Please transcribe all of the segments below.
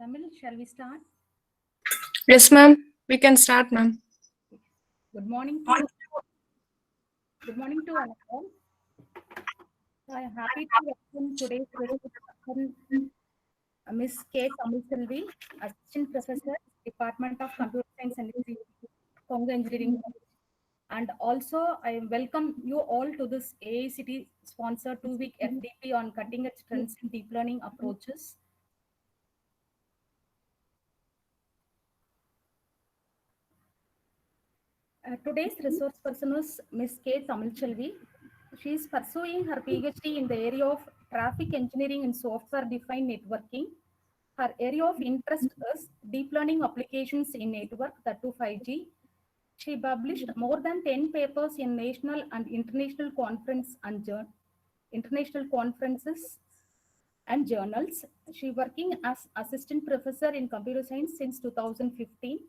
Tamil, shall we start? Yes, ma'am. We can start, ma'am. Good morning to all of you. I am happy to welcome today's person, Ms. K. Tamil Selvi, Assistant Professor, Department of Computer Science and Congo Engineering. And also, I welcome you all to this AICT sponsored 2-week FDP on cutting edge trends in deep learning approaches. Today's resource person is Ms. K. Tamilchelvi. She is pursuing her PhD in the area of traffic engineering and software-defined networking. Her area of interest is deep learning applications in network, that to 5G. She published more than 10 papers in national and international conferences and journals. She working as assistant professor in computer science since 2015.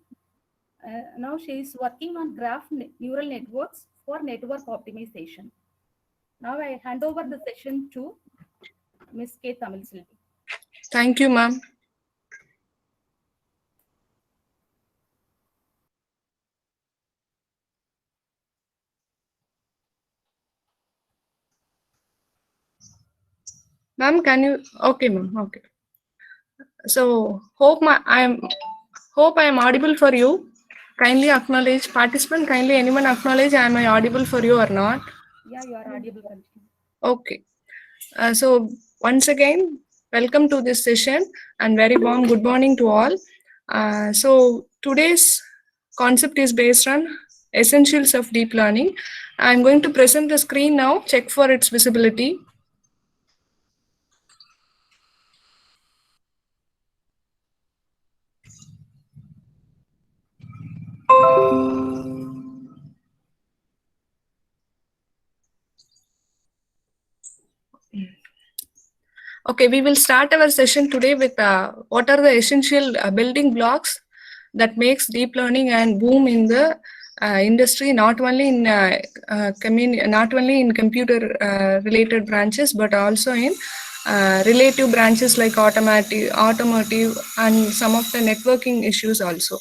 Now she is working on graph neural networks for network optimization. Now I hand over the session to Ms. K. Tamil Selvi. Thank you, ma'am. Ma'am, can you? Okay, ma'am. Okay. So hope I am audible for you. Kindly acknowledge, participant. Kindly anyone acknowledge. Am I audible for you or not? Yeah, you are audible. Okay. So once again, welcome to this session and very warm good morning to all. So today's concept is based on essentials of deep learning. I'm going to present the screen now. Check for its visibility. Okay, we will start our session today with what are the essential building blocks that makes deep learning and boom in the industry, not only in not only in computer related branches, but also in relative branches like automotive, and some of the networking issues also.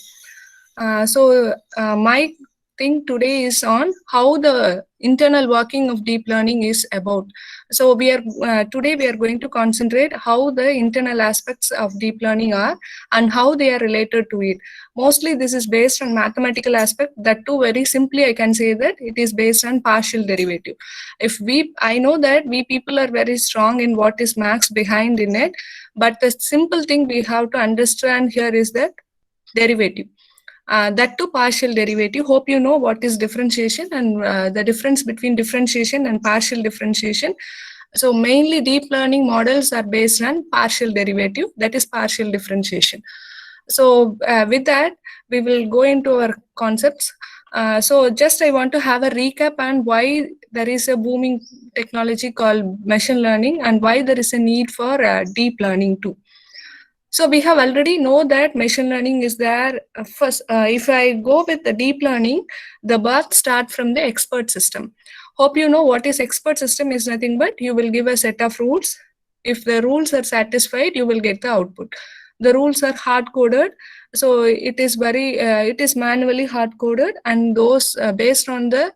My thing today is on how the internal working of deep learning is about. So today we are going to concentrate how the internal aspects of deep learning are and how they are related to it. Mostly this is based on mathematical aspect. That too, very simply I can say that it is based on partial derivative. I know that we people are very strong in what is maths behind in it, but the simple thing we have to understand here is that derivative. That too partial derivative. Hope you know what is differentiation and the difference between differentiation and partial differentiation. So mainly deep learning models are based on partial derivative, that is partial differentiation. So with that, we will go into our concepts. So just I want to have a recap on why there is a booming technology called machine learning and why there is a need for deep learning too. So we have already know that machine learning is there. First, if I go with the deep learning, the birth start from the expert system. Hope you know what is expert system is nothing but you will give a set of rules. If the rules are satisfied, you will get the output. The rules are hard coded, so it is manually hard coded, and those based on the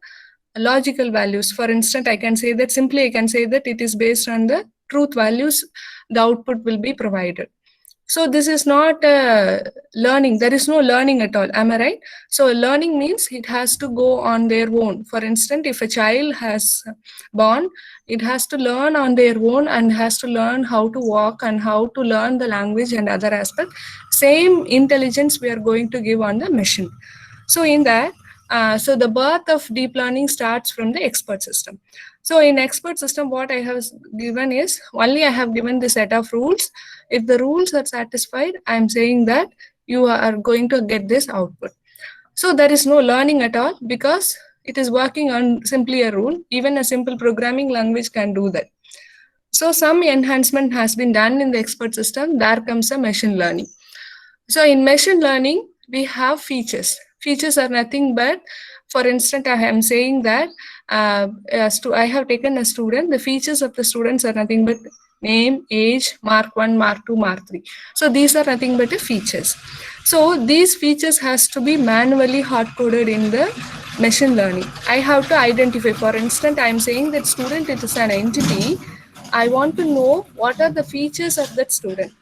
logical values. For instance, I can say that it is based on the truth values. The output will be provided. So this is not learning. There is no learning at all. Am I right? So learning means it has to go on their own. For instance, if a child has born, it has to learn on their own and has to learn how to walk and how to learn the language and other aspects. Same intelligence we are going to give on the machine. So in that, so the birth of deep learning starts from the expert system. So in expert system, what I have given is only I have given the set of rules. If the rules are satisfied, I am saying that you are going to get this output. So there is no learning at all because it is working on simply a rule. Even a simple programming language can do that. So some enhancement has been done in the expert system. There comes a machine learning. So in machine learning, we have features. Features are nothing but, for instance, I am saying that I have taken a student. The features of the students are nothing but name, age, mark 1, mark 2, mark 3. So these are nothing but the features. So these features has to be manually hard coded in the machine learning. I have to identify, for instance, I am saying that student it is an entity. I want to know what are the features of that student.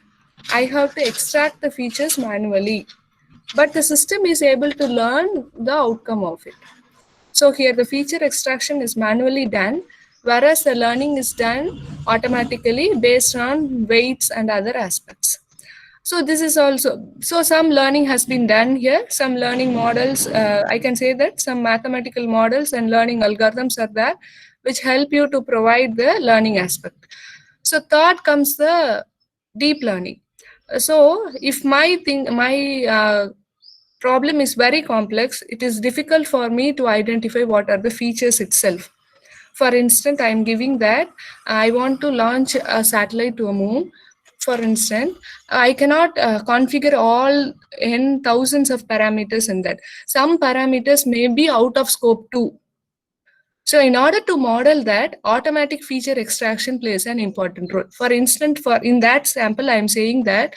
I have to extract the features manually, but the system is able to learn the outcome of it. So here the feature extraction is manually done, whereas the learning is done automatically based on weights and other aspects. So this is also, so some learning has been done here, some learning models, I can say that some mathematical models and learning algorithms are there, which help you to provide the learning aspect. So third comes the deep learning. So if my problem is very complex, it is difficult for me to identify what are the features itself. For instance, I am giving that I want to launch a satellite to a moon. For instance, I cannot configure all in thousands of parameters in that. Some parameters may be out of scope too. So in order to model that, automatic feature extraction plays an important role. For instance, for in that sample, I am saying that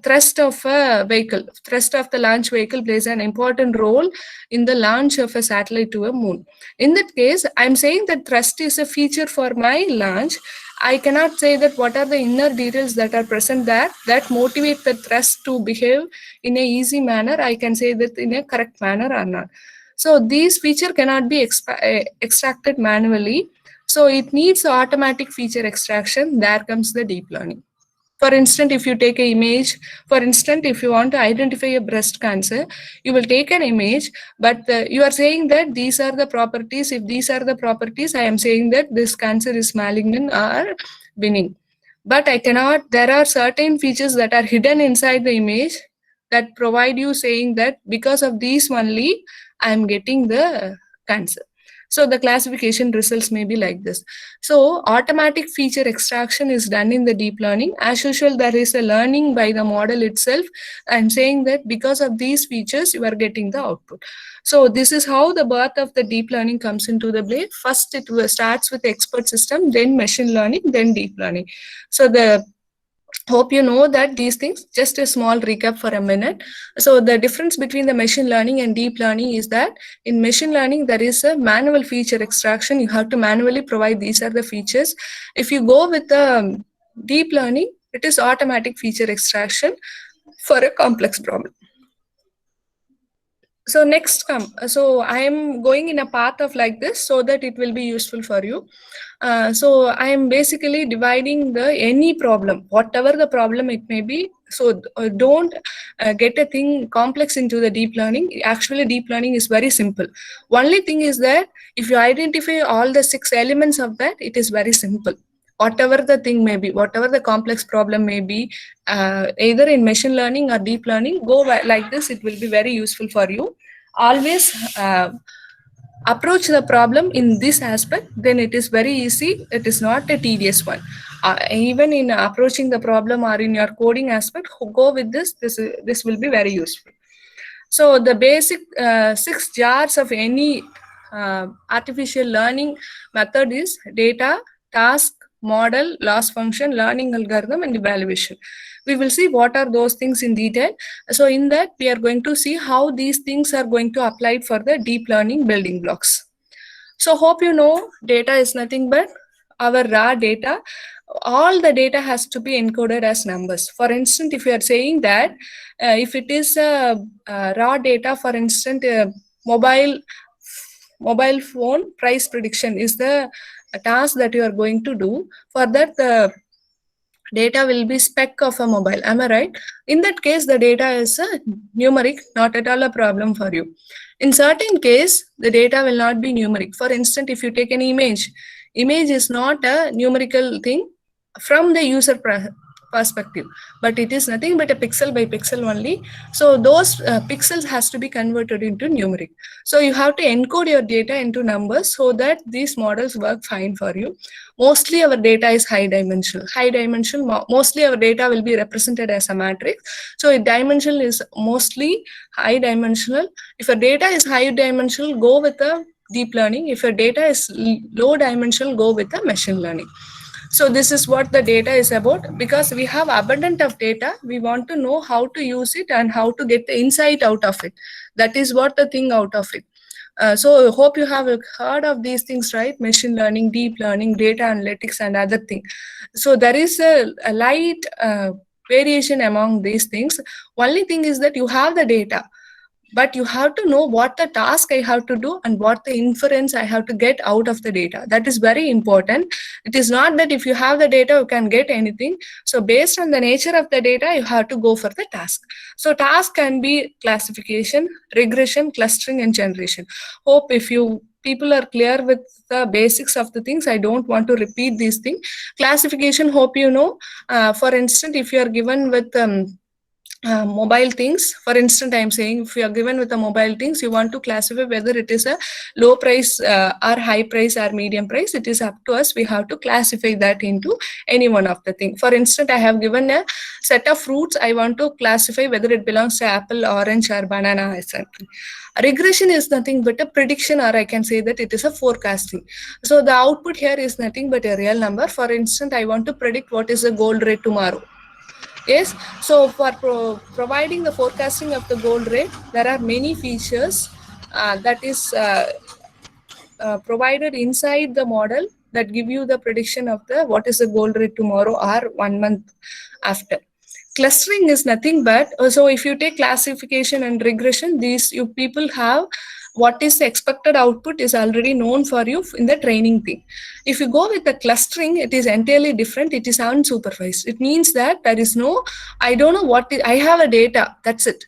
thrust of a vehicle, thrust of the launch vehicle plays an important role in the launch of a satellite to a moon. In that case, I'm saying that thrust is a feature for my launch. I cannot say that what are the inner details that are present there that motivate the thrust to behave in a easy manner. I can say that in a correct manner or not. So these feature cannot be extracted manually. So it needs automatic feature extraction. There comes the deep learning. For instance, if you take an image, for instance, if you want to identify a breast cancer, you will take an image, but you are saying that these are the properties. If these are the properties, I am saying that this cancer is malignant or benign. But I cannot, there are certain features that are hidden inside the image that provide you saying that because of these only, I am getting the cancer. So the classification results may be like this. So automatic feature extraction is done in the deep learning. As usual, there is a learning by the model itself. I'm saying that because of these features, you are getting the output. So this is how the birth of the deep learning comes into the play. First, it starts with the expert system, then machine learning, then deep learning. So the hope you know that these things. Just a small recap for a minute. So the difference between the machine learning and deep learning is that in machine learning there is a manual feature extraction. You have to manually provide these are the features. If you go with the deep learning, it is automatic feature extraction for a complex problem. So next come, so I am going in a path of like this so that it will be useful for you. So I am basically dividing the any problem, whatever the problem it may be. So don't get a thing complex into the deep learning. Actually, deep learning is very simple. Only thing is that if you identify all the 6 elements of that, it is very simple. Whatever the thing may be, whatever the complex problem may be, either in machine learning or deep learning, go like this, it will be very useful for you. Always approach the problem in this aspect, then it is very easy. It is not a tedious one. Even in approaching the problem or in your coding aspect, go with this. This will be very useful. So the basic 6 jars of any artificial learning method is data, task, model, loss function, learning algorithm, and evaluation. We will see what are those things in detail. So in that, we are going to see how these things are going to apply for the deep learning building blocks. So hope you know data is nothing but our raw data. All the data has to be encoded as numbers. For instance, if you are saying that if it is raw data, for instance, mobile phone price prediction is the task that you are going to do. For that, the data will be spec of a mobile. Am I right? In that case, the data is numeric, not at all a problem for you. In certain case, the data will not be numeric. For instance, if you take an image is not a numerical thing from the user perspective, but it is nothing but a pixel by pixel only. So those pixels has to be converted into numeric. So you have to encode your data into numbers so that these models work fine for you. Mostly our data is high dimensional. Mostly our data will be represented as a matrix. So a dimensional is mostly high dimensional. If a data is high dimensional, go with a deep learning. If your data is low dimensional, go with a machine learning. So this is what the data is about. Because we have abundant of data, we want to know how to use it and how to get the insight out of it. That is what the thing out of it. So hope you have heard of these things, right? Machine learning, deep learning, data analytics, and other things. So there is a light variation among these things. Only thing is that you have the data, but you have to know what the task I have to do and what the inference I have to get out of the data. That is very important. It is not that if you have the data, you can get anything. So based on the nature of the data, you have to go for the task. So task can be classification, regression, clustering, and generation. Hope if you people are clear with the basics of the things, I don't want to repeat these things. Classification, hope you know. For instance, if you are given with mobile things, for instance, I'm saying if you are given with a mobile things, you want to classify whether it is a low price or high price or medium price. It is up to us. We have to classify that into any one of the thing. For instance, I have given a set of fruits. I want to classify whether it belongs to apple, orange, or banana, etc. Regression is nothing but a prediction, or I can say that it is a forecasting. So the output here is nothing but a real number. For instance, I want to predict what is the gold rate tomorrow. Yes, so for providing the forecasting of the gold rate, there are many features that is provided inside the model that give you the prediction of the what is the gold rate tomorrow or 1 month after. Clustering is nothing but, so if you take classification and regression, these you people have what is the expected output is already known for you in the training thing. If you go with the clustering, it is entirely different. It is unsupervised. It means that there is no, I don't know what, I have a data, that's it.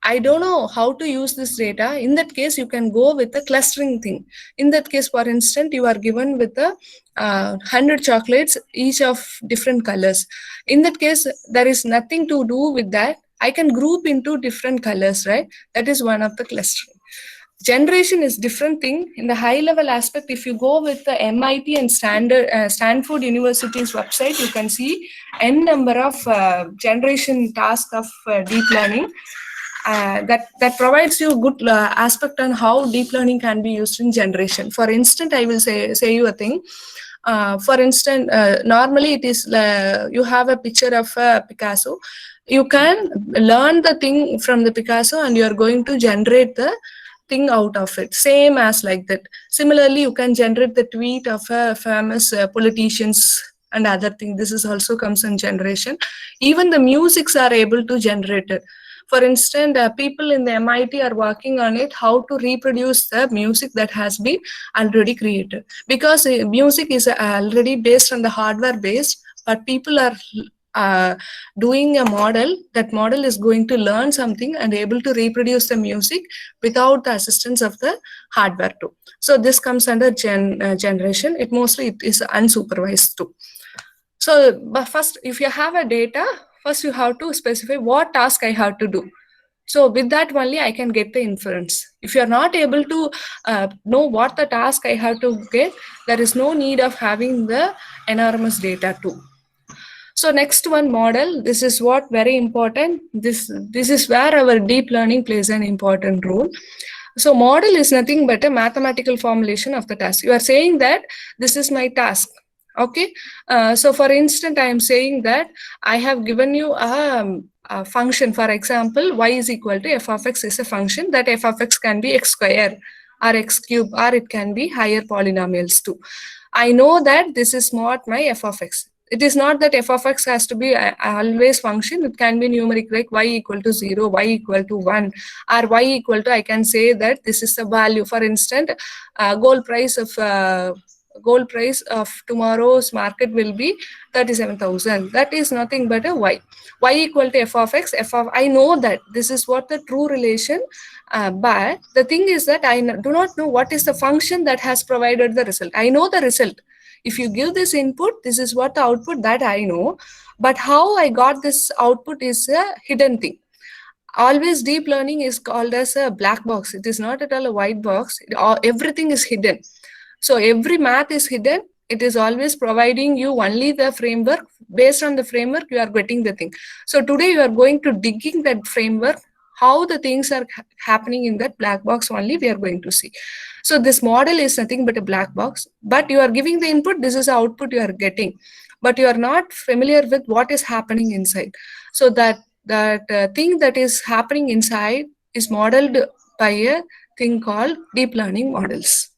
I don't know how to use this data. In that case, you can go with the clustering thing. In that case, for instance, you are given with the 100 chocolates, each of different colors. In that case, there is nothing to do with that. I can group into different colors, right? That is one of the clustering. Generation is different thing. In the high level aspect, if you go with the MIT and Stanford University's website, you can see n number of generation tasks of deep learning. That provides you good aspect on how deep learning can be used in generation. For instance, I will say you a thing. For instance, normally it is you have a picture of Picasso. You can learn the thing from the Picasso and you are going to generate the thing out of it, same as like that. Similarly, you can generate the tweet of famous politicians and other things. This is also comes in generation. Even the musics are able to generate it. For instance, people in the MIT are working on it, how to reproduce the music that has been already created. Because music is already based on the hardware based, but people are doing a model. That model is going to learn something and able to reproduce the music without the assistance of the hardware too. So this comes under generation. It mostly it is unsupervised too. So but first, if you have a data, first you have to specify what task I have to do. So with that only I can get the inference. If you are not able to know what the task I have to get, there is no need of having the enormous data too. So next one, model. This is what very important. This is where our deep learning plays an important role. So model is nothing but a mathematical formulation of the task. You are saying that this is my task. Okay. So for instance, I am saying that I have given you a function. For example, y is equal to f of x is a function. That f of x can be x square or x cube, or it can be higher polynomials too. I know that this is not my f of x. It is not that f of x has to be always function. It can be numeric, like y equal to 0, y equal to 1, or y equal to, I can say that this is the value. For instance, gold price of tomorrow's market will be 37,000. That is nothing but a y. Y equal to f of x, I know that this is what the true relation, but the thing is that I do not know what is the function that has provided the result. I know the result. If you give this input, this is what the output that I know, but how I got this output is a hidden thing. Always deep learning is called as a black box. It is not at all a white box. Everything is hidden. So every math is hidden. It is always providing you only the framework. Based on the framework, you are getting the thing. So today you are going to digging that framework, how the things are happening in that black box only we are going to see. So this model is nothing but a black box, but you are giving the input, this is the output you are getting, but you are not familiar with what is happening inside. So that thing that is happening inside is modeled by a thing called deep learning models.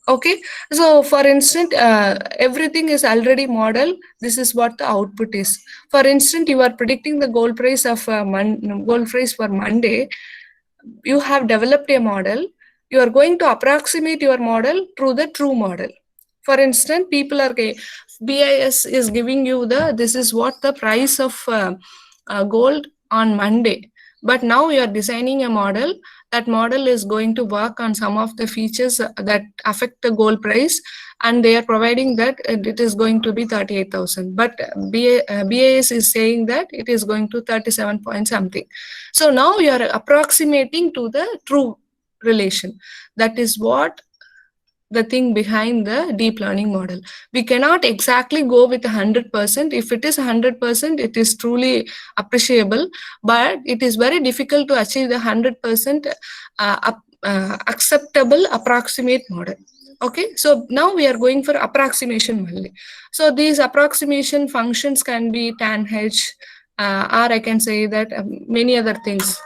Okay, so for instance, everything is already modeled. This is what the output is. For instance, you are predicting the gold price of gold price for Monday. You have developed a model. You are going to approximate your model through the true model. For instance, people are BIS is giving you the this is what the price of gold on Monday. But now you are designing a model. That model is going to work on some of the features that affect the gold price, and they are providing that it is going to be 38,000. But BIS is saying that it is going to 37 point something. So now you are approximating to the true relation. That is what the thing behind the deep learning model. We cannot exactly go with 100%. If it is 100%, it is truly appreciable, but it is very difficult to achieve the 100% acceptable approximate model. Okay, so now we are going for approximation only. So these approximation functions can be tan h, or I can say that many other things.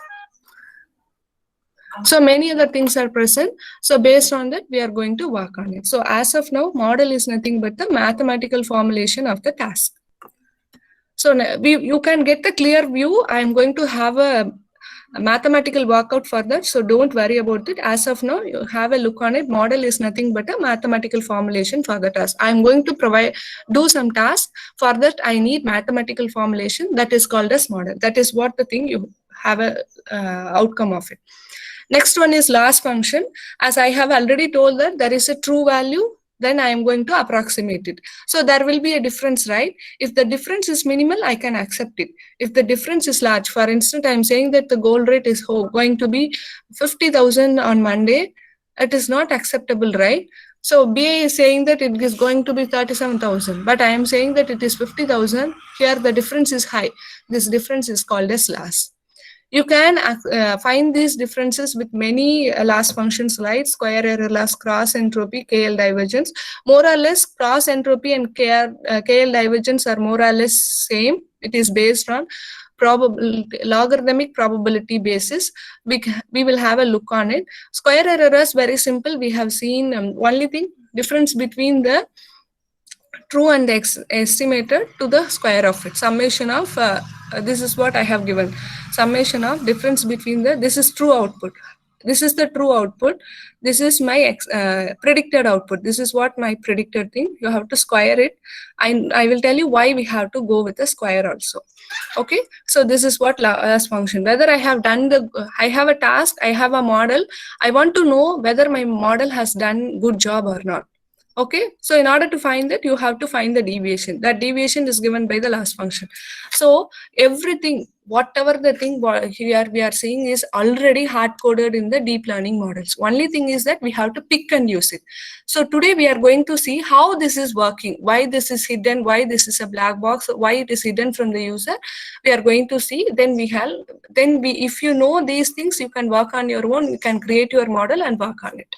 So many other things are present. So based on that, we are going to work on it. So as of now, model is nothing but the mathematical formulation of the task. So you can get the clear view. I am going to have a mathematical workout for that. So don't worry about it. As of now, you have a look on it. Model is nothing but a mathematical formulation for the task. I am going to do some task. For that, I need mathematical formulation that is called as model. That is what the thing you have a outcome of it. Next one is loss function. As I have already told that there is a true value, then I am going to approximate it. So there will be a difference, right? If the difference is minimal, I can accept it. If the difference is large, for instance, I am saying that the gold rate is going to be 50,000 on Monday, it is not acceptable, right? So BA is saying that it is going to be 37,000, but I am saying that it is 50,000. Here the difference is high. This difference is called as loss. You can find these differences with many loss functions like square error loss, cross entropy, KL divergence. More or less, cross entropy and KL divergence are more or less same. It is based on logarithmic probability basis. We will have a look on it. Square error is very simple. We have seen only thing difference between the true and the estimated to the square of it. Summation of this is what I have given. Summation of difference between this is true output. This is the true output. This is my predicted output. This is what my predicted thing. You have to square it. I will tell you why we have to go with the square also. Okay. So this is what loss function. Whether I have done I have a task, I have a model. I want to know whether my model has done good job or not. Okay, so in order to find that, you have to find the deviation. That deviation is given by the loss function. So everything, whatever the thing here we are seeing is already hard coded in the deep learning models. Only thing is that we have to pick and use it. So today we are going to see how this is working, why this is hidden, why this is a black box, why it is hidden from the user. We are going to see. Then if you know these things, you can work on your own. You can create your model and work on it.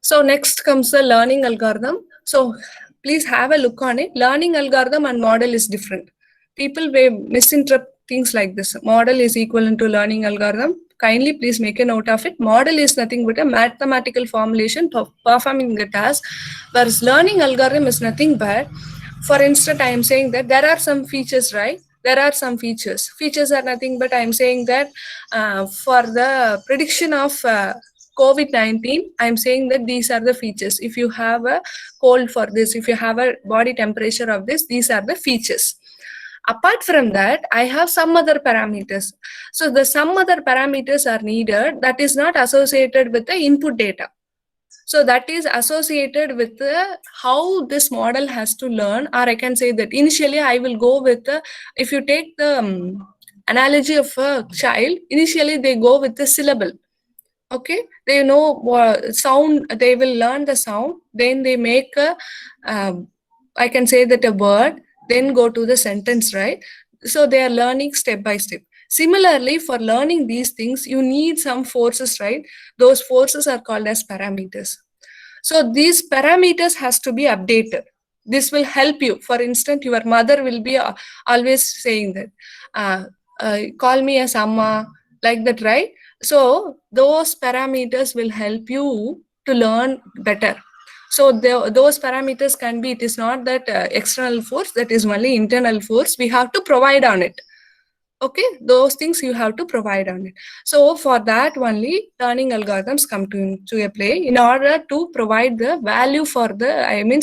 So next comes the learning algorithm. So please have a look on it. Learning algorithm and model is different. People may misinterpret things like this. Model is equivalent to learning algorithm. Kindly please make a note of it. Model is nothing but a mathematical formulation for performing the task, whereas learning algorithm is nothing but, for instance, I am saying that there are some features, right? There are some features. Features are nothing but I am saying that for the prediction of COVID-19, I'm saying that these are the features. If you have a cold for this, if you have a body temperature of this, these are the features. Apart from that, I have some other parameters. So the some other parameters are needed that is not associated with the input data. So that is associated with how this model has to learn, or I can say that initially I will go with if you take the analogy of a child, initially they go with the syllable. Okay, they know sound, they will learn the sound, then they make I can say that a word, then go to the sentence, right? So they are learning step by step. Similarly, for learning these things, you need some forces, right? Those forces are called as parameters. So these parameters has to be updated. This will help you. For instance, your mother will be always saying that, call me as Amma, like that, right? So those parameters will help you to learn better. So those parameters can be, it is not that external force, that is only internal force. We have to provide on it. Okay, those things you have to provide on it. So for that only learning algorithms come to a play in order to provide the value for the,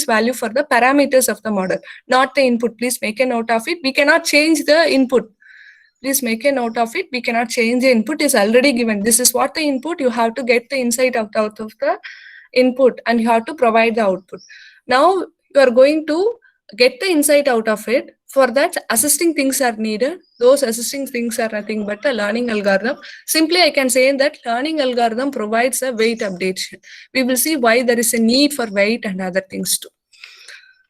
value for the parameters of the model, not the input. Please make a note of it. We cannot change the input. Please make a note of it. We cannot change the input, is already given. This is what the input, you have to get the insight out of the input and you have to provide the output. Now you are going to get the insight out of it. For that, assisting things are needed. Those assisting things are nothing but a learning algorithm. Simply, I can say that learning algorithm provides a weight updation. We will see why there is a need for weight and other things too.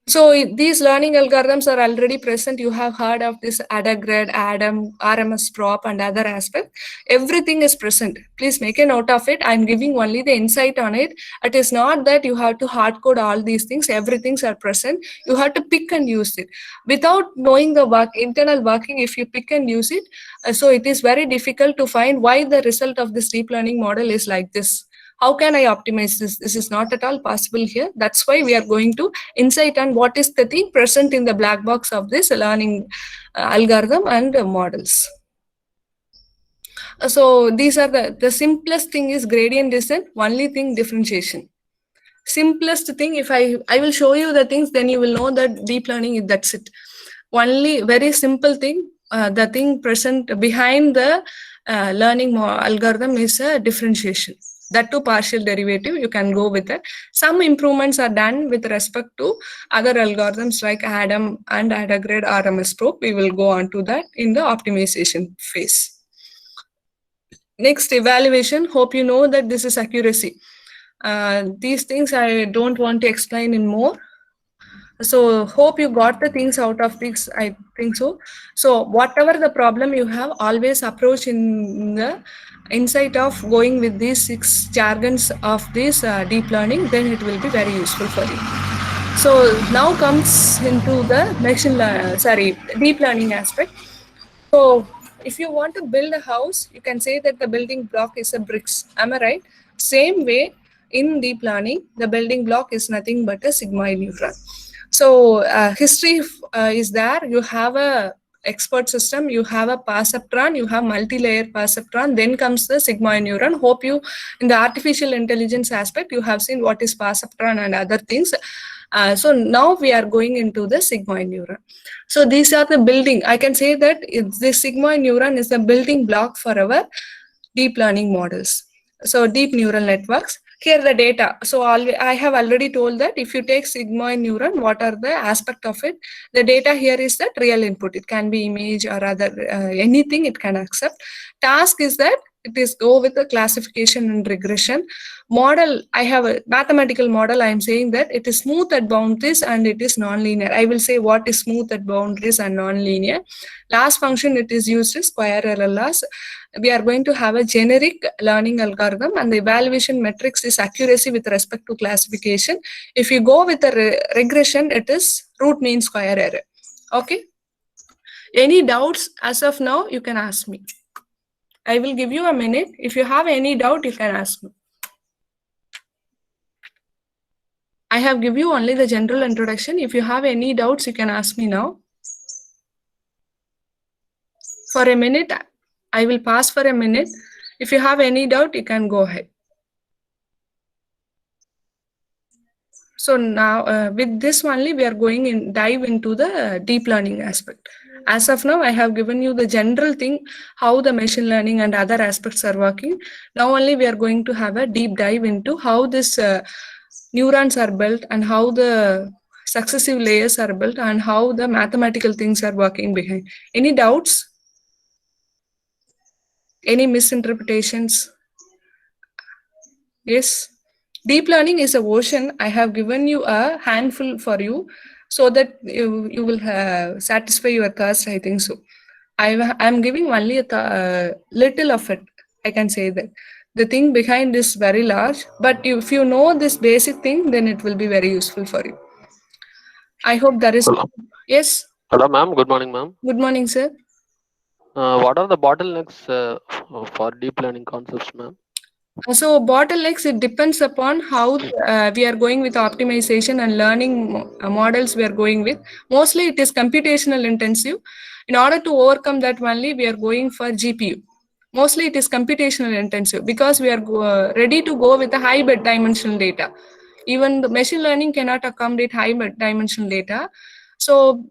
So these learning algorithms are already present. You have heard of this ADA-GRAD, ADAM, RMS prop and other aspects. Everything is present. Please make a note of it. I'm giving only the insight on it. It is not that you have to hard code all these things. Everything's are present. You have to pick and use it. Without knowing the internal working, if you pick and use it, so it is very difficult to find why the result of this deep learning model is like this. How can I optimize this? This is not at all possible here. That's why we are going to insight on what is the thing present in the black box of this learning algorithm and models. So these are the simplest thing is gradient descent, only thing differentiation. Simplest thing, if I will show you the things, then you will know that deep learning, that's it. Only very simple thing, the thing present behind the learning algorithm is a differentiation. That too partial derivative, you can go with it. Some improvements are done with respect to other algorithms like ADAM and ADA-GRAD RMS prop. We will go on to that in the optimization phase. Next, evaluation. Hope you know that this is accuracy. These things I don't want to explain in more. So hope you got the things out of this, I think so. So whatever the problem you have, always approach in the insight of going with these 6 jargons of this deep learning, then it will be very useful for you. So now comes into the deep learning aspect. So if you want to build a house, you can say that the building block is a bricks. Am I right? Same way in deep learning, the building block is nothing but a sigmoid neuron. So history is there. You have a expert system, you have a perceptron, you have multi-layer perceptron, then comes the sigmoid neuron. Hope you, in the artificial intelligence aspect, you have seen what is perceptron and other things. So now we are going into the sigmoid neuron. So these are the building. I can say that the sigmoid neuron is the building block for our deep learning models. So deep neural networks. Here the data. So I have already told that if you take sigmoid neuron, what are the aspect of it? The data here is that real input. It can be image or other anything it can accept. Task is that it is go with the classification and regression. Model, I have a mathematical model. I am saying that it is smooth at boundaries and it is non-linear. I will say what is smooth at boundaries and non-linear. Last function it is used is square error loss. We are going to have a generic learning algorithm and the evaluation metrics is accuracy with respect to classification. If you go with a regression, it is root mean square error. Okay. Any doubts as of now, you can ask me. I will give you a minute. If you have any doubt, you can ask me. I have given you only the general introduction. If you have any doubts, you can ask me now. For a minute, I will pause for a minute. If you have any doubt, you can go ahead. So now with this only, we are going in dive into the deep learning aspect. As of now, I have given you the general thing, how the machine learning and other aspects are working. Now only we are going to have a deep dive into how this neurons are built and how the successive layers are built and how the mathematical things are working behind. Any doubts? Any misinterpretations? Yes. Deep learning is a ocean. I have given you a handful for you so that you will satisfy your thirst, I think so. I'm giving only a little of it. I can say that the thing behind is very large, but if you know this basic thing, then it will be very useful for you. I hope that is. Hello, Yes. hello, ma'am. Good morning, ma'am. Good morning, sir. What are the bottlenecks for deep learning concepts, ma'am? So bottlenecks, it depends upon how we are going with optimization and learning models we are going with. Mostly it is computational intensive. In order to overcome that only, we are going for GPU. Mostly it is computational intensive because we are ready to go with a high bit dimensional data. Even the machine learning cannot accommodate high bit dimensional data. So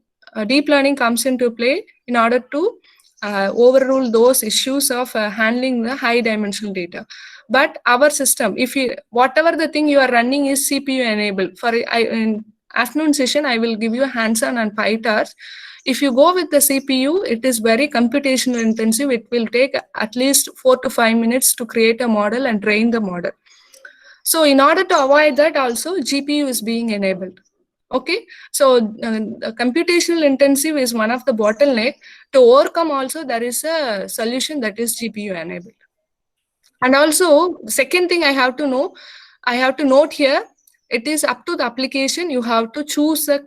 deep learning comes into play in order to overrule those issues of handling the high dimensional data. But our system, if you whatever the thing you are running is CPU enabled. In afternoon session, I will give you hands-on and PyTorch. If you go with the CPU, it is very computational intensive. It will take at least 4 to 5 minutes to create a model and train the model. So in order to avoid that, also GPU is being enabled. Okay, so computational intensive is one of the bottleneck. To overcome, also there is a solution that is GPU enabled. And also, second thing I have to note here, it is up to the application. You have to choose a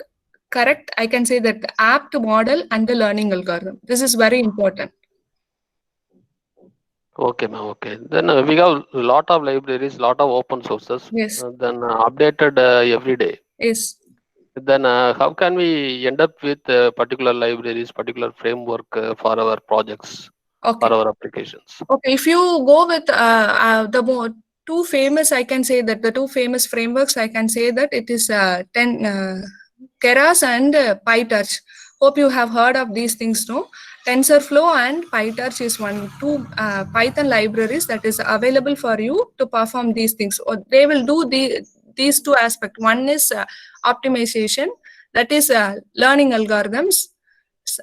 correct, I can say that the apt model and the learning algorithm. This is very important. Okay, ma'am. Okay. Then we have a lot of libraries, lot of open sources. Yes. Then updated every day. Yes. Then how can we end up with particular libraries, particular framework for our projects, Okay. for our applications? Okay. If you go with the two famous, I can say that the two famous frameworks, I can say that it is Keras and PyTorch. Hope you have heard of these things, no? TensorFlow and PyTorch is two Python libraries that is available for you to perform these things. Or they will do these two aspects. One is optimization, that is learning algorithms.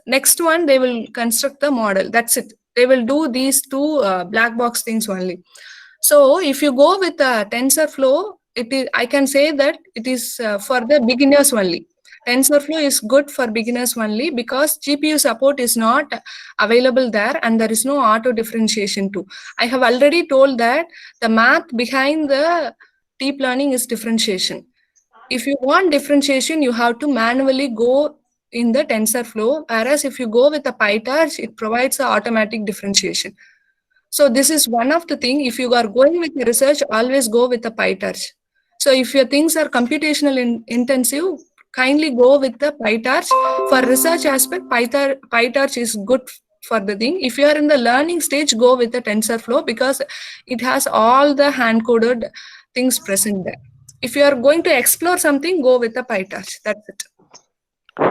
Next one, they will construct the model. That's it. They will do these two black box things only. So if you go with TensorFlow, I can say that it is for the beginners only. TensorFlow is good for beginners only because GPU support is not available there and there is no auto differentiation too. I have already told that the math behind the deep learning is differentiation. If you want differentiation, you have to manually go in the TensorFlow, whereas if you go with the PyTorch, it provides an automatic differentiation. So this is one of the things. If you are going with the research, always go with the PyTorch. So if your things are computational intensive, kindly go with the PyTorch. For research aspect, PyTorch is good for the thing. If you are in the learning stage, go with the TensorFlow because it has all the hand-coded things present there. If you are going to explore something, go with the PyTorch. That's it.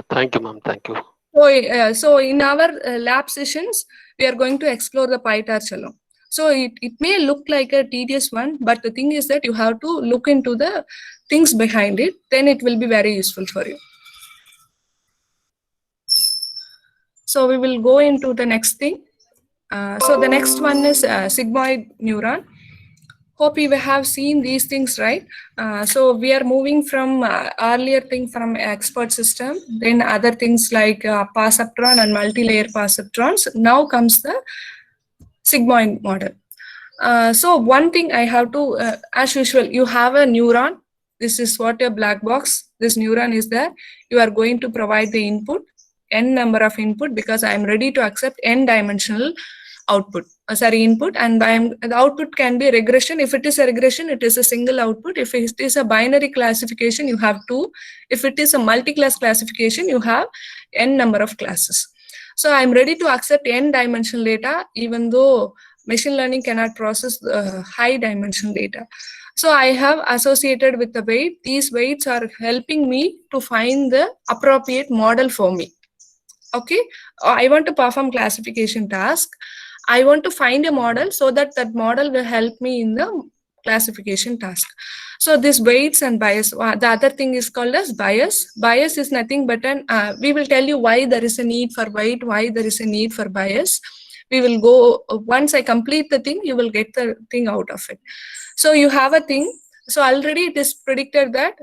Thank you, ma'am. Thank you. So in our lab sessions, we are going to explore the PyTorch alone. So it may look like a tedious one, but the thing is that you have to look into the things behind it. Then it will be very useful for you. So we will go into the next thing. So the next one is sigmoid neuron. Hope you have seen these things, right? So we are moving from earlier thing from expert system, then other things like perceptron and multi-layer perceptrons. Now comes the sigmoid model. So one thing I have to, as usual, you have a neuron. This is what a black box. This neuron is there. You are going to provide the input, n number of input because I am ready to accept n dimensional output. Input, and the output can be regression. If it is a regression, it is a single output. If it is a binary classification, you have two. If it is a multi-class classification, you have n number of classes. So I'm ready to accept n dimensional data, even though machine learning cannot process high dimensional data. So I have associated with the weight. These weights are helping me to find the appropriate model for me. Okay, I want to perform classification task. I want to find a model so that that model will help me in the classification task. So this weights and bias, the other thing is called as bias. Bias is nothing but we will tell you why there is a need for weight, why there is a need for bias. We will go, once I complete the thing, you will get the thing out of it. So you have a thing, So already it is predicted that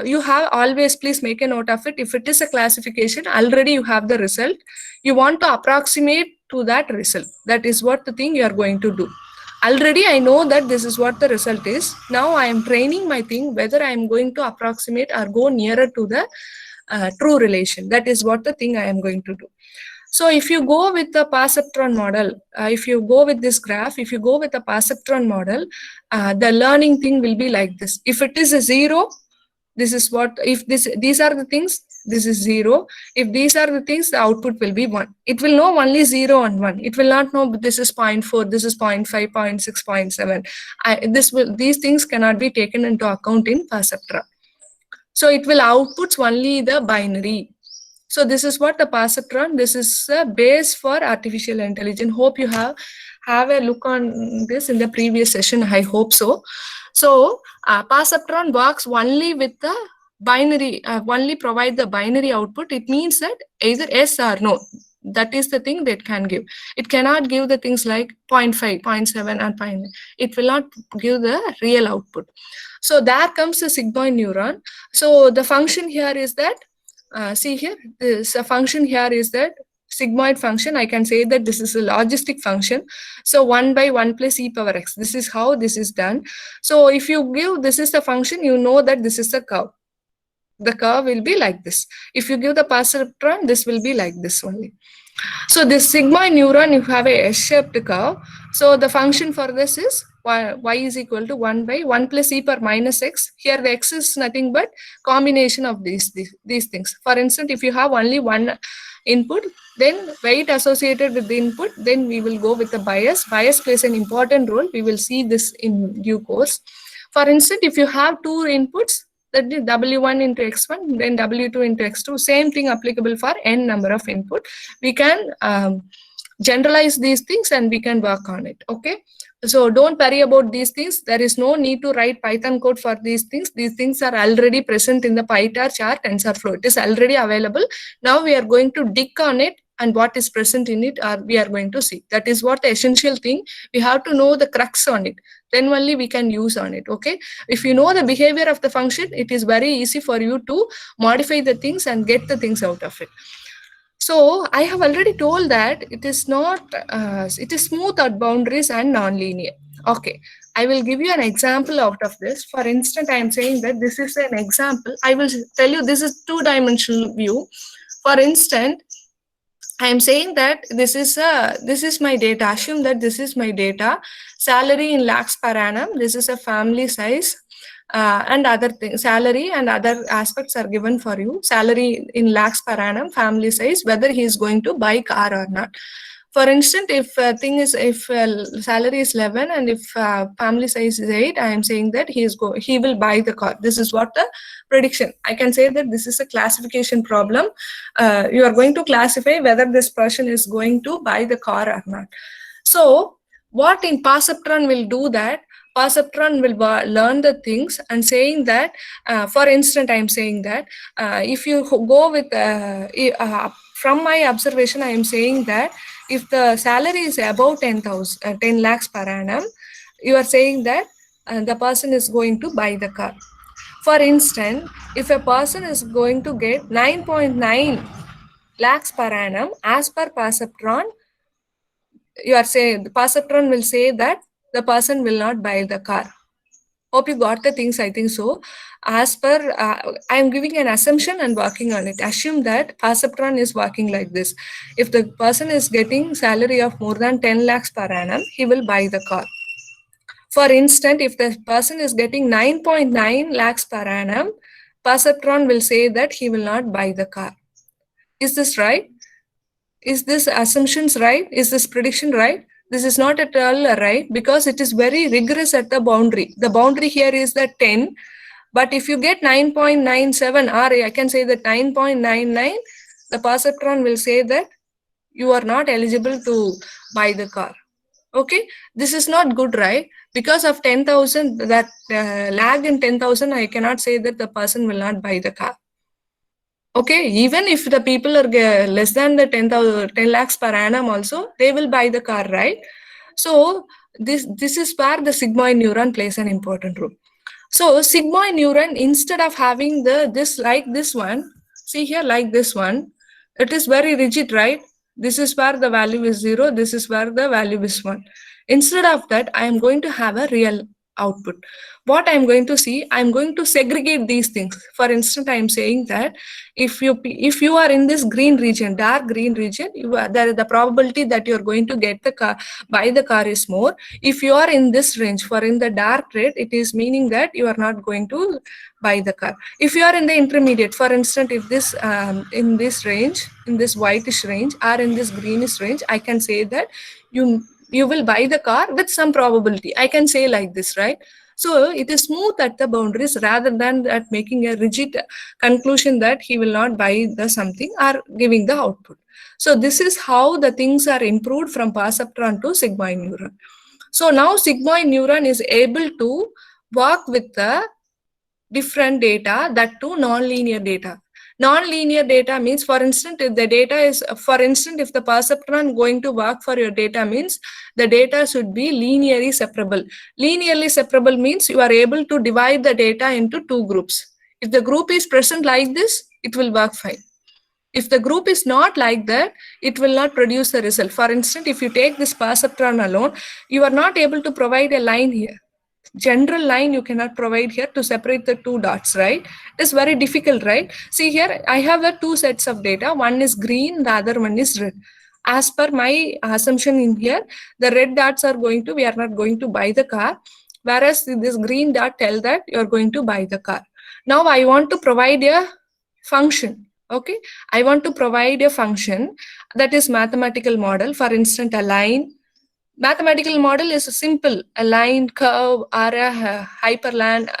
you have always, please make a note of it. If it is a classification, already you have the result. You want to approximate to that result. That is what the thing you are going to do. Already I know that this is what the result is. Now I am training my thing whether I am going to approximate or go nearer to the true relation. That is what the thing I am going to do. So if you go with the perceptron model, if you go with this graph, if you go with the perceptron model, the learning thing will be like this. If it is a 0, this is what, if these are the things, this is 0. If these are the things, the output will be 1. It will know only 0 and 1. It will not know this is 0.4, this is 0.5, 0.6, 0.7. These things cannot be taken into account in perceptron. So it will output only the binary. So this is what the perceptron, this is a base for artificial intelligence. Hope you have a look on this in the previous session. I hope so. So perceptron works only with the binary, only provide the binary output. It means that either yes or no. That is the thing that can give. It cannot give the things like 0.5, 0.7 and 0.9. It will not give the real output. So there comes the sigmoid neuron. So the function here is that, see here, this function here is that sigmoid function. I can say that this is a logistic function. So 1 by 1 plus e power x. This is how this is done. So if you give this is the function, you know that this is the curve. The curve will be like this. If you give the perceptron, this will be like this only. So this sigmoid neuron, you have a S-shaped curve. So the function for this is y is equal to 1 by 1 plus e power minus x. Here the x is nothing but combination of these things. For instance, if you have only one input, then weight associated with the input, then we will go with the bias. Bias plays an important role. We will see this in due course. For instance, if you have two inputs, that is W1 into X1, then W2 into X2, same thing applicable for n number of input. We can generalize these things and we can work on it. Okay. So don't worry about these things. There is no need to write Python code for these things. These things are already present in the PyTorch or TensorFlow. It is already available. Now we are going to dig on it, and what is present in it we are going to see. That is what the essential thing. We have to know the crux on it. Then only we can use on it. Okay. If you know the behavior of the function, it is very easy for you to modify the things and get the things out of it. So I have already told that it is not, it is smooth at boundaries and non-linear. Okay, I will give you an example out of this. For instance, I am saying that this is an example. I will tell you this is two-dimensional view. For instance, I am saying that this is my data. Assume that this is my data. Salary in lakhs per annum. This is a family size. And other things, salary and other aspects are given for you. Salary in lakhs per annum, family size, whether he is going to buy car or not. For instance, if salary is 11 and if family size is 8, I am saying that he will buy the car. This is what the prediction. I can say that this is a classification problem. You are going to classify whether this person is going to buy the car or not. So what in perceptron will do that? Perceptron will learn the things and saying that, for instance, I am saying that if you go with, from my observation, I am saying that if the salary is above 10 lakhs per annum, you are saying that the person is going to buy the car. For instance, if a person is going to get 9.9 lakhs per annum, as per perceptron, you are saying the perceptron will say that the person will not buy the car. Hope you got the things. I think so. As per, I am giving an assumption and working on it. Assume that perceptron is working like this. If the person is getting salary of more than 10 lakhs per annum, he will buy the car. For instance, if the person is getting 9.9 lakhs per annum, perceptron will say that he will not buy the car. Is this right? Is this assumptions right? Is this prediction right? This is not at all right, because it is very rigorous at the boundary. The boundary here is the 10, but if you get 9.97 or I can say that 9.99, the perceptron will say that you are not eligible to buy the car. Okay, this is not good, right? Because of 10,000, that lag in 10,000, I cannot say that the person will not buy the car. Okay, even if the people are less than the 10 lakhs per annum also, they will buy the car, right? So this is where the sigmoid neuron plays an important role. So sigmoid neuron, instead of having this like this one, see here like this one, it is very rigid, right? This is where the value is 0, this is where the value is 1. Instead of that, I am going to have a real output. What I am going to see, I am going to segregate these things. For instance, I am saying that if you are in this green region, dark green region, there is the probability that you are going to get the car, buy the car is more. If you are in this range, for in the dark red, it is meaning that you are not going to buy the car. If you are in the intermediate, for instance, if this in this range, in this whitish range or in this greenish range, I can say that you will buy the car with some probability. I can say like this, right? So it is smooth at the boundaries rather than that making a rigid conclusion that he will not buy the something or giving the output. So this is how the things are improved from perceptron to sigmoid neuron. So now sigmoid neuron is able to work with the different data, that too non-linear data. Non-linear data means, for instance, if the data is, for instance, if the perceptron going to work for your data means the data should be linearly separable. Linearly separable means you are able to divide the data into two groups. If the group is present like this, it will work fine. If the group is not like that, it will not produce the result. For instance, if you take this perceptron alone, you are not able to provide a line here. General line you cannot provide here to separate the two dots, right? It is very difficult, right? See here, I have the two sets of data. One is green, the other one is red. As per my assumption in here, the red dots are going to, we are not going to buy the car. Whereas this green dot tell that you are going to buy the car. Now I want to provide a function. Okay, I want to provide a function that is mathematical model. For instance, a line. Mathematical model is simple, a line, curve, or a hyperland.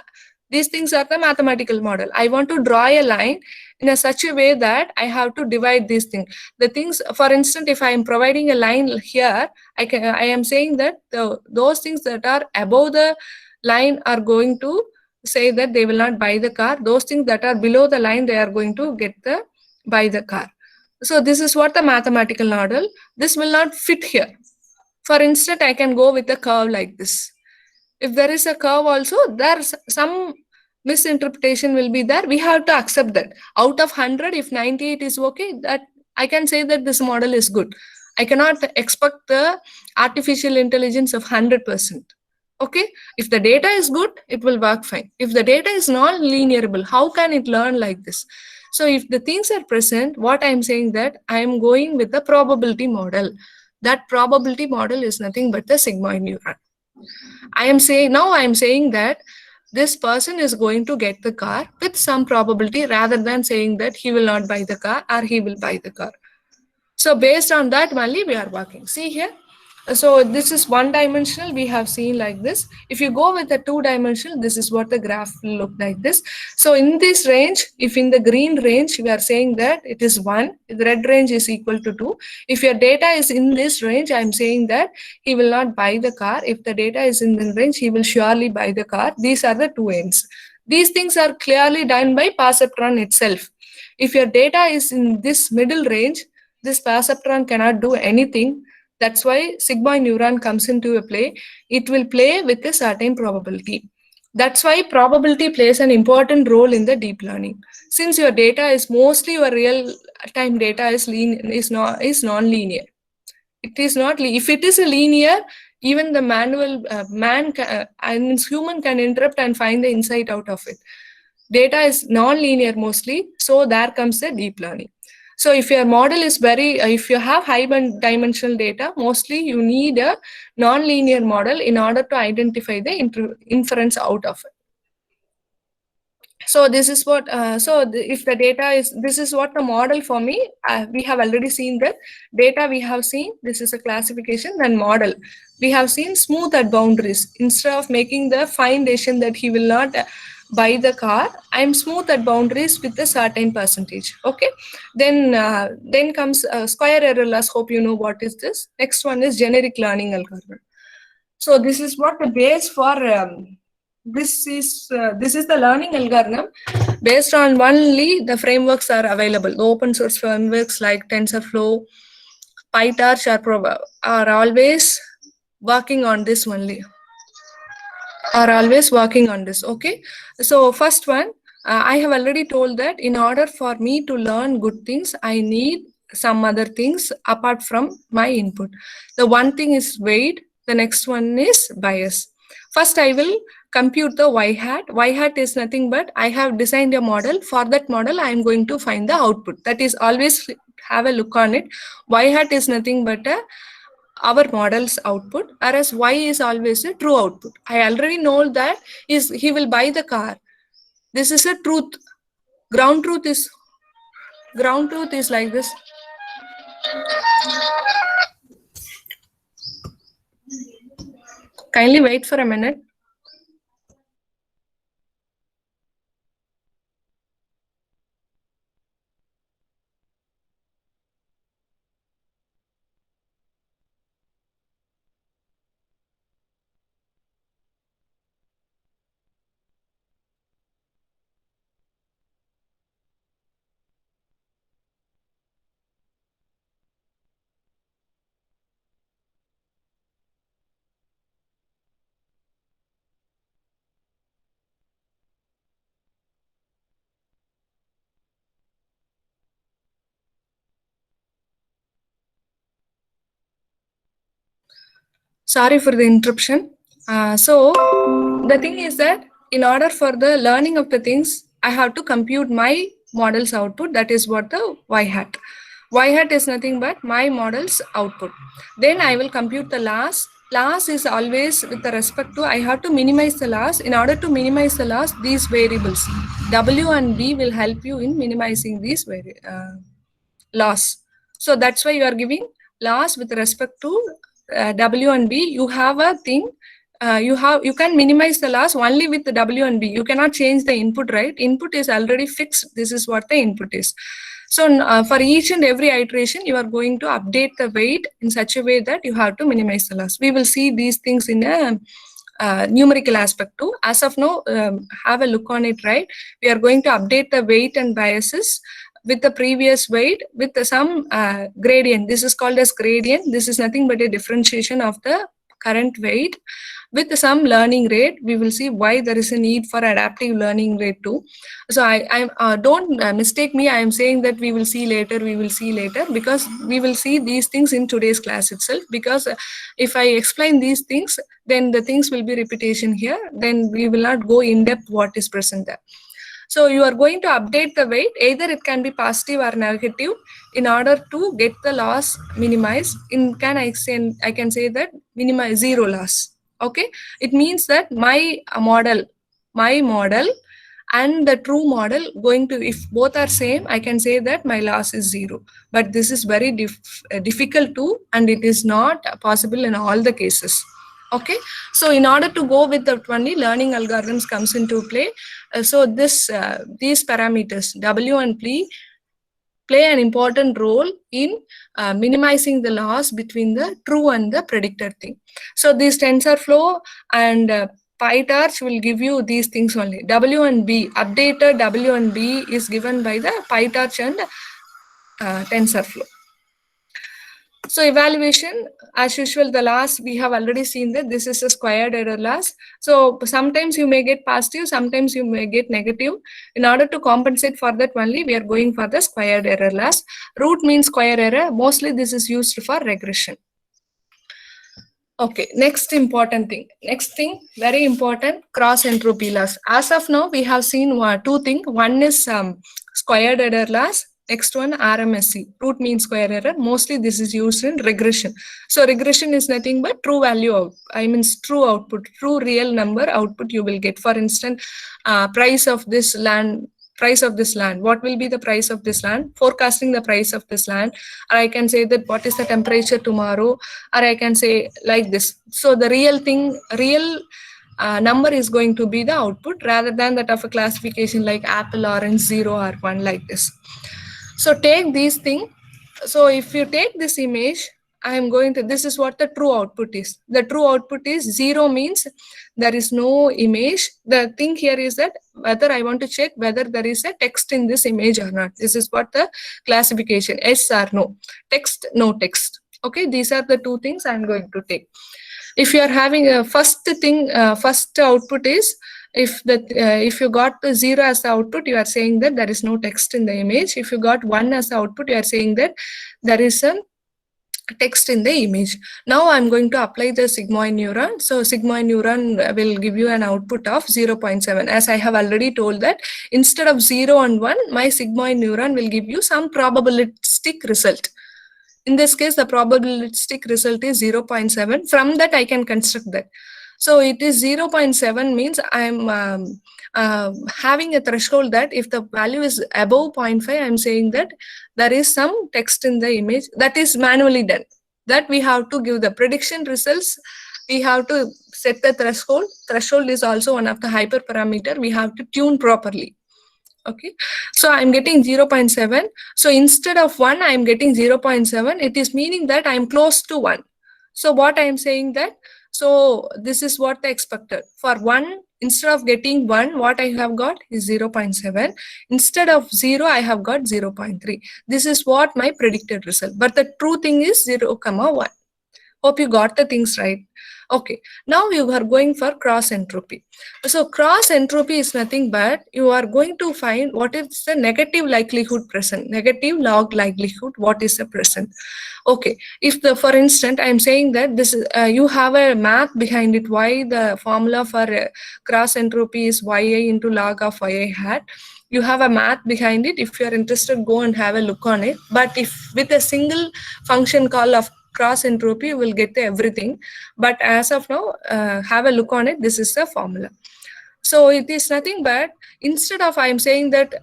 These things are the mathematical model. I want to draw a line in a such a way that I have to divide these things. The things, for instance, if I am providing a line here, I am saying that those things that are above the line are going to say that they will not buy the car. Those things that are below the line, they are going to buy the car. So this is what the mathematical model. This will not fit here. For instance, I can go with a curve like this. If there is a curve also, there's some misinterpretation will be there. We have to accept that. Out of 100, if 98 is okay, that I can say that this model is good. I cannot expect the artificial intelligence of 100%. Okay, if the data is good, it will work fine. If the data is non-linearable, how can it learn like this? So if the things are present, what I am saying that I am going with the probability model. That probability model is nothing but the sigmoid neuron. I am saying that this person is going to get the car with some probability rather than saying that he will not buy the car or he will buy the car. So based on that only we are working. See here. So this is one dimensional, we have seen like this. If you go with the two dimensional, this is what the graph will look like this. So in this range, if in the green range, we are saying that it is 1, the red range is equal to 2. If your data is in this range, I am saying that he will not buy the car. If the data is in the range, he will surely buy the car. These are the two ends. These things are clearly done by perceptron itself. If your data is in this middle range, this perceptron cannot do anything. That's why sigmoid neuron comes into a play. It will play with a certain probability. That's why probability plays an important role in the deep learning. Since your data is mostly your real-time data is non-linear. It is not. If it is a linear, even the manual human can interrupt and find the insight out of it. Data is non-linear mostly, so there comes the deep learning. So if your model is if you have high dimensional data, mostly you need a non-linear model in order to identify the inference out of it. So this is what, if the data is, this is what the model for me, we have already seen that data we have seen, this is a classification, then model. We have seen smooth at boundaries. Instead of making the fine decision that he will not buy the car, I'm smooth at boundaries with a certain percentage. Okay, then comes square error loss. Hope you know what is this. Next one is generic learning algorithm. So this is what the base for this is the learning algorithm. Based on only the frameworks are available. The open source frameworks like TensorFlow, PyTorch are always working on this only. are always working on this. Okay, so first one, I have already told that in order for me to learn good things, I need some other things apart from my input. The one thing is weight, the next one is bias. First I will compute the y hat. Y hat is nothing but I have designed a model. For that model I am going to find the output. That is, always have a look on it. Y hat is nothing but our model's output, whereas y is always a true output. I already know that is he will buy the car. This is a truth. Ground truth is like this. Kindly wait for a minute. Sorry for the interruption. So the thing is that in order for the learning of the things, I have to compute my model's output. That is what the y hat. Y hat is nothing but my model's output. Then I will compute the loss. Loss is always with the respect to, I have to minimize the loss. In order to minimize the loss, these variables W and B will help you in minimizing these loss. So that's why you are giving loss with respect to W and B. You have a thing. You can minimize the loss only with the W and B. You cannot change the input, right? Input is already fixed. This is what the input is. So for each and every iteration, you are going to update the weight in such a way that you have to minimize the loss. We will see these things in a numerical aspect too. As of now, have a look on it, right? We are going to update the weight and biases with the previous weight with some gradient. This is called as gradient. This is nothing but a differentiation of the current weight with some learning rate. We will see why there is a need for adaptive learning rate too. So I don't mistake me. I am saying that we will see later, because we will see these things in today's class itself. Because if I explain these things, then the things will be repetition here. Then we will not go in depth what is present there. So you are going to update the weight, either it can be positive or negative, in order to get the loss minimized. I can say that minimize zero loss. Okay, it means that my model and the true model going to, if both are same, I can say that my loss is zero. But this is very difficult to, and it is not possible in all the cases. Okay, so in order to go with the only learning algorithms comes into play. So these parameters W and P play an important role in minimizing the loss between the true and the predicted thing. So this TensorFlow and PyTorch will give you these things only. W and B, updated W and B is given by the PyTorch and TensorFlow. So evaluation, as usual, the loss, we have already seen that this is a squared error loss. So sometimes you may get positive, sometimes you may get negative. In order to compensate for that only, we are going for the squared error loss. Root means square error. Mostly this is used for regression. Okay, next important thing. Next thing, very important, cross entropy loss. As of now, we have seen two things. One is squared error loss. Next one, RMSE, root mean square error. Mostly this is used in regression. So regression is nothing but true value true output, true real number output you will get. For instance, price of this land. What will be the price of this land? Forecasting the price of this land. Or I can say that what is the temperature tomorrow? Or I can say like this. So the real number is going to be the output, rather than that of a classification like apple, orange, 0 or 1 like this. So take these things. So if you take this image, this is what the true output is. The true output is 0 means there is no image. The thing here is that whether I want to check whether there is a text in this image or not. This is what the classification, yes or no. Text, no text. Okay, these are the two things I'm going to take. if you are having a first thing, first output is, if you got the 0 as the output, you are saying that there is no text in the image. If you got 1 as the output, you are saying that there is a text in the image. Now I'm going to apply the sigmoid neuron. So sigmoid neuron will give you an output of 0.7. As I have already told that instead of 0 and 1, my sigmoid neuron will give you some probabilistic result. In this case, the probabilistic result is 0.7. From that, I can construct that. So it is 0.7 means I'm having a threshold that if the value is above 0.5, I'm saying that there is some text in the image. That is manually done. That we have to give the prediction results. We have to set the threshold. Threshold is also one of the hyperparameter. We have to tune properly. Okay, so I'm getting 0.7. So instead of 1, I'm getting 0.7. It is meaning that I'm close to 1. So what I'm saying that, so this is what I expected. For 1, instead of getting 1, what I have got is 0.7. Instead of 0, I have got 0.3. This is what my predicted result. But the true thing is 0,1. Hope you got the things right. Okay, now you are going for cross entropy. So cross entropy is nothing but you are going to find what is the negative likelihood present, negative log likelihood, what is the present. Okay, if the, for instance, I am saying that this is, you have a math behind it, why the formula for cross entropy is YA into log of YA hat. You have a math behind it. If you are interested, go and have a look on it. But if with a single function call of cross entropy, you will get everything. But as of now, have a look on it. This is the formula. So it is nothing but instead of I am saying that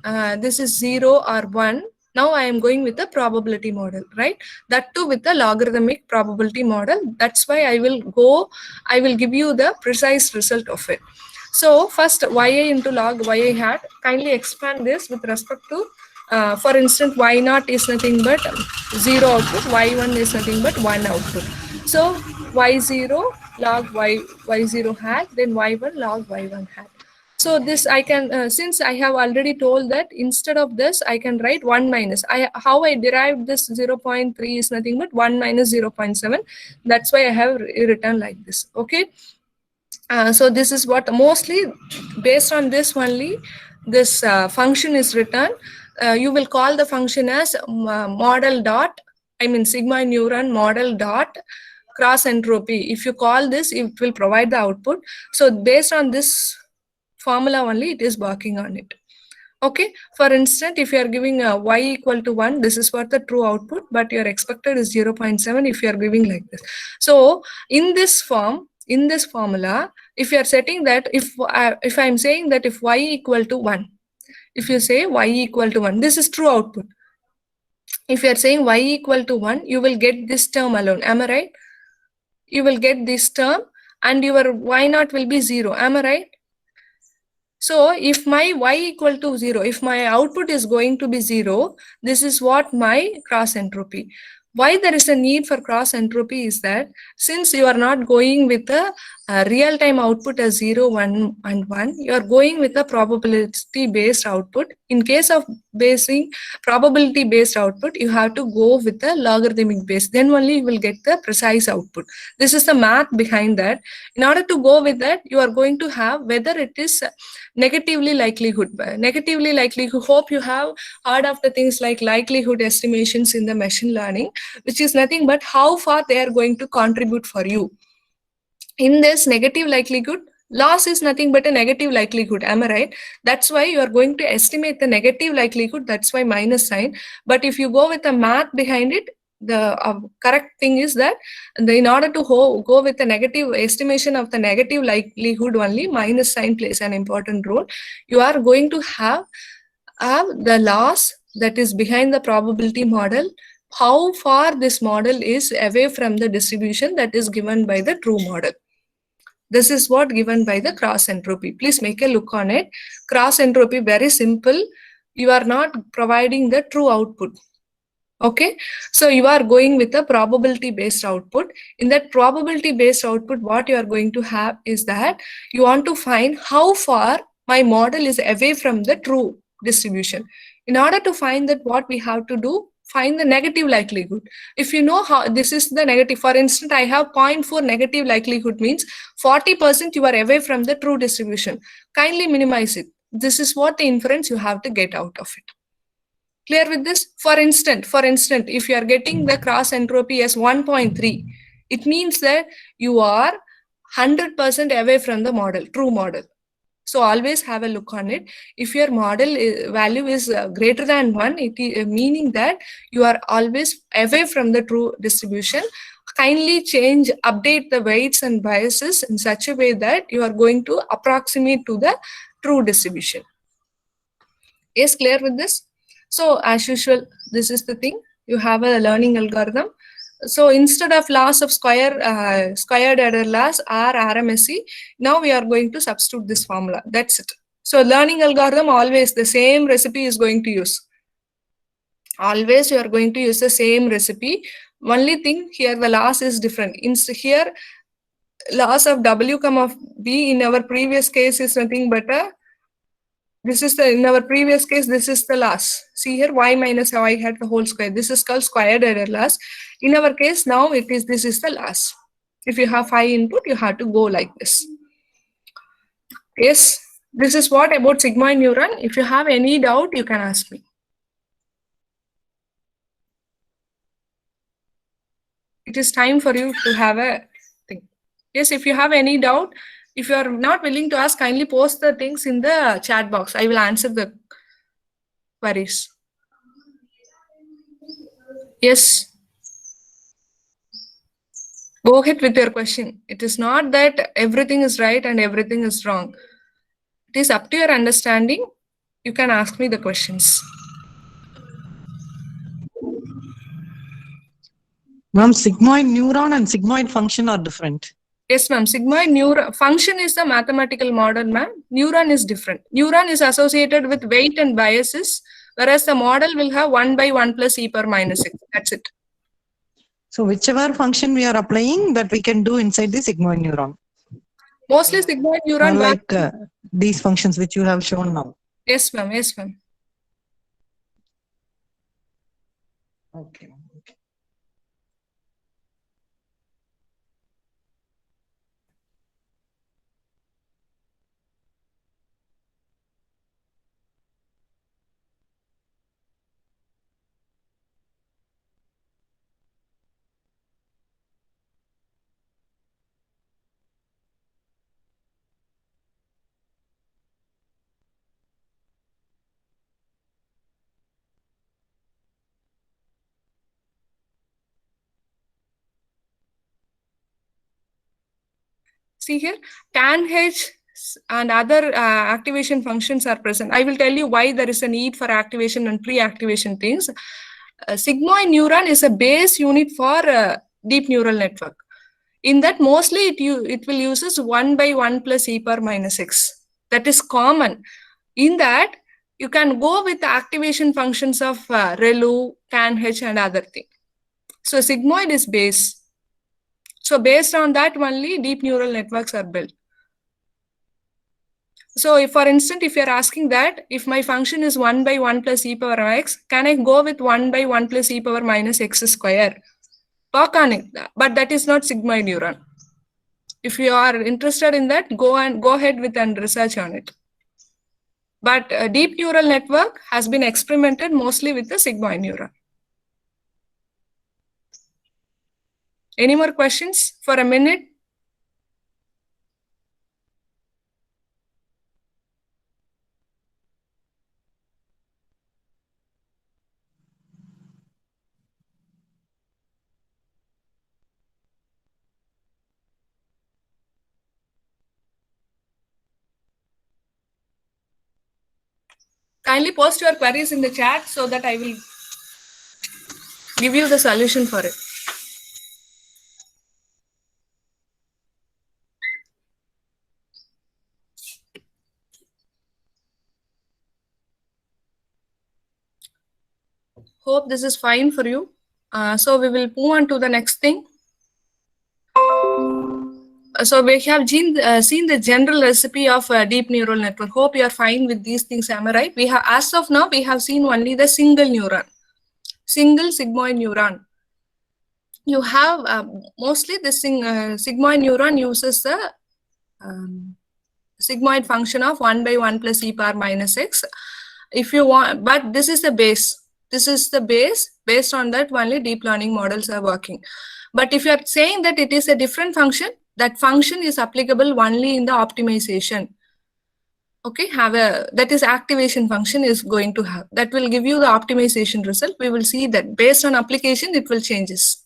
this is 0 or 1, now I am going with the probability model, right? That too with the logarithmic probability model. That's why I will give you the precise result of it. So first YA into log YA hat, kindly expand this with respect to for instance, y0 is nothing but 0 output, y1 is nothing but 1 output. So y0 log y0 hat, then y1 log y1 hat. So this I can, since I have already told that instead of this, I can write 1 minus. How I derived this 0.3 is nothing but 1 minus 0.7. That's why I have written like this. Okay. So this is what mostly based on this only, this function is written. You will call the function as model dot, I mean sigmoid neuron model dot cross entropy. If you call this, it will provide the output. So based on this formula only, it is working on it. Okay, for instance, if you are giving y equal to 1, this is what the true output, but your expected is 0.7 if you are giving like this. So in this form, in this formula, if you are setting that, if I am saying that if y equal to 1, if you say y equal to 1, this is true output. If you are saying y equal to 1, you will get this term alone. Am I right? You will get this term and your y0 will be 0. Am I right? So if my y equal to 0, if my output is going to be 0, this is what my cross entropy. Why there is a need for cross entropy is that since you are not going with a real-time output as 0, 1 and 1, you are going with a probability-based output. In case of basing probability-based output, you have to go with the logarithmic base. Then only you will get the precise output. This is the math behind that. In order to go with that, you are going to have whether it is negatively likelihood. Negatively likelihood, hope you have heard of the things like likelihood estimations in the machine learning, which is nothing but how far they are going to contribute for you. In this negative likelihood, loss is nothing but a negative likelihood. Am I right? That's why you are going to estimate the negative likelihood. That's why minus sign. But if you go with the math behind it, the correct thing is that in order to go with the negative estimation of the negative likelihood only, minus sign plays an important role. You are going to have the loss that is behind the probability model, how far this model is away from the distribution that is given by the true model. This is what given by the cross entropy. Please make a look on it. Cross entropy, very simple. You are not providing the true output. Okay, so you are going with a probability based output. In that probability based output, what you are going to have is that you want to find how far my model is away from the true distribution. In order to find that, what we have to do, find the negative likelihood. If you know how this is the negative, for instance, I have 0.4 negative likelihood means 40% you are away from the true distribution. Kindly minimize it. This is what the inference you have to get out of it. Clear with this? For instance, if you are getting the cross entropy as 1.3, it means that you are 100% away from the model, true model. So always have a look on it. If your model value is greater than 1, it is meaning that you are always away from the true distribution. Kindly update the weights and biases in such a way that you are going to approximate to the true distribution. Yes, clear with this? So as usual, this is the thing. You have a learning algorithm. So instead of loss of squared error loss or RMSE, now we are going to substitute this formula. That's it. So learning algorithm, always the same recipe is going to use. Always you are going to use the same recipe. Only thing here, the loss is different. Here, loss of W, B in our previous case is nothing but in our previous case, this is the loss. See here, y minus y hat the whole square. This is called squared error loss. In our case, now this is the loss. If you have 5 input, you have to go like this. Yes, this is what about sigmoid neuron. If you have any doubt, you can ask me. It is time for you to have a thing. Yes, if you have any doubt, if you are not willing to ask, kindly post the things in the chat box. I will answer the queries. Yes. Go ahead with your question. It is not that everything is right and everything is wrong. It is up to your understanding. You can ask me the questions. Ma'am, sigmoid neuron and sigmoid function are different. Yes, ma'am. Sigmoid neuron function is the mathematical model, ma'am. Neuron is different. Neuron is associated with weight and biases, whereas the model will have 1 by 1 plus e power minus 6. That's it. So whichever function we are applying, that we can do inside the sigmoid neuron. Mostly sigmoid neuron. Like these functions which you have shown now. Yes, ma'am. Yes, ma'am. Okay. See here, TANH and other activation functions are present. I will tell you why there is a need for activation and pre-activation things. Sigmoid neuron is a base unit for deep neural network. In that, mostly it will uses 1 by 1 plus e power minus 6. That is common. In that, you can go with the activation functions of ReLU, TANH and other thing. So sigmoid is base. So based on that only deep neural networks are built. So if, for instance, if you're asking that, if my function is 1 by 1 plus e power x, can I go with 1 by 1 plus e power minus x square? Work on it, but that is not sigmoid neuron. If you are interested in that, go ahead with and research on it. But a deep neural network has been experimented mostly with the sigmoid neuron. Any more questions for a minute? Kindly post your queries in the chat so that I will give you the solution for it. Hope this is fine for you. So we will move on to the next thing. So we have seen the general recipe of a deep neural network. Hope you are fine with these things. Am I right? We have, as of now, we have seen only the single neuron. single sigmoid neuron. You have mostly this sigmoid neuron uses the sigmoid function of 1 by 1 plus e power minus x. If you want, but this is the base. This is the base. Based on that, only deep learning models are working. But if you are saying that it is a different function, that function is applicable only in the optimization. Okay, that is activation function is going to have. That will give you the optimization result. We will see that based on application, it will changes.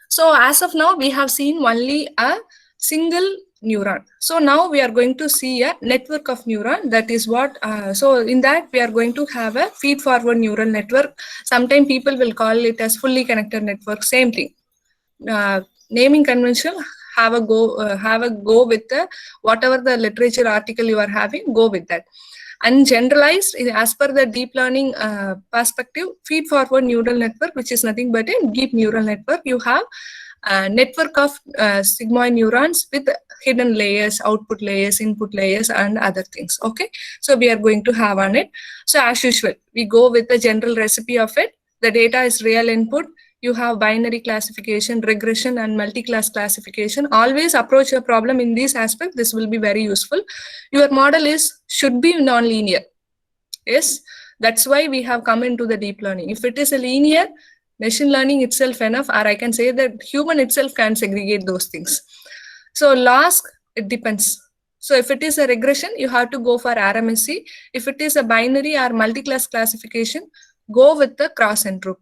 So as of now, we have seen only a single neuron. So now we are going to see a network of neuron. That is what, so in that we are going to have a feed forward neural network. Sometimes people will call it as fully connected network, same thing. Naming convention, have a go with the, whatever the literature article you are having, go with that. And generalized, as per the deep learning perspective, feed forward neural network, which is nothing but a deep neural network. You have a network of sigmoid neurons with hidden layers, output layers, input layers, and other things. Okay, so we are going to have on it. So as usual, we go with the general recipe of it. The data is real input. You have binary classification, regression, and multi-class classification. Always approach a problem in this aspect. This will be very useful. Your model should be non-linear. Yes, that's why we have come into the deep learning. If it is a linear, machine learning itself enough, or I can say that human itself can segregate those things. So last, it depends. So if it is a regression, you have to go for RMSE. If it is a binary or multi-class classification, go with the cross entropy.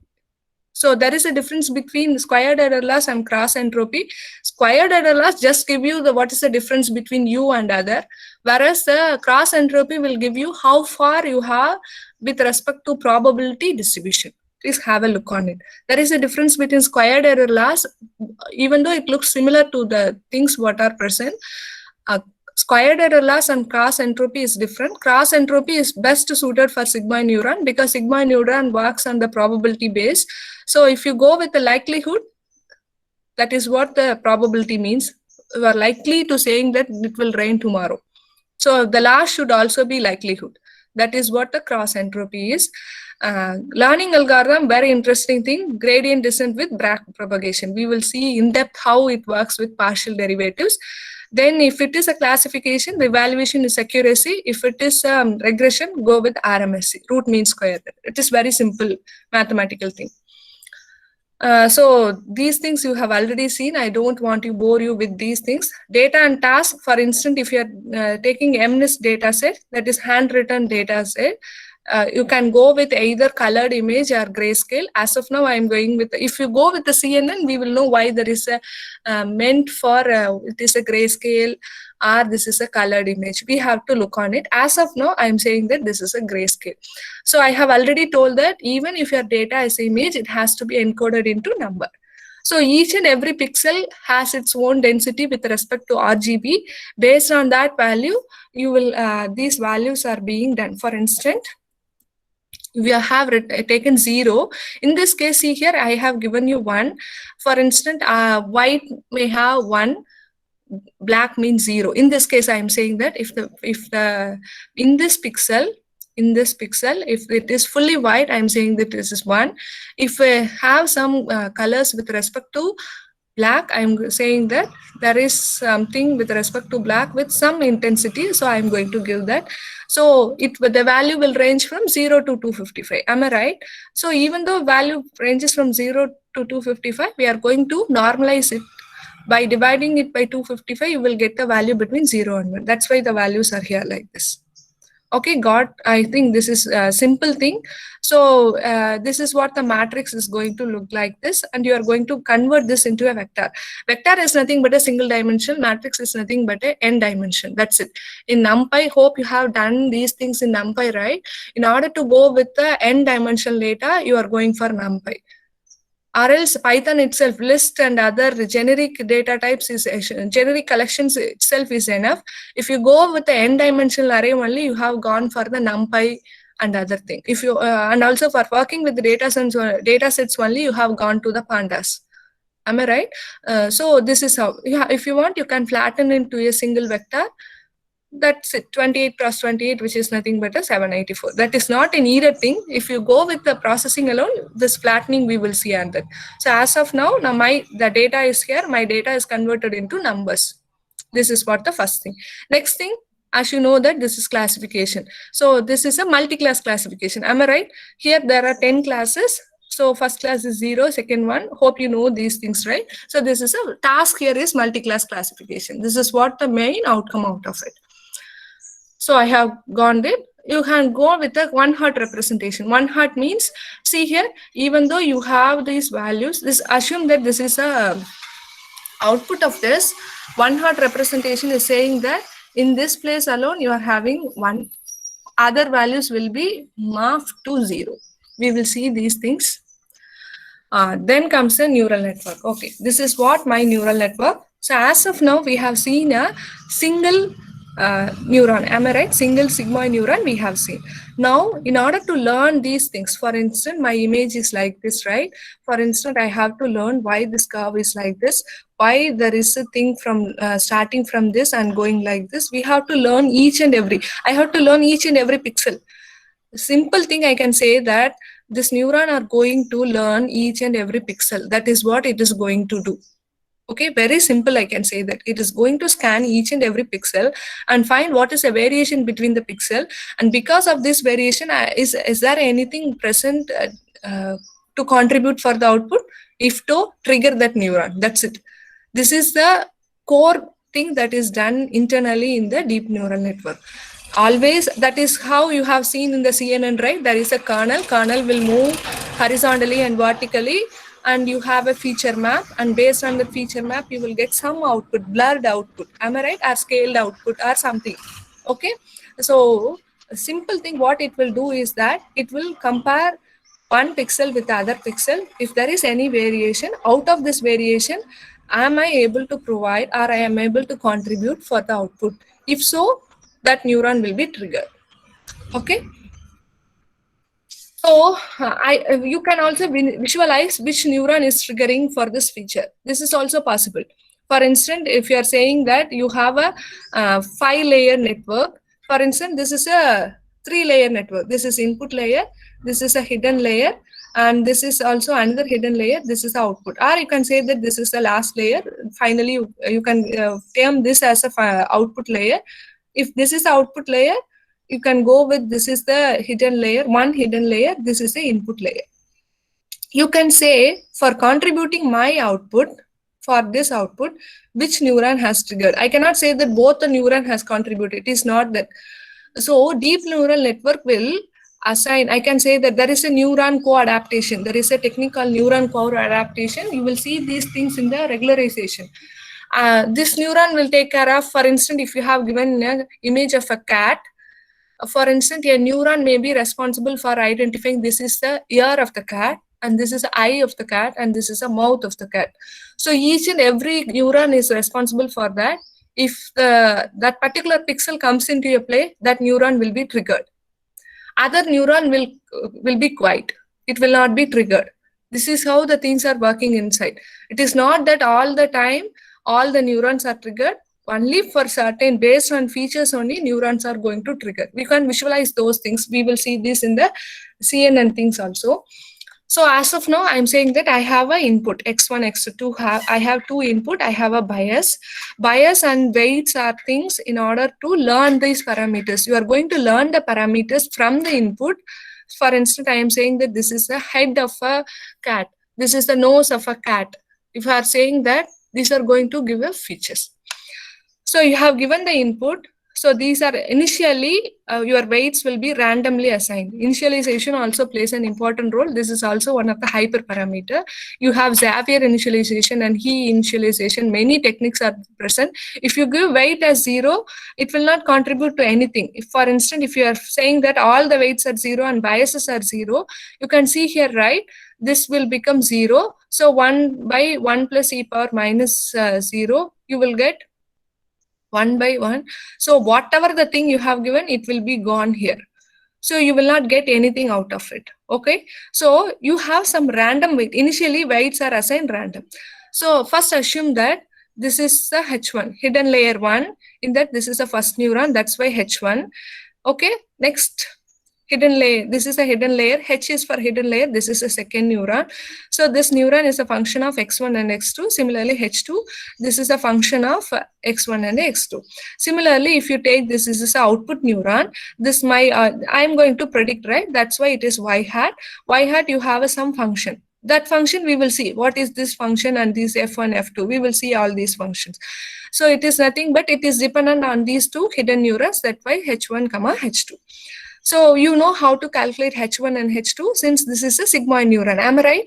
So there is a difference between squared error loss and cross entropy. Squared error loss just give you what is the difference between you and other, whereas the cross entropy will give you how far you have with respect to probability distribution. Please have a look on it. There is a difference between squared error loss, even though it looks similar to the things what are present. Squared error loss and cross entropy is different. Cross entropy is best suited for sigmoid neuron because sigmoid neuron works on the probability base. So if you go with the likelihood, that is what the probability means. You are likely to saying that it will rain tomorrow. So the last should also be likelihood. That is what the cross entropy is. Learning algorithm, very interesting thing, gradient descent with back propagation. We will see in depth how it works with partial derivatives. Then if it is a classification, the evaluation is accuracy. If it is regression, go with RMSE, root mean square. It is very simple mathematical thing. So these things you have already seen. I don't want to bore you with these things. Data and task, for instance, if you are taking MNIST data set, that is handwritten data set, you can go with either colored image or grayscale. As of now, I am going with, if you go with the CNN, we will know why there is a meant for, it is a grayscale or this is a colored image. We have to look on it. As of now, I am saying that this is a grayscale. So I have already told that even if your data is image, it has to be encoded into number. So each and every pixel has its own density with respect to RGB. Based on that value, you will these values are being done. For instance, we have taken 0. In this case, see here, I have given you 1. For instance, white may have 1, black means 0. In this case, I am saying that if in this pixel, if it is fully white, I am saying that this is 1. If I have some colors with respect to black, I am saying that there is something with respect to black with some intensity. So I am going to give that. So the value will range from 0 to 255. Am I right? So even though value ranges from 0 to 255, we are going to normalize it. By dividing it by 255, you will get the value between 0 and 1. That's why the values are here like this. Okay, I think this is a simple thing. So this is what the matrix is going to look like this, and you are going to convert this into a vector. Vector is nothing but a single dimension. Matrix is nothing but a n dimension. That's it. In NumPy, hope you have done these things in NumPy, right? In order to go with the n dimensional data, you are going for NumPy. Or else Python itself, list and other generic data types generic collections itself is enough. If you go with the n-dimensional array only, you have gone for the NumPy and other thing. If you and also for working with the data sets only, you have gone to the pandas. Am I right? So this is how. If you want, you can flatten into a single vector. That's it, 28 cross 28, which is nothing but a 784. That is not a needed thing. If you go with the processing alone, this flattening we will see on that. So as of now the data is here, my data is converted into numbers. This is what the first thing. Next thing, as you know that this is classification. So this is a multi-class classification. Am I right? Here there are 10 classes. So first class is 0, second one, hope you know these things, right? So this is a task here is multi-class classification. This is what the main outcome out of it. So I have gone with, you can go with a one hot representation. One hot means, see here, even though you have these values, this assume that this is a output of this. One hot representation is saying that in this place alone, you are having one, other values will be morphed to 0. We will see these things. Then comes the neural network. Okay, this is what my neural network. So as of now, we have seen a single neuron. Am I right? Single sigmoid neuron we have seen. Now, in order to learn these things, for instance, my image is like this, right? For instance, I have to learn why this curve is like this, why there is a thing from starting from this and going like this. We have to learn each and every. I have to learn each and every pixel. Simple thing I can say that this neuron are going to learn each and every pixel. That is what it is going to do. Okay, very simple. I can say that it is going to scan each and every pixel and find what is a variation between the pixel. And because of this variation, is there anything present to contribute for the output? If so, trigger that neuron. That's it. This is the core thing that is done internally in the deep neural network. Always, that is how you have seen in the CNN, right? There is a kernel. Kernel will move horizontally and vertically, and you have a feature map, and based on the feature map, you will get some output, blurred output. Am I right? Or scaled output or something. Okay. So a simple thing, what it will do is that it will compare one pixel with the other pixel. If there is any variation, out of this variation, am I able to provide or I am able to contribute for the output? If so, that neuron will be triggered. Okay. So you can also visualize which neuron is triggering for this feature. This is also possible. For instance, if you are saying that you have a 5-layer network, for instance, this is a 3-layer network. This is input layer, this is a hidden layer, and this is also another hidden layer. This is the output. Or you can say that this is the last layer. Finally, you can term this as a output layer. If this is the output layer, you can go with this is the hidden layer, one hidden layer, this is the input layer. You can say for contributing my output, for this output, which neuron has triggered. I cannot say that both the neuron has contributed. It is not that. So deep neural network will assign, I can say that there is a neuron co-adaptation. There is a technique called neuron co-adaptation. You will see these things in the regularization. This neuron will take care of, for instance, if you have given an image of a cat, for instance, a neuron may be responsible for identifying this is the ear of the cat, and this is the eye of the cat, and this is the mouth of the cat. So each and every neuron is responsible for that. If that particular pixel comes into your play, that neuron will be triggered. Other neuron will be quiet. It will not be triggered. This is how the things are working inside. It is not that all the time all the neurons are triggered. Only for certain, based on features only, neurons are going to trigger. We can visualize those things. We will see this in the CNN things also. So as of now, I'm saying that I have an input, x1, x2, I have two input, I have a bias. Bias and weights are things in order to learn these parameters. You are going to learn the parameters from the input. For instance, I am saying that this is the head of a cat. This is the nose of a cat. If you are saying that, these are going to give us features. So you have given the input. So these are initially, your weights will be randomly assigned. Initialization also plays an important role. This is also one of the hyperparameter. You have Xavier initialization and He initialization. Many techniques are present. If you give weight as 0, it will not contribute to anything. If, for instance, if you are saying that all the weights are 0 and biases are 0, you can see here, right? This will become 0. So 1 by 1 plus e power minus 0, you will get 1 by 1. So whatever the thing you have given, it will be gone here. So you will not get anything out of it. Okay. So you have some random weight. Initially weights are assigned random. So first assume that This is the H1, hidden layer 1. In that, this is the first neuron. That's why H1. Okay, next. Hidden layer, this is a hidden layer. H is for hidden layer. This is a second neuron. So this neuron is a function of X1 and X2. Similarly, H2, this is a function of X1 and X2. Similarly, if you take this is an output neuron, this I'm going to predict, right? That's why it is Y hat. Y hat, you have some function. That function we will see. What is this function and these F1, F2? We will see all these functions. So it is nothing but it is dependent on these two hidden neurons. That's why H1, H2. So you know how to calculate H1 and H2 since this is a sigmoid neuron. Am I right?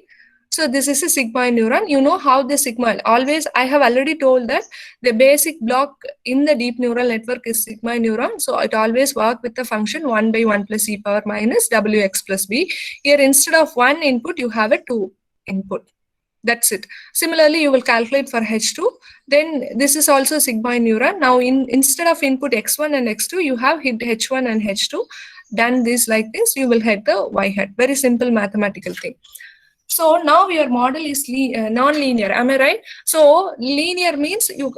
So this is a sigmoid neuron. You know how the sigmoid, always I have already told that the basic block in the deep neural network is sigmoid neuron. So it always works with the function 1 by 1 plus e power minus wx plus b. Here instead of 1 input, you have a 2 input. That's it. Similarly, you will calculate for H2. Then this is also sigmoid neuron. Now instead of input x1 and x2, you have hit H1 and H2. Done this like this, you will hit the Y hat. Very simple mathematical thing. So now your model is non-linear. Am I right? So linear means you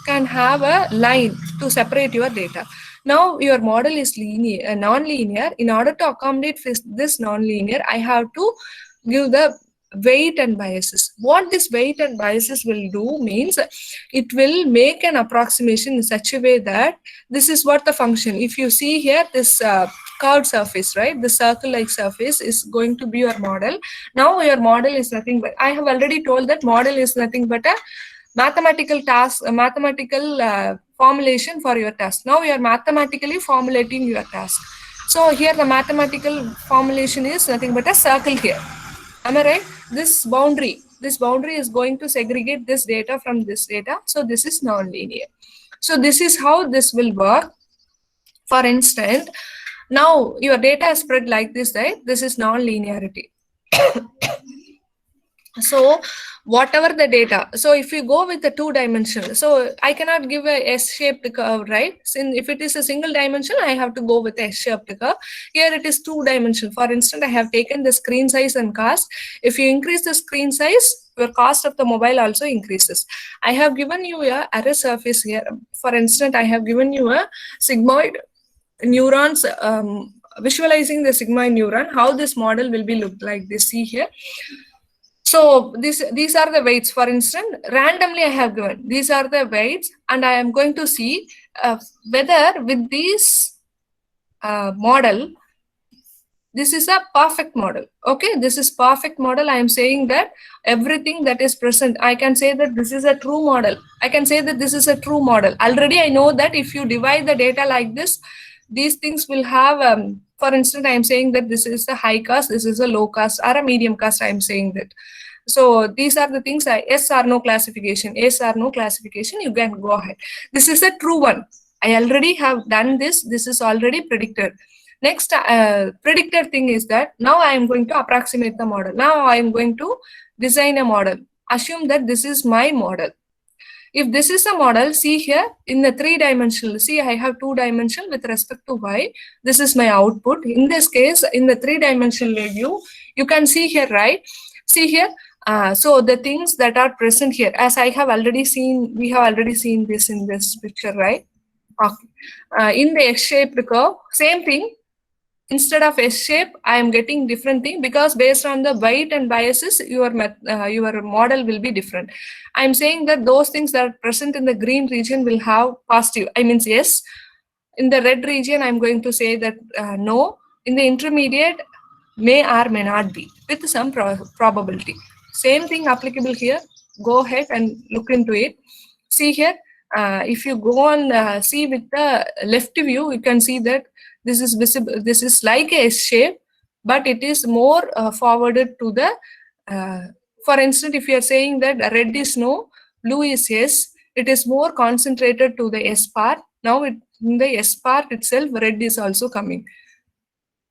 can have a line to separate your data. Now your model is linear, non-linear. In order to accommodate this non-linear, I have to give the weight and biases. What this weight and biases will do means it will make an approximation in such a way that this is what the function. If you see here, this curved surface, right? The circle-like surface is going to be your model. Now your model is nothing but, I have already told that model is nothing but a mathematical task, a mathematical formulation for your task. Now you are mathematically formulating your task. So here the mathematical formulation is nothing but a circle here. Am I right? This boundary is going to segregate this data from this data. So this is non-linear. So this is how this will work. For instance, now your data is spread like this, right? This is non-linearity. So whatever the data, so if you go with the 2-dimensional, so I cannot give a S-shaped curve, right? Since if it is a single dimension, I have to go with a S-shaped curve. Here it is 2-dimensional. For instance, I have taken the screen size and cost. If you increase the screen size, your cost of the mobile also increases. I have given you a array surface here. For instance, I have given you a sigmoid neurons, visualizing the sigmoid neuron, how this model will be looked like this. See here. So these are the weights. For instance, randomly I have given these are the weights, and I am going to see whether with this model, this is a perfect model. Okay, this is perfect model. I am saying that everything that is present, I can say that this is a true model. I can say that this is a true model. Already I know that if you divide the data like this, these things will have, for instance, I am saying that this is a high cost, this is a low cost, or a medium cost. I am saying that. So these are the things, yes or no classification, yes or no classification, you can go ahead. This is a true one. I already have done this. This is already predicted. Next predicted thing is that now I am going to approximate the model. Now I am going to design a model. Assume that this is my model. If this is a model, see here in the 3-dimensional, see I have 2-dimensional with respect to Y. This is my output. In this case, in the 3-dimensional view, you can see here, right? See here. So the things that are present here, as I have already seen, we have already seen this in this picture, right? Okay. In the S-shaped curve, same thing. Instead of S-shape, I am getting different thing because based on the weight and biases, your model will be different. I am saying that those things that are present in the green region will have positive. I mean yes. In the red region, I am going to say that no. In the intermediate, may or may not be with some probability. Same thing applicable here. Go ahead and look into it. See here. If you go and see with the left view, you can see that this is visible. This is like a S shape, but it is more forwarded to the, for instance, if you are saying that red is no, blue is yes, it is more concentrated to the S part. Now in the S part itself, red is also coming.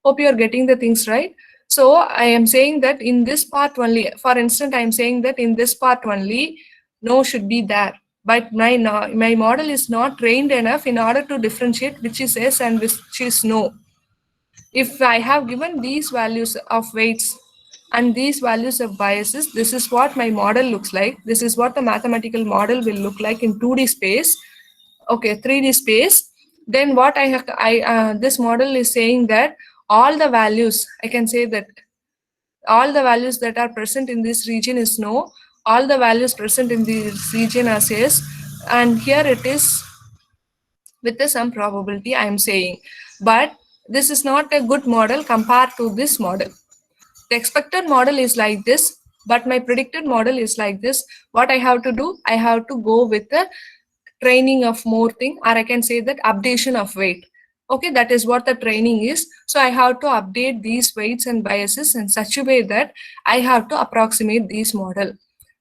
Hope you are getting the things right. So I am saying that in this part only, for instance, I am saying that in this part only, no should be there. But my model is not trained enough in order to differentiate which is yes and which is no. If I have given these values of weights, and these values of biases. This is what my model looks like. This is what the mathematical model will look like in 2D space. Okay, 3D space. Then what I have, this model is saying that all the values, I can say that all the values that are present in this region is no, all the values present in this region are yes, and here it is with some probability I am saying. But this is not a good model compared to this model. The expected model is like this, but my predicted model is like this. What I have to do, I have to go with the training of more thing, or I can say that updation of weight. Okay, that is what the training is. So I have to update these weights and biases in such a way that I have to approximate these model.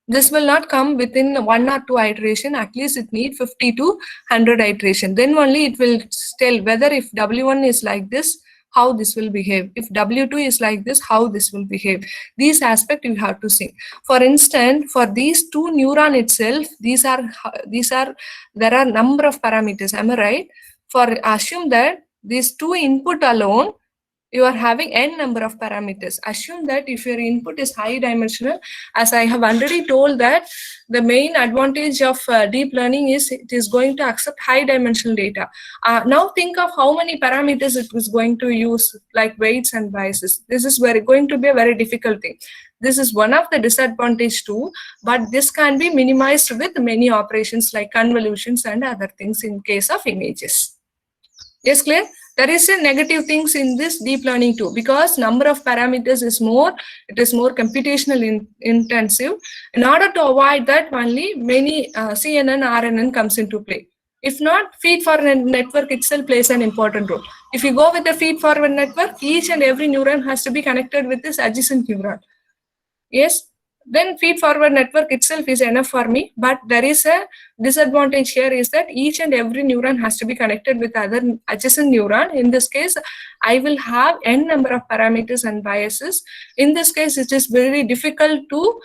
This will not come within 1 or 2 iteration. At least it need 50 to 100 iteration. Then only it will tell whether if W1 is like this, how this will behave. If W2 is like this, how this will behave. These aspects you have to see. For instance, for these two neuron itself, there are number of parameters. Am I right? For assume that these two input alone, you are having n number of parameters. Assume that if your input is high dimensional, as I have already told that the main advantage of deep learning is it is going to accept high dimensional data. Now think of how many parameters it was going to use, like weights and biases. This is going to be a very difficult thing. This is one of the disadvantage too, but this can be minimized with many operations like convolutions and other things in case of images. Yes, clear? There is a negative things in this deep learning too, because number of parameters is more, it is more computational intensive. In order to avoid that, only many CNN, RNN comes into play. If not, feed-forward network itself plays an important role. If you go with the feed-forward network, each and every neuron has to be connected with this adjacent neuron. Yes, then feed-forward network itself is enough for me, but there is a disadvantage here is that each and every neuron has to be connected with other adjacent neuron. In this case, I will have n number of parameters and biases. In this case, it is very difficult to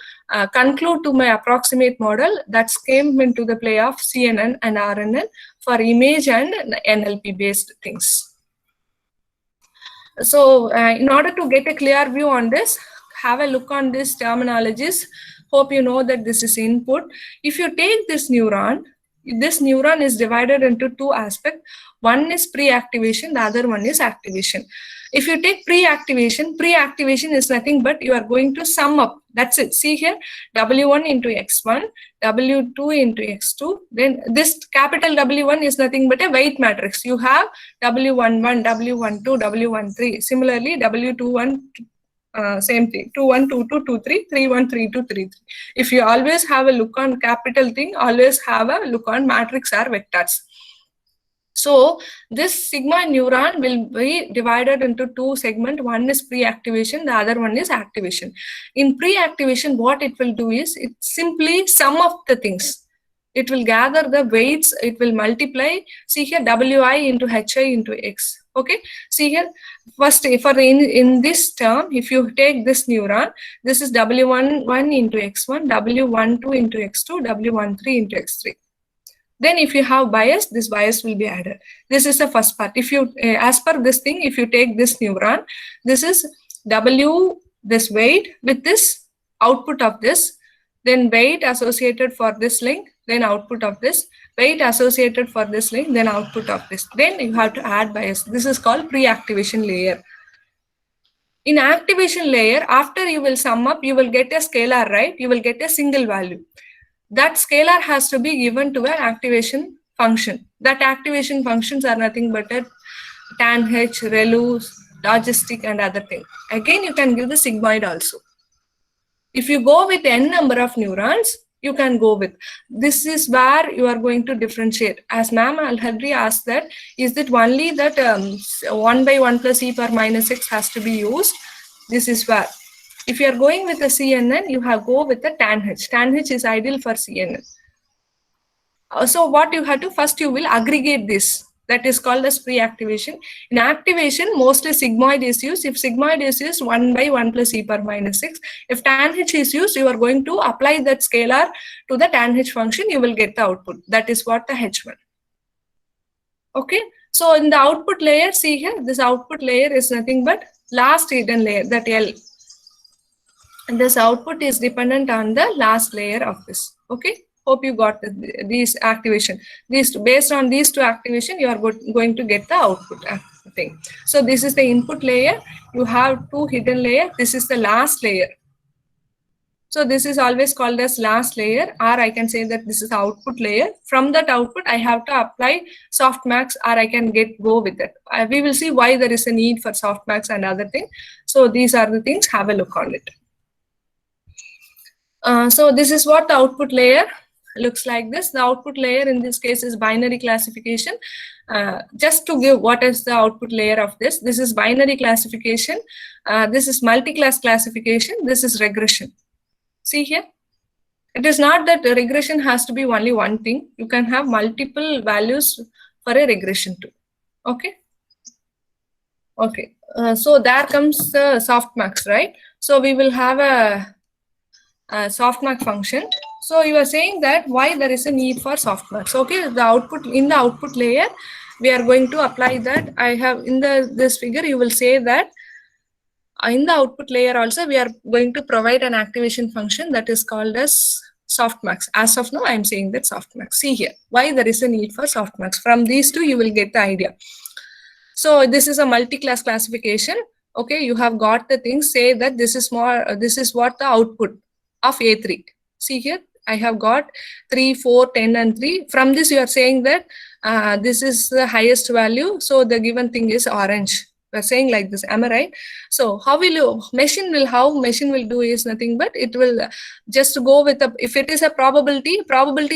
conclude to my approximate model that came into the play of CNN and RNN for image and NLP based things. So in order to get a clear view on this, have a look on these terminologies. Hope you know that this is input. If you take this neuron is divided into two aspects. One is pre-activation, the other one is activation. If you take pre-activation is nothing but you are going to sum up. That's it. See here, W1 into X1, W2 into X2. Then this capital W1 is nothing but a weight matrix. You have W11, W12, W13. Similarly, W21, same thing, 21, 22, 23, 31, 32, 33. If you always have a look on capital thing, always have a look on matrix or vectors. So this sigma neuron will be divided into two segments. One is pre-activation, the other one is activation. In pre-activation, what it will do is it simply sum of the things. It will gather the weights, it will multiply. See here, Wi into Hi into X. Okay, see here, first for in this term, if you take this neuron, this is W11 into X1, W12 into X2, W13 into X3. Then if you have bias, this bias will be added. This is the first part. If you, as per this thing, if you take this neuron, this is W, this weight with this output of this, then weight associated for this link, then output of this, weight associated for this link, then output of this. Then you have to add bias. This is called pre-activation layer. In activation layer, after you will sum up, you will get a scalar, right? You will get a single value. That scalar has to be given to an activation function. That activation functions are nothing but a tan H, ReLU, logistic and other thing. Again, you can give the sigmoid also. If you go with n number of neurons, you can go with. This is where you are going to differentiate. As ma'am already asked that, is it only that 1 by 1 plus e power minus x has to be used? This is where. If you are going with a CNN, you have go with the tan H. Tan H is ideal for CNN. So what you have to, first you will aggregate this. That is called as pre-activation. In activation, mostly sigmoid is used. If sigmoid is used, 1 by 1 plus e power minus 6. If tan H is used, you are going to apply that scalar to the tan H function, you will get the output. That is what the H1. Okay. So in the output layer, see here, this output layer is nothing but last hidden layer, that L. And this output is dependent on the last layer of this. Okay, hope you got these activation. These two, based on these two activation, you are going to get the output thing. So this is the input layer. You have two hidden layer. This is the last layer. So this is always called as last layer, or I can say that this is the output layer. From that output, I have to apply softmax, or I can go with it. We will see why there is a need for softmax and other things. So these are the things. Have a look on it. So this is what the output layer looks like this. The output layer in this case is binary classification. Just to give what is the output layer of this. This is binary classification. This is multi-class classification. This is regression. See here. It is not that the regression has to be only one thing. You can have multiple values for a regression too. Okay. Okay. So there comes the softmax, right? So we will have a softmax function. So you are saying that why there is a need for softmax. Okay, the output in the output layer, we are going to apply that. I have in this figure, you will say that in the output layer also we are going to provide an activation function that is called as softmax. As of now, I am saying that softmax. See here, why there is a need for softmax. From these two, you will get the idea. So this is a multi-class classification. Okay, you have got the things. Say that this is more. This is what the output of A3. See here, I have got 3, 4, 10 and 3. From this you are saying that this is the highest value. So the given thing is orange. We are saying like this. Am I right? So how will you, machine will do is nothing but it will just go with a, if it is a probability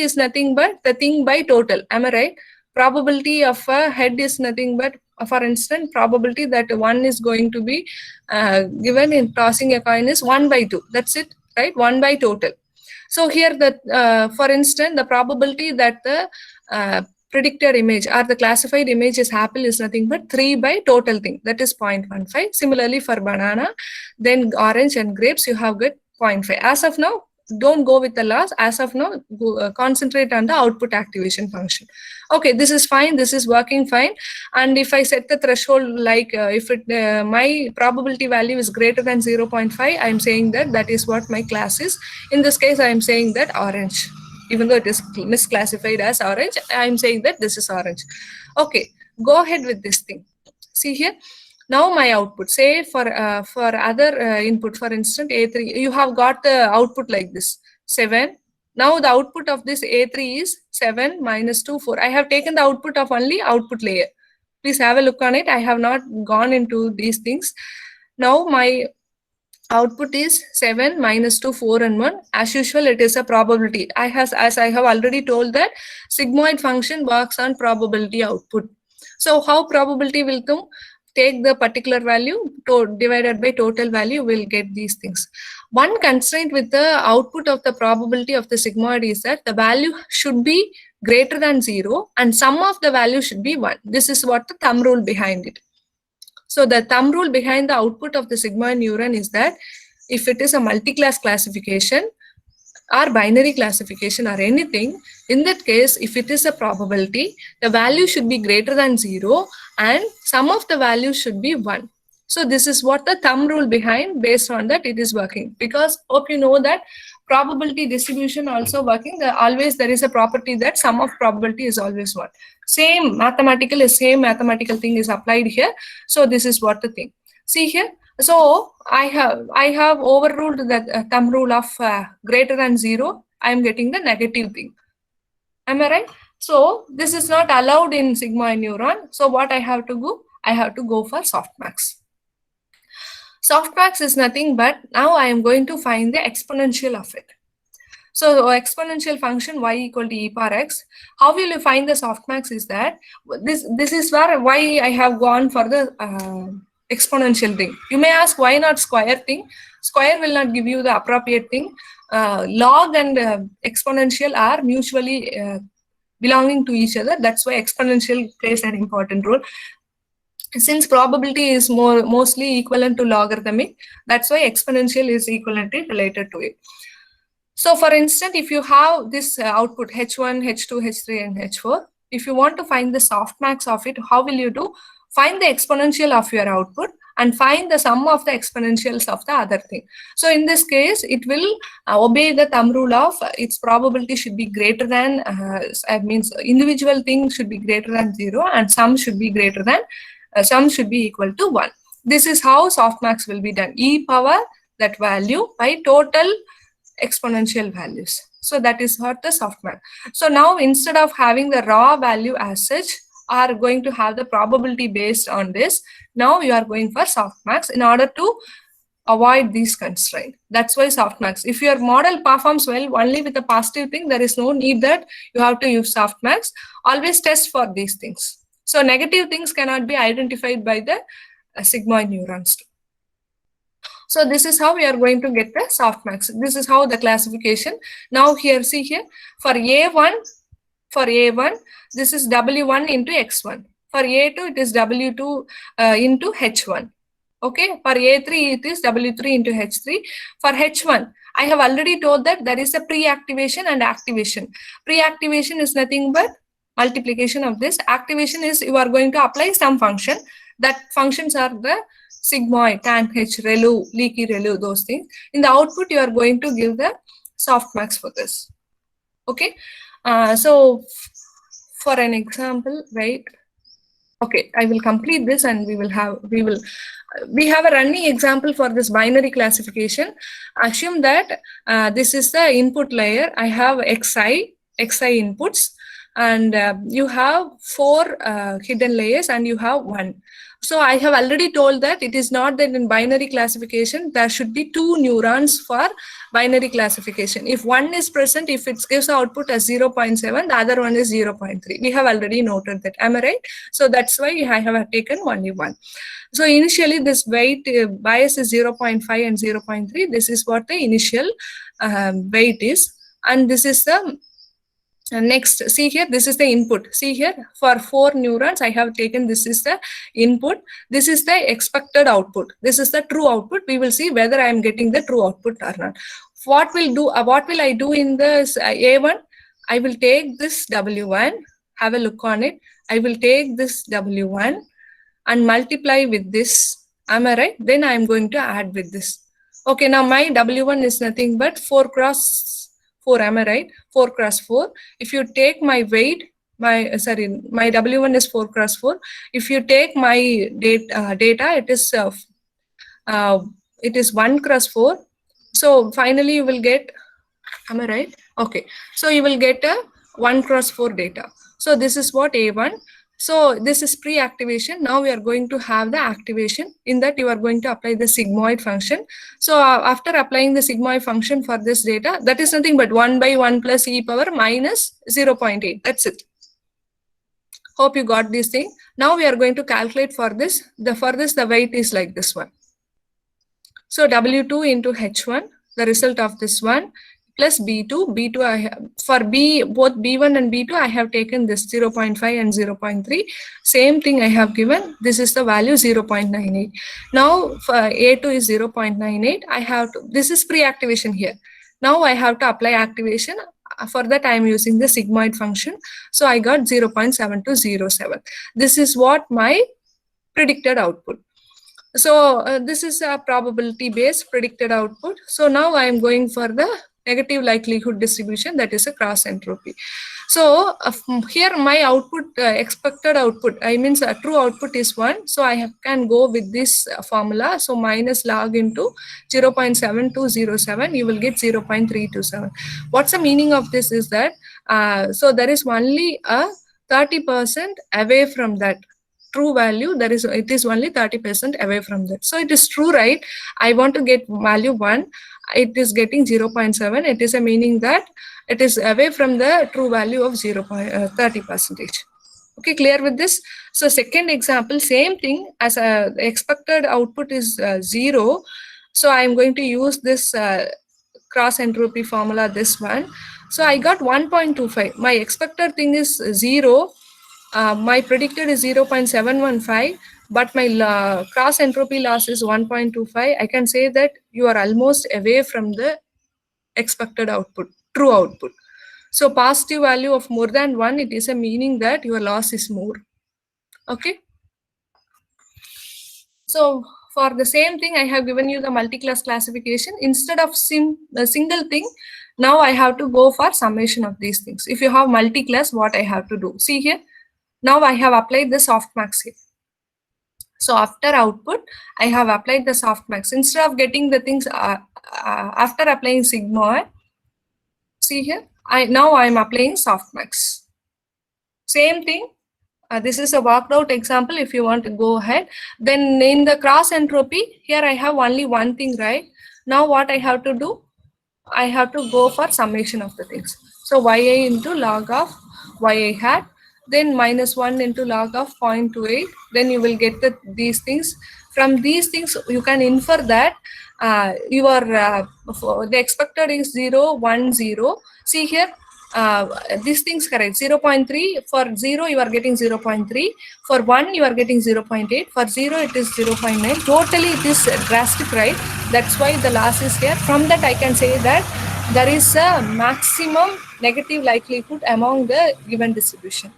is nothing but the thing by total. Am I right? Probability of a head is nothing but, for instance, probability that one is going to be given in tossing a coin is 1 by 2. That's it. Right, 1 by total. So here that for instance, the probability that the predicted image or the classified image is apple is nothing but 3 by total thing, that is 0.15. Similarly for banana, then orange and grapes, you have got 0.5. As of now, don't go with the loss. As of now, concentrate on the output activation function. Okay, this is fine. This is working fine. And if I set the threshold like if it my probability value is greater than 0.5, I am saying that that is what my class is. In this case, I am saying that orange. Even though it is misclassified as orange, I am saying that this is orange. Okay, go ahead with this thing. See here. Now my output, say for other input, for instance, A3, you have got the output like this, 7. Now the output of this A3 is 7 minus 2, 4. I have taken the output of only output layer. Please have a look on it. I have not gone into these things. Now my output is 7 minus 2, 4 and 1. As usual, it is a probability. As I have already told that sigmoid function works on probability output. So how probability will come? Take the particular value divided by total value, will get these things. One constraint with the output of the probability of the sigmoid is that the value should be greater than 0 and sum of the value should be 1. This is what the thumb rule behind it. So the thumb rule behind the output of the sigmoid neuron is that if it is a multi-class classification or binary classification or anything, in that case, if it is a probability, the value should be greater than 0 and sum of the values should be 1. So this is what the thumb rule behind, based on that it is working. Because hope you know that probability distribution also working, always there is a property that sum of probability is always 1. Same mathematical thing is applied here. So this is what the thing. See here. So I have overruled the thumb rule of greater than 0. I am getting the negative thing. Am I right? So this is not allowed in sigmoid neuron. So what I have to do? I have to go for softmax. Softmax is nothing but now I am going to find the exponential of it. So exponential function y equal to e power x. How will you find the softmax is that this is why I have gone for the exponential thing. You may ask why not square thing? Square will not give you the appropriate thing. Log and exponential are mutually belonging to each other. That's why exponential plays an important role. Since probability is mostly equivalent to logarithmic, that's why exponential is equivalently related to it. So for instance, if you have this output H1, H2, H3 and H4, if you want to find the softmax of it, how will you do? Find the exponential of your output and find the sum of the exponentials of the other thing. So in this case, it will obey the thumb rule of its probability should be greater than, means individual thing should be greater than 0 and sum should be greater than, sum should be equal to 1. This is how softmax will be done. E power that value by total exponential values. So that is what the softmax. So now instead of having the raw value as such, are going to have the probability based on this. Now you are going for softmax in order to avoid these constraints. That's why softmax. If your model performs well only with a positive thing, there is no need that you have to use softmax. Always test for these things. So negative things cannot be identified by the sigmoid neurons too. So this is how we are going to get the softmax. This is how the classification. Now here, see here, for A1, this is W1 into X1. For A2, it is W2 into H1. Okay, for A3, it is W3 into H3. For H1, I have already told that there is a pre-activation and activation. Pre-activation is nothing but multiplication of this. Activation is you are going to apply some function. That functions are the sigmoid, tan H, ReLU, leaky ReLU, those things. In the output, you are going to give the softmax for this. Okay, so for an example, right? Okay, I will complete this and we have a running example for this binary classification. Assume that this is the input layer. I have xi inputs, and you have 4 hidden layers and you have 1. So I have already told that it is not that in binary classification there should be 2 neurons for binary classification. If 1 is present, if it gives output as 0.7, the other one is 0.3. We have already noted that. Am I right? So that's why I have taken only 1. So initially this weight bias is 0.5 and 0.3. This is what the initial weight is, and this is the next. See here, this is the input. See here, for 4 neurons, I have taken this is the input. This is the expected output. This is the true output. We will see whether I am getting the true output or not. What will I do in this A1? I will take this W1, have a look on it. I will take this W1 and multiply with this. Am I right? Then I am going to add with this. Okay, now my W1 is nothing but 4 cross 4, am I right? 4 cross 4. If you take my weight, my W1 is 4 cross 4. If you take my data, it is 1 cross 4. So finally you will get, am I right? Okay. So you will get a 1 cross 4 data. So this is what A1. So this is pre-activation. Now we are going to have the activation. In that you are going to apply the sigmoid function. So after applying the sigmoid function for this data, that is nothing but 1 by 1 plus e power minus 0.8. That's it. Hope you got this thing. Now we are going to calculate for this. For this, the weight is like this one. So W2 into H1, the result of this one, plus B2 I have, for both B1 and B2 I have taken this 0.5 and 0.3. Same thing I have given. This is the value 0.98. Now for A2 is 0.98. I have to, this is pre-activation here. Now I have to apply activation. For that I am using the sigmoid function. So I got 0.7207. This is what my predicted output. So this is a probability based predicted output. So now I am going for the negative likelihood distribution, that is a cross entropy. So here my output, expected output, I means a true output is 1. So I can go with this formula. So minus log into 0.7207, you will get 0.327. What's the meaning of this is that, so there is only a 30% away from that true value. It is only 30% away from that. So it is true, right? I want to get value 1. It is getting 0.7. It is a meaning that it is away from the true value of 30%. Okay, clear with this? So second example, same thing, as the expected output is 0. So I am going to use this cross entropy formula, this one. So I got 1.25. My expected thing is 0. My predicted is 0.715. But my cross entropy loss is 1.25. I can say that you are almost away from the expected output, true output. So positive value of more than 1, it is a meaning that your loss is more. Okay. So for the same thing, I have given you the multi-class classification. Instead of a single thing, now I have to go for summation of these things. If you have multi-class, what I have to do? See here, now I have applied the softmax here. So after output, I have applied the softmax. Instead of getting the things after applying sigmoid, see here, now I am applying softmax. Same thing. This is a worked out example. If you want to go ahead, then in the cross entropy, here I have only one thing, right? Now what I have to do? I have to go for summation of the things. So yi into log of yi hat, then -1 into log of 0.28. Then you will get these things. From these things, you can infer that the expected is 0, 1, 0. See here, these things correct. 0.3 for 0 you are getting 0.3, for 1 you are getting 0.8, for 0 it is 0.9. Totally it is drastic, right? That's why the loss is here. From that I can say that there is a maximum negative likelihood among the given distribution.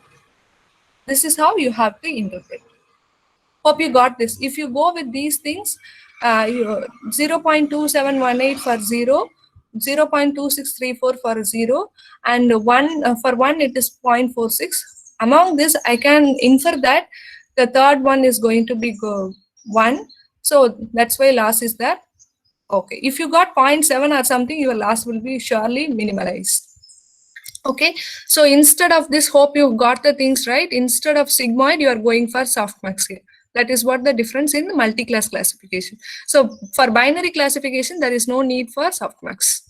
This is how you have to interpret. Hope you got this. If you go with these things, 0.2718 for 0, 0.2634 for 0, and 1 for 1 it is 0.46. Among this, I can infer that the third one is going to be 1. So that's why loss is there. Okay, if you got 0.7 or something, your loss will be surely minimalized. Okay, so instead of this, hope you got the things right. Instead of sigmoid, you are going for softmax here. That is what the difference in the multi-class classification. So for binary classification, there is no need for softmax.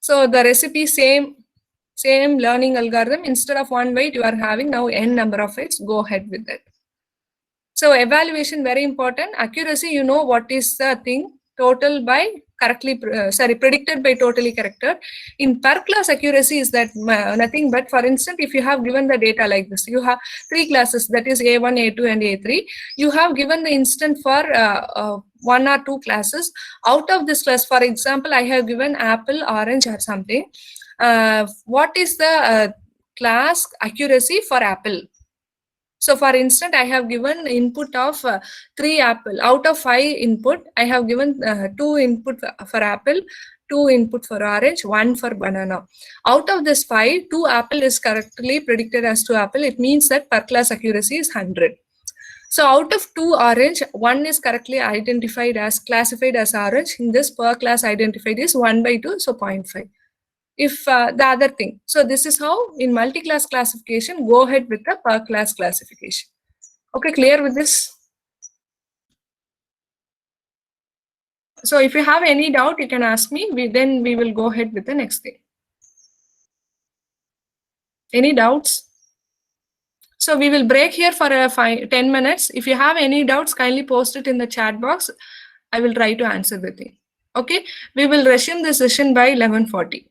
So the recipe same learning algorithm. Instead of one weight, you are having now n number of weights. Go ahead with that. So evaluation very important. Accuracy, you know what is the thing. Total by predicted by totally corrected. In per class accuracy is that nothing but, for instance, if you have given the data like this, you have 3 classes, that is A1, A2 and A3. You have given the instant for 1 or 2 classes. Out of this class, for example, I have given apple, orange or something. What is the class accuracy for apple? So for instance, I have given input of 3 apple. Out of 5 input, I have given 2 input for apple, 2 input for orange, 1 for banana. Out of this 5, 2 apple is correctly predicted as 2 apple. It means that per class accuracy is 100. So out of 2 orange, 1 is correctly classified as orange. In this per class identified is 1/2, so 0.5. If the other thing. So this is how in multi-class classification, go ahead with the per class classification. Okay, clear with this? So if you have any doubt, you can ask me. Then we will go ahead with the next thing. Any doubts? So we will break here for 10 minutes. If you have any doubts, kindly post it in the chat box. I will try to answer the thing. Okay, we will resume the session by 11:40.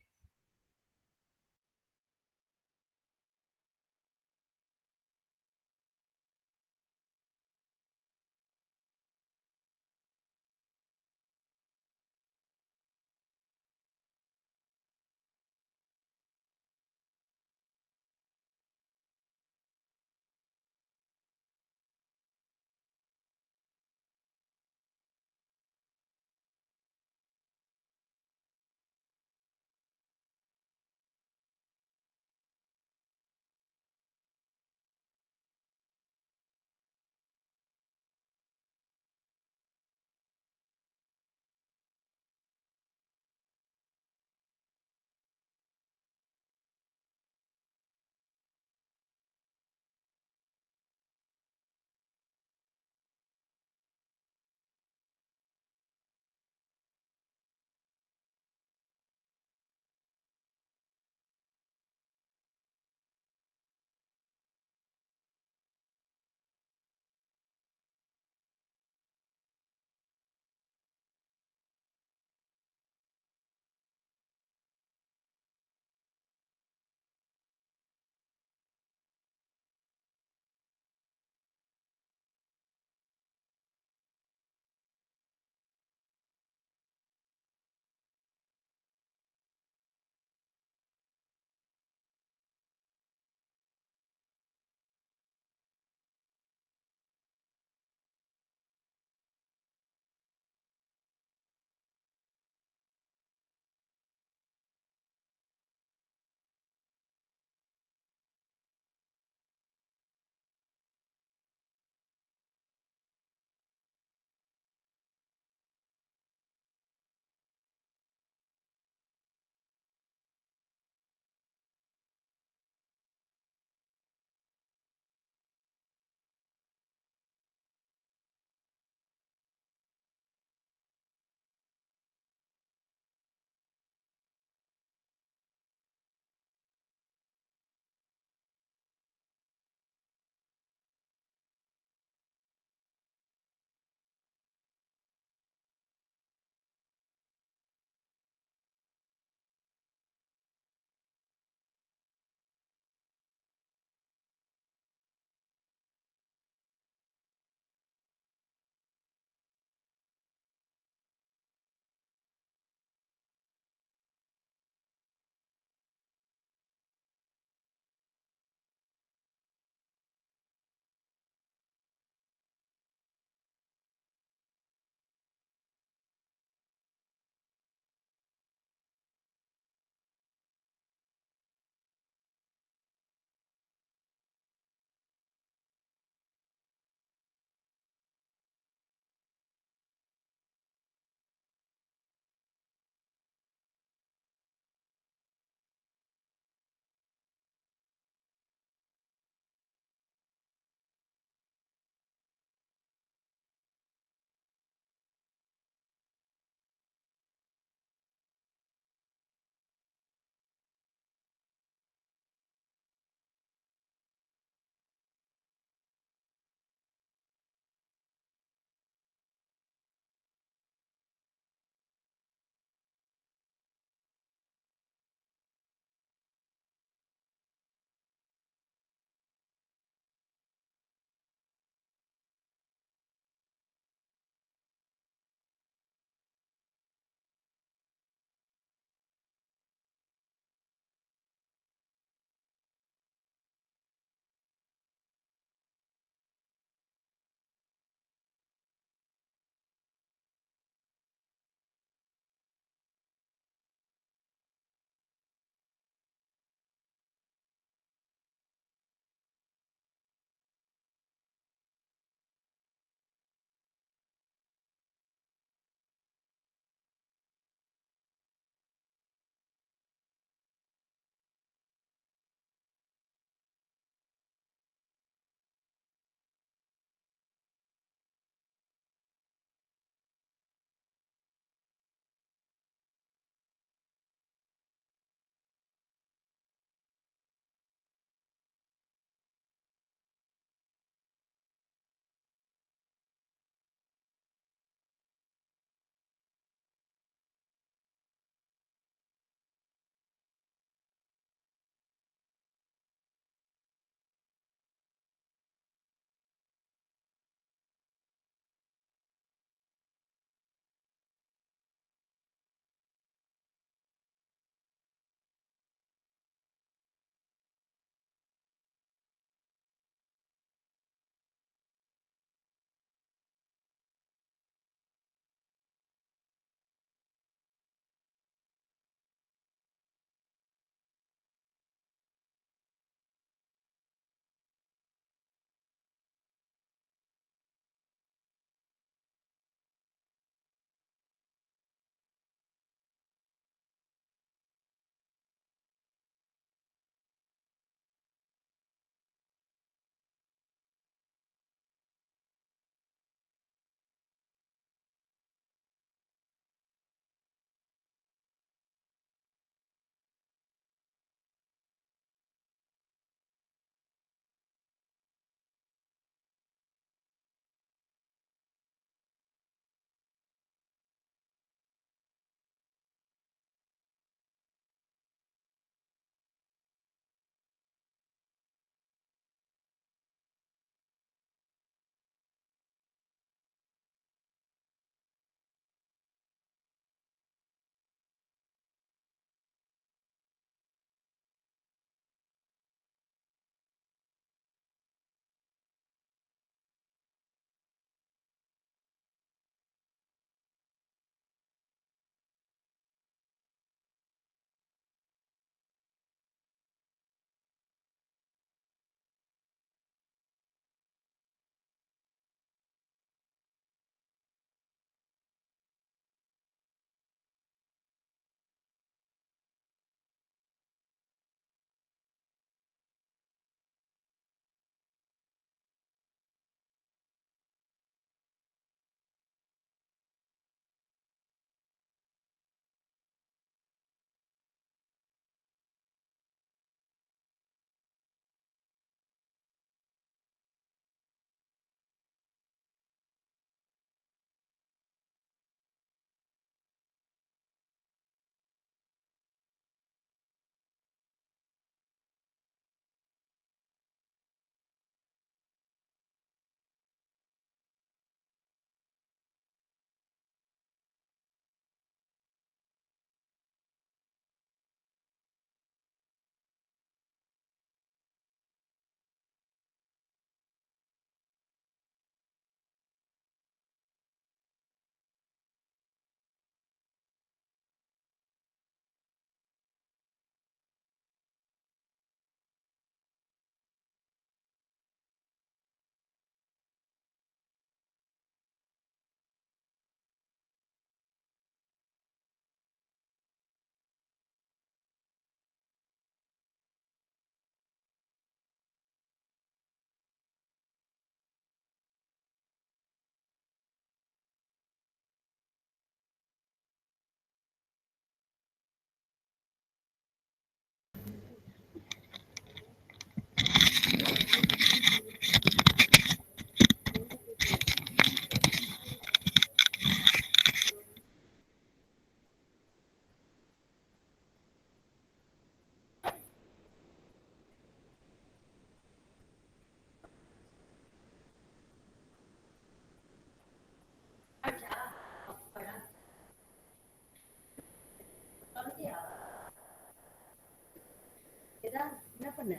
Sir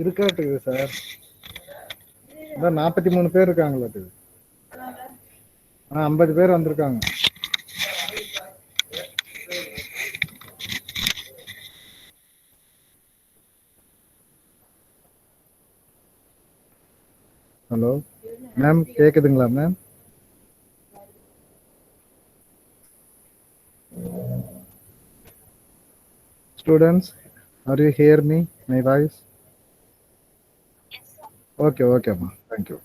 இருக்கிறதுக்கு sir இந்த 43 பேர் இருக்காங்களா? 50 பேர் வந்திருக்காங்க. Hello ma'am, கேக்குதுங்களா ma'am? Students, are you hear me, my voice? Okay, ma. Thank you.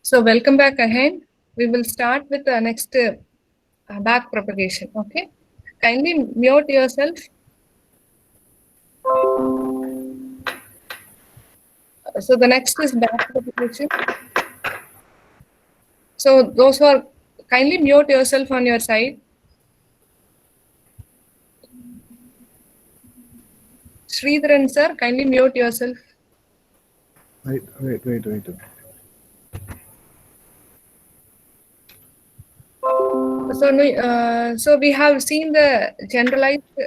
So welcome back again. We will start with the next back propagation. Okay, kindly mute yourself. So the next is back propagation. So those who are, kindly mute yourself on your side. Sridharan sir, kindly mute yourself. Wait. So we have seen the generalized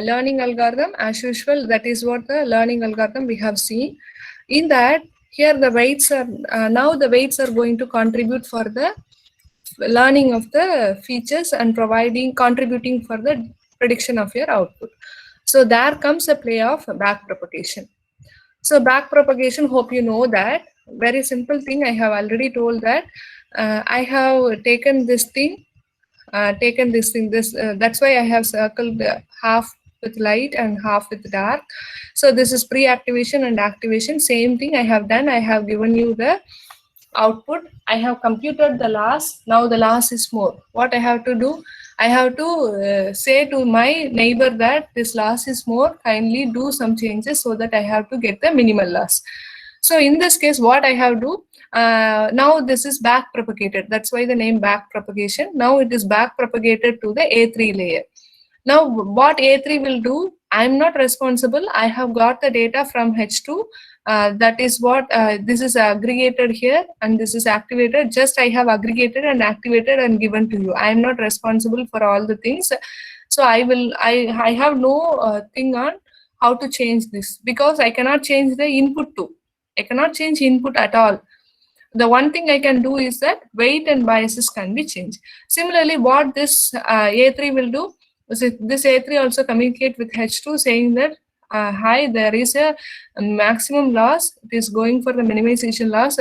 learning algorithm as usual. That is what the learning algorithm we have seen. In that, here the weights are now the weights are going to contribute for the learning of the features and contributing for the prediction of your output. So there comes a play of back propagation. So back propagation, hope you know that. Very simple thing. I have already told that I have taken this thing. That's why I have circled half with light and half with dark. So this is pre-activation and activation. Same thing I have done. I have given you the output. I have computed the loss. Now the loss is more. What I have to do? I have to say to my neighbor that this loss is more. Kindly do some changes so that I have to get the minimal loss. So in this case, what I have to do? Now this is back propagated. That's why the name back propagation. Now it is back propagated to the A3 layer. Now what A3 will do, I'm not responsible. I have got the data from H2. That is what this is aggregated here and this is activated. Just I have aggregated and activated and given to you. I am not responsible for all the things. So I have no thing on how to change this because I cannot change the input too. I cannot change input at all. The one thing I can do is that weight and biases can be changed. Similarly, what this A3 will do is this A3 also communicate with H2 saying that high, there is a maximum loss, it is going for the minimization loss,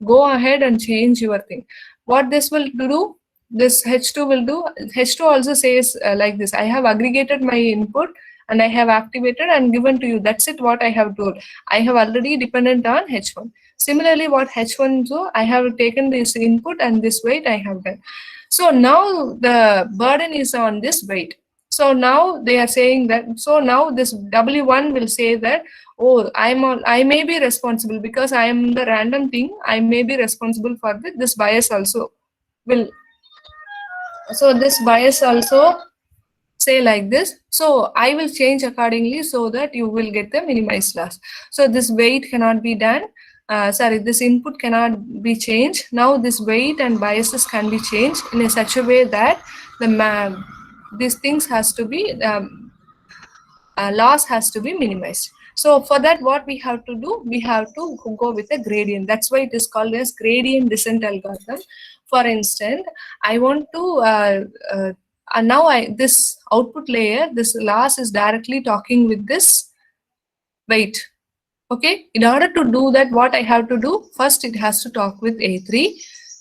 go ahead and change your thing. What this will do, this H2 will do, H2 also says like this, I have aggregated my input and I have activated and given to you. That's it, what I have told. I have already dependent on H1. Similarly, what H1 do, I have taken this input and this weight I have done. So now the burden is on this weight. So now they are saying that, so now this W1 will say that, oh, I may be responsible because I am the random thing. I may be responsible for this bias also will. So this bias also say like this. So I will change accordingly so that you will get the minimized loss. So this weight cannot be done. This input cannot be changed. Now this weight and biases can be changed in a such a way that the these things has to be loss has to be minimized. So for that, what we have to do, we have to go with a gradient. That's why it is called as gradient descent algorithm. For instance, I want to now this output layer, this loss is directly talking with this weight. Okay, in order to do that, what I have to do, first it has to talk with A3,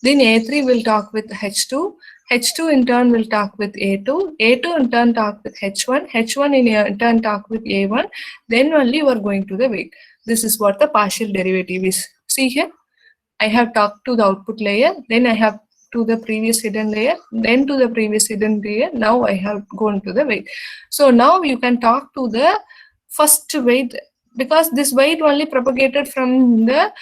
then A3 will talk with H2, H2 in turn will talk with A2, A2 in turn talk with H1, H1 in turn talk with A1, then only you are going to the weight. This is what the partial derivative is. See here, I have talked to the output layer, then I have to the previous hidden layer, then to the previous hidden layer, now I have gone to the weight. So now you can talk to the first weight, because this weight only propagated from the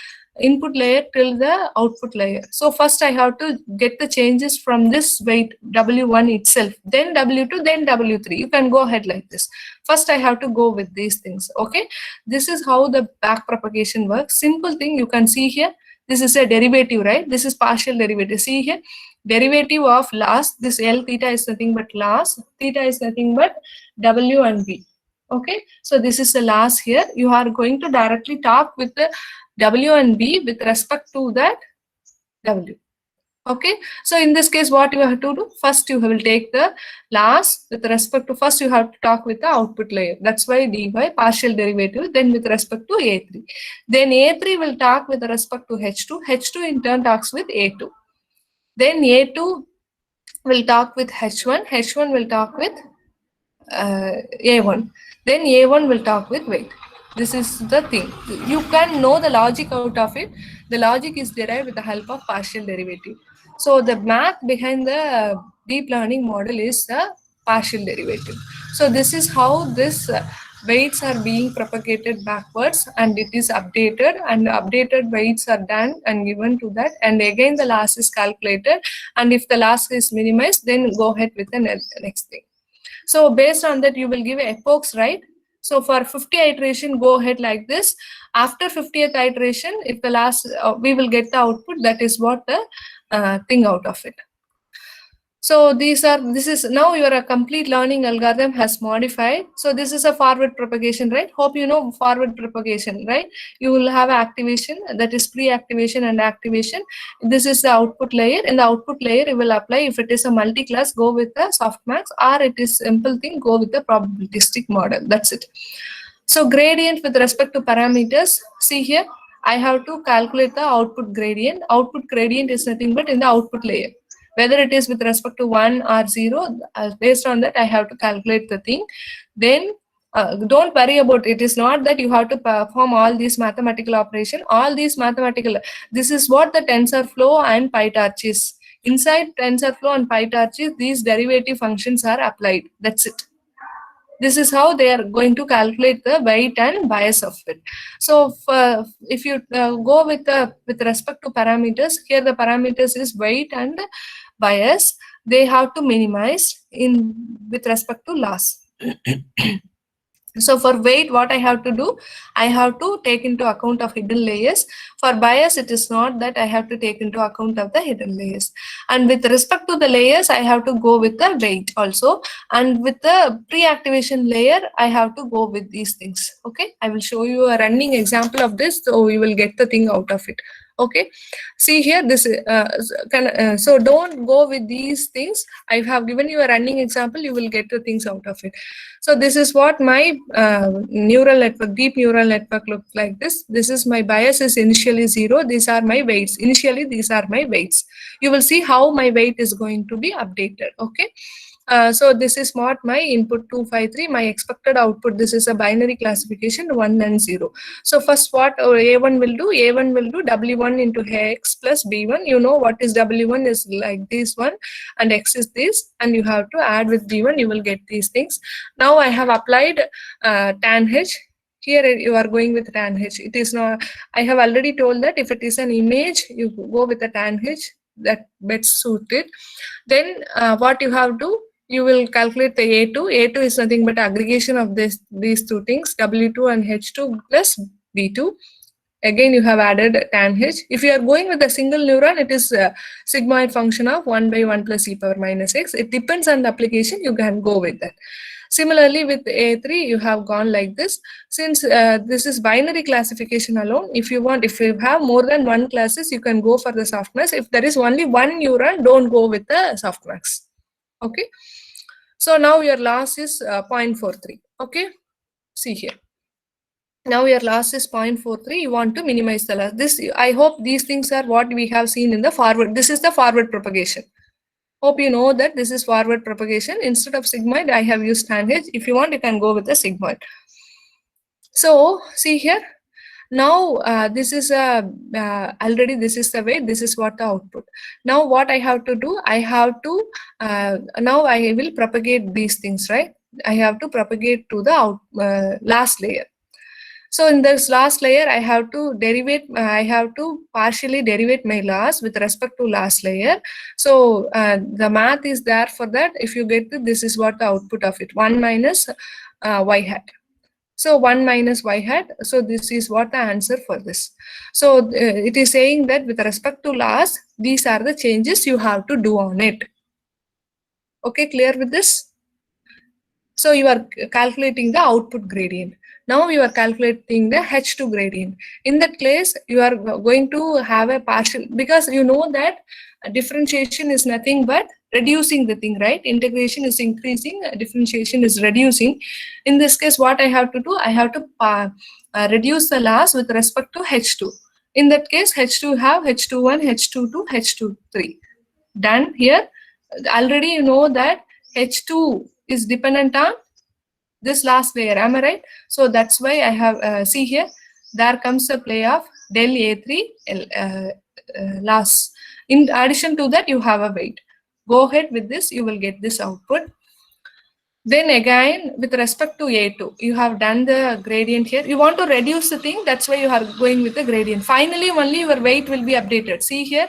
input layer till the output layer. So first I have to get the changes from this weight W1 itself, then W2, then W3. You can go ahead like this. First I have to go with these things. Okay, this is how the back propagation works. Simple thing you can see here. This is a derivative, right? This is partial derivative. See here, derivative of loss. This L theta is nothing but loss. Theta is nothing but W and B. Okay, so this is the loss here. You are going to directly talk with the W and B with respect to that W. Okay, so in this case, what you have to do? First, you will take the loss with respect to, first you have to talk with the output layer. That's why dy partial derivative, then with respect to A3. Then A3 will talk with respect to H2. H2 in turn talks with A2. Then A2 will talk with H1. H1 will talk with A1. Then A1 will talk with weight. This is the thing. You can know the logic out of it. The logic is derived with the help of partial derivative. So the math behind the deep learning model is the partial derivative. So this is how this weights are being propagated backwards, and it is updated, and updated weights are done and given to that, and again the loss is calculated, and if the loss is minimized, then go ahead with the next thing. So based on that, you will give epochs, right? So for 50 iteration, go ahead like this. After 50th iteration, if the last, we will get the output. That is what the thing out of it. So this is now your complete learning algorithm has modified. So this is a forward propagation, right? Hope you know forward propagation, right? You will have activation, that is pre-activation and activation. This is the output layer. In the output layer, you will apply, if it is a multi-class, go with the softmax, or it is simple thing, go with the probabilistic model. That's it. So gradient with respect to parameters, see here, I have to calculate the output gradient. Output gradient is nothing but in the output layer. Whether it is with respect to 1 or 0, based on that, I have to calculate the thing. Then don't worry about it. It is not that you have to perform all these mathematical operation. All these mathematical, this is what the TensorFlow and PyTorch is. Inside TensorFlow and PyTorch, these derivative functions are applied. That's it. This is how they are going to calculate the weight and bias of it. So if you go with respect to parameters, here the parameters is weight and bias. They have to minimize in with respect to loss. So for weight, what I have to do, I have to take into account of hidden layers. For bias, it is not that I have to take into account of the hidden layers. And with respect to the layers, I have to go with the weight also. And with the pre-activation layer, I have to go with these things. Okay, I will show you a running example of this, so you will get the thing out of it. Okay, see here, this so don't go with these things. I have given you a running example, you will get the things out of it. So this is what my neural network, deep neural network looks like this. This is my bias is initially 0. These are my weights. Initially, these are my weights. You will see how my weight is going to be updated. Okay. So this is what my input 253, my expected output. This is a binary classification 1 and 0. So first what A1 will do? A1 will do W1 into X plus B1. You know what is W1 is like this one and X is this, and you have to add with B1, you will get these things. Now I have applied tan H. Here you are going with tan H. It is not, I have already told that if it is an image, you go with a tan H that best suited. Then what you have to, you will calculate the A2. A2 is nothing but aggregation of these two things, W2 and H2 plus B2. Again, you have added tan H. If you are going with a single neuron, it is a sigmoid function of 1 by 1 plus e power minus x. It depends on the application, you can go with that. Similarly, with A3, you have gone like this. Since this is binary classification alone, if you want, if you have more than one classes, you can go for the softmax. If there is only one neuron, don't go with the softmax. Okay. So now your loss is 0.43. Okay. See here. Now your loss is 0.43. You want to minimize the loss. This, I hope these things are what we have seen in the forward. This is the forward propagation. Hope you know that this is forward propagation. Instead of sigmoid, I have used tan H. If you want, you can go with the sigmoid. So see here. Now this is already this is the weight, this is what the output. Now what I have to do, I have to now I will propagate these things, right? I have to propagate to the last layer. So in this last layer, I have to derivate, I have to partially derivate my loss with respect to last layer. So the math is there for that. If you get this is what the output of it, 1 minus y hat. So 1 minus y hat. So this is what the answer for this. So it is saying that with respect to loss, these are the changes you have to do on it. Okay, clear with this? So you are calculating the output gradient. Now you are calculating the H2 gradient. In that case, you are going to have a partial, because you know that differentiation is nothing but reducing the thing, right? Integration is increasing, differentiation is reducing. In this case, what I have to do, I have to reduce the loss with respect to H2. In that case, H2 have H21, H22, H23. Done here. Already you know that H2 is dependent on this last layer, am I right? So that's why I have, see here, there comes a play of del A3 loss. In addition to that, you have a weight. Go ahead with this, you will get this output. Then again, with respect to A2, you have done the gradient here. You want to reduce the thing, that's why you are going with the gradient. Finally, only your weight will be updated. See here.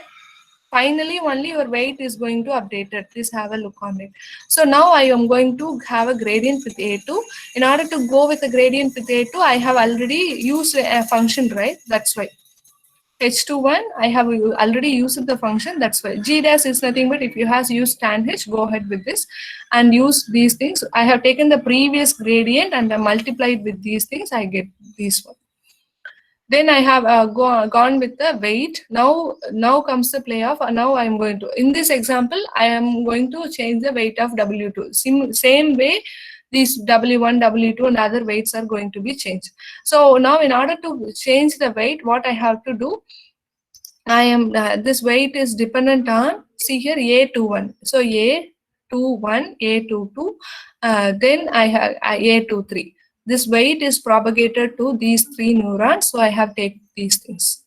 Finally, only your weight is going to update it. Please have a look on it. So now I am going to have a gradient with A2. In order to go with a gradient with A2, I have already used a function, right? That's why. H21, I have already used the function. That's why. G dash is nothing but if you have used tan H, go ahead with this and use these things. I have taken the previous gradient and I multiplied with these things. I get this one. Then I have gone with the weight. Now comes the play of, now I am going to, in this example, I am going to change the weight of W2. Same way, these W1, W2 and other weights are going to be changed. So now in order to change the weight, what I have to do, I am, this weight is dependent on, see here, A21. So A21, A22, then I have A23. This weight is propagated to these three neurons, so I have taken these things.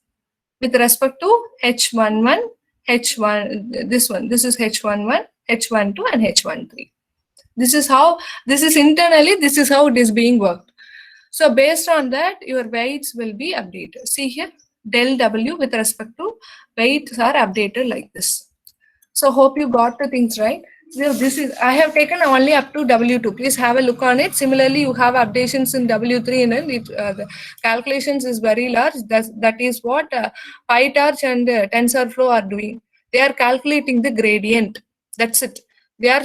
With respect to H11, H1, this one, this is H11, H12 and H13. This is how, this is internally, this is how it is being worked. So based on that, your weights will be updated. See here, del W with respect to weights are updated like this. So hope you got the things right. So this is, I have taken only up to W2. Please have a look on it. Similarly, you have updations in W3 and it, the calculations is very large. That is what PyTorch and TensorFlow are doing. They are calculating the gradient. That's it. They are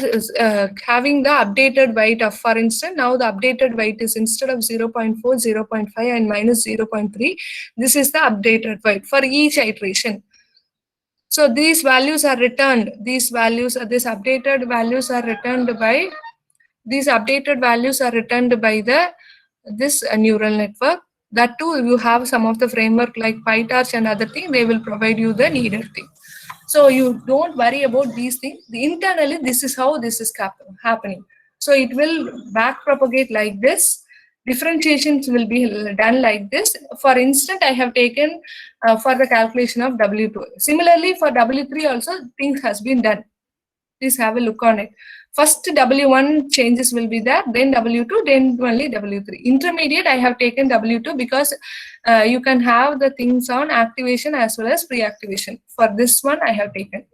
having the updated weight of, for instance, now the updated weight is instead of 0.4, 0.5 and minus 0.3, this is the updated weight for each iteration. So these values are returned. These updated values are returned by this neural network. That too, you have some of the framework like PyTorch and other thing. They will provide you the needed thing. So you don't worry about these things. Internally, this is how this is happening. So it will back propagate like this. Differentiations will be done like this. For instance, I have taken for the calculation of W2. Similarly, for W3 also things has been done. Please have a look on it. First W1 changes will be there, then W2, then only W3. Intermediate, I have taken W2 because you can have the things on activation as well as pre-activation. For this one, I have taken.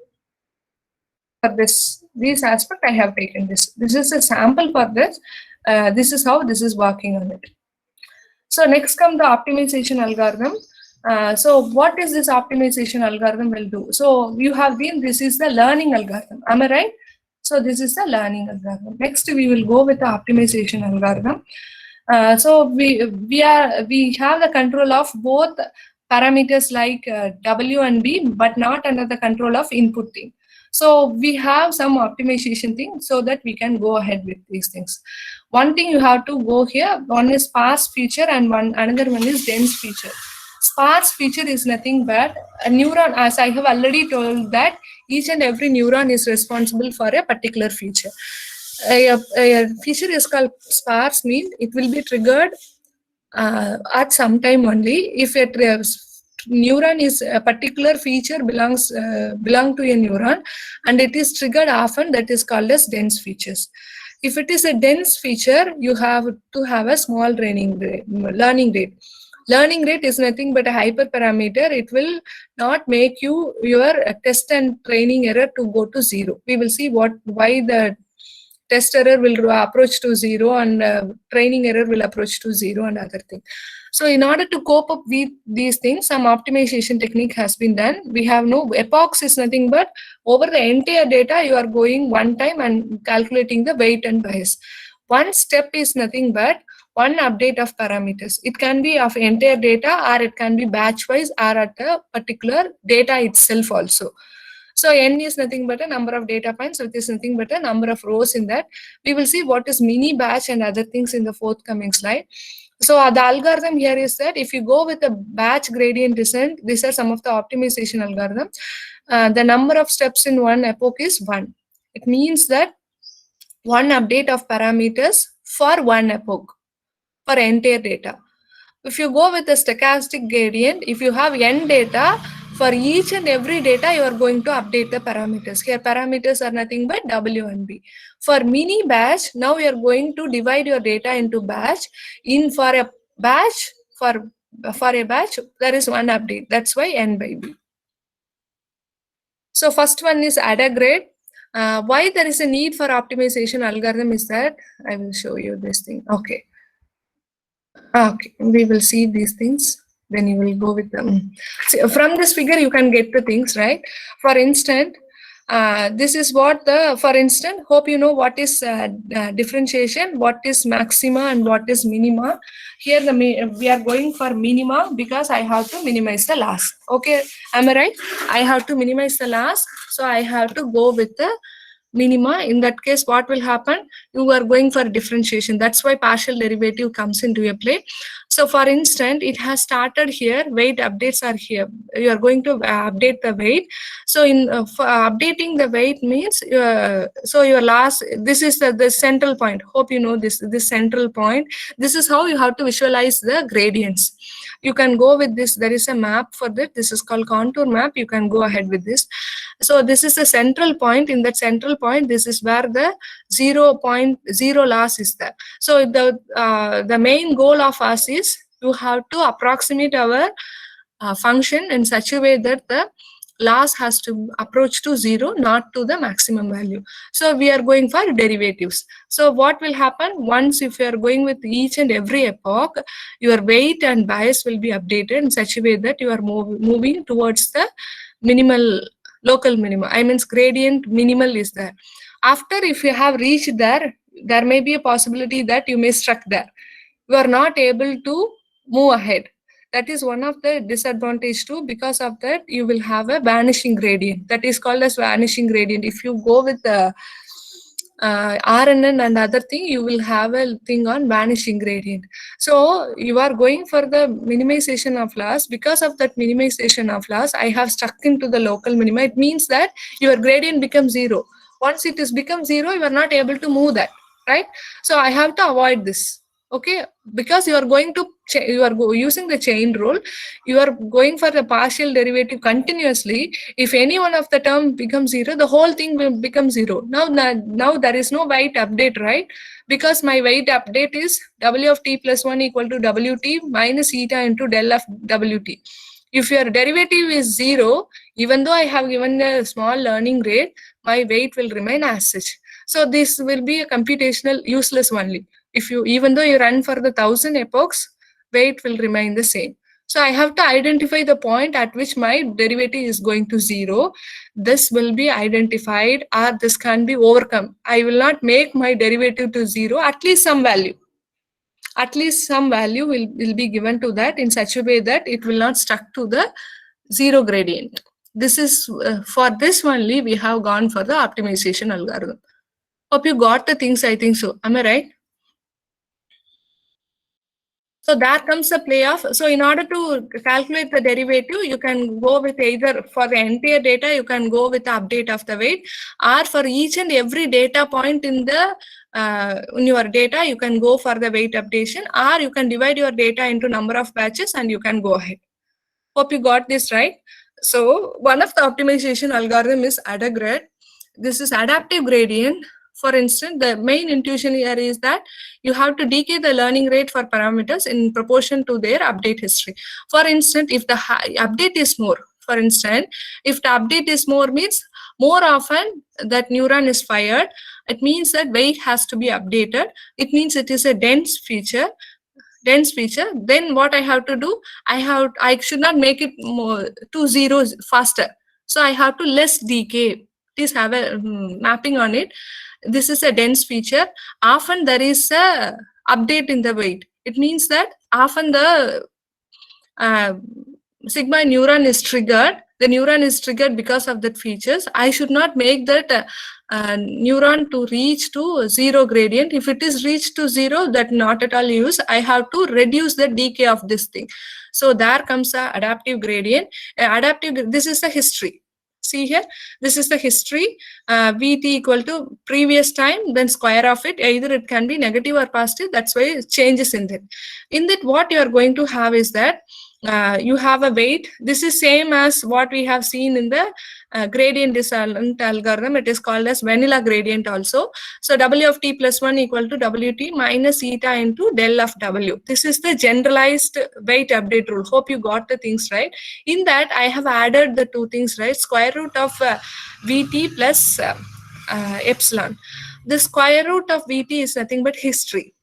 For this aspect, I have taken this. This is a sample for this. This is how this is working on it. So next come the optimization algorithm. So what is this optimization algorithm will do? So you have been, this is the learning algorithm. Am I right? So this is the learning algorithm. Next, we will go with the optimization algorithm. So we have the control of both parameters like W and B, but not under the control of input thing. So we have some optimization thing so that we can go ahead with these things. One thing you have to go here, one is sparse feature and another one is dense feature. Sparse feature is nothing but a neuron, as I have already told that each and every neuron is responsible for a particular feature. A feature is called sparse, means it will be triggered at some time only. If a neuron is a particular feature belong to a neuron and it is triggered often, that is called as dense features. If it is a dense feature, you have to have a small learning rate. Learning rate is nothing but a hyperparameter. It will not make your test and training error to go to 0. We will see why the test error will approach to 0 and training error will approach to 0 and other thing. So in order to cope up with these things, some optimization technique has been done. We have no epochs is nothing but over the entire data, you are going one time and calculating the weight and bias. One step is nothing but one update of parameters. It can be of entire data or it can be batch wise or at a particular data itself also. So n is nothing but a number of data points, which is nothing but a number of rows in that. We will see what is mini batch and other things in the forthcoming slide. So the algorithm here is that if you go with a batch gradient descent, these are some of the optimization algorithms. The number of steps in one epoch is 1. It means that one update of parameters for one epoch for entire data. If you go with a stochastic gradient, if you have n data, for each and every data, you are going to update the parameters. Here parameters are nothing but W and B. For mini batch, now you are going to divide your data into batch. For a batch, there is one update. That's why n by B. So first one is ADA grade. Why there is a need for optimization algorithm is that, I will show you this thing. Okay, we will see these things. Then you will go with them. So from this figure, you can get the things, right? For instance, this is what for instance, hope you know what is differentiation, what is maxima and what is minima. Here we are going for minima because I have to minimize the loss. Okay, am I right? I have to minimize the loss. So I have to go with the minima. In that case, what will happen? You are going for differentiation. That's why partial derivative comes into a play. So for instance, it has started here, weight updates are here. You are going to update the weight. So in for updating the weight means, so your loss, this is the central point. Hope you know this central point. This is how you have to visualize the gradients. You can go with this. There is a map for that. This is called contour map. You can go ahead with this. So this is the central point. In that central point, this is where the 0.0 loss is there. So the main goal of us is to have to approximate our function in such a way that the loss has to approach to 0, not to the maximum value. So we are going for derivatives. So what will happen once, if you are going with each and every epoch, your weight and bias will be updated in such a way that you are moving towards the minimal, local minimum. I mean gradient minimal is there. After, if you have reached there, there may be a possibility that you may struck there. You are not able to move ahead. That is one of the disadvantage too. Because of that, you will have a vanishing gradient. That is called as vanishing gradient. If you go with the RNN and other thing, you will have a thing on vanishing gradient. So you are going for the minimization of loss. Because of that minimization of loss, I have stuck into the local minima. It means that your gradient becomes 0. Once it is become 0, you are not able to move that, right? So I have to avoid this. Okay, because you are going to using the chain rule, you are going for the partial derivative continuously. If any one of the term becomes 0, the whole thing will become 0. Now there is no weight update, right? Because my weight update is W of t plus 1 equal to WT minus eta into del of WT. If your derivative is 0, even though I have given a small learning rate, my weight will remain as such. So this will be a computational useless only. If you, even though you run for the 1000 epochs, weight will remain the same. So I have to identify the point at which my derivative is going to 0. This will be identified, or this can be overcome. I will not make my derivative to 0, at least some value. At least some value will be given to that in such a way that it will not stuck to the 0 gradient. This is for this only we have gone for the optimization algorithm. Hope you got the things, I think so. Am I right? So there comes the playoff. So in order to calculate the derivative, you can go with either for the entire data, you can go with the update of the weight, or for each and every data point in the in your data, you can go for the weight updation, or you can divide your data into number of batches and you can go ahead. Hope you got this right. So one of the optimization algorithm is AdaGrad. This is adaptive gradient. For instance, the main intuition here is that you have to decay the learning rate for parameters in proportion to their update history. For instance, if the update is more, for instance, if the update is more means more often that neuron is fired, it means that weight has to be updated. It means it is a dense feature. Then what I have to do, I should not make it more 2 zeros faster. So I have to less decay. Please have a mapping on it. This is a dense feature. Often there is a update in the weight. It means that often the sigma neuron is triggered. The neuron is triggered because of that features. I should not make that neuron to reach to 0 gradient. If it is reached to 0, that not at all use. I have to reduce the decay of this thing. So there comes a adaptive gradient. This is the history. See here, this is the history. Vt equal to previous time, then square of it. Either it can be negative or positive. That's why it changes in that. In that, what you are going to have is that you have a weight. This is same as what we have seen in the gradient descent algorithm. It is called as vanilla gradient also. So W of t plus 1 equal to Wt minus eta into del of W. This is the generalized weight update rule. Hope you got the things right. In that, I have added the two things, right? Square root of Vt plus epsilon. The square root of Vt is nothing but history.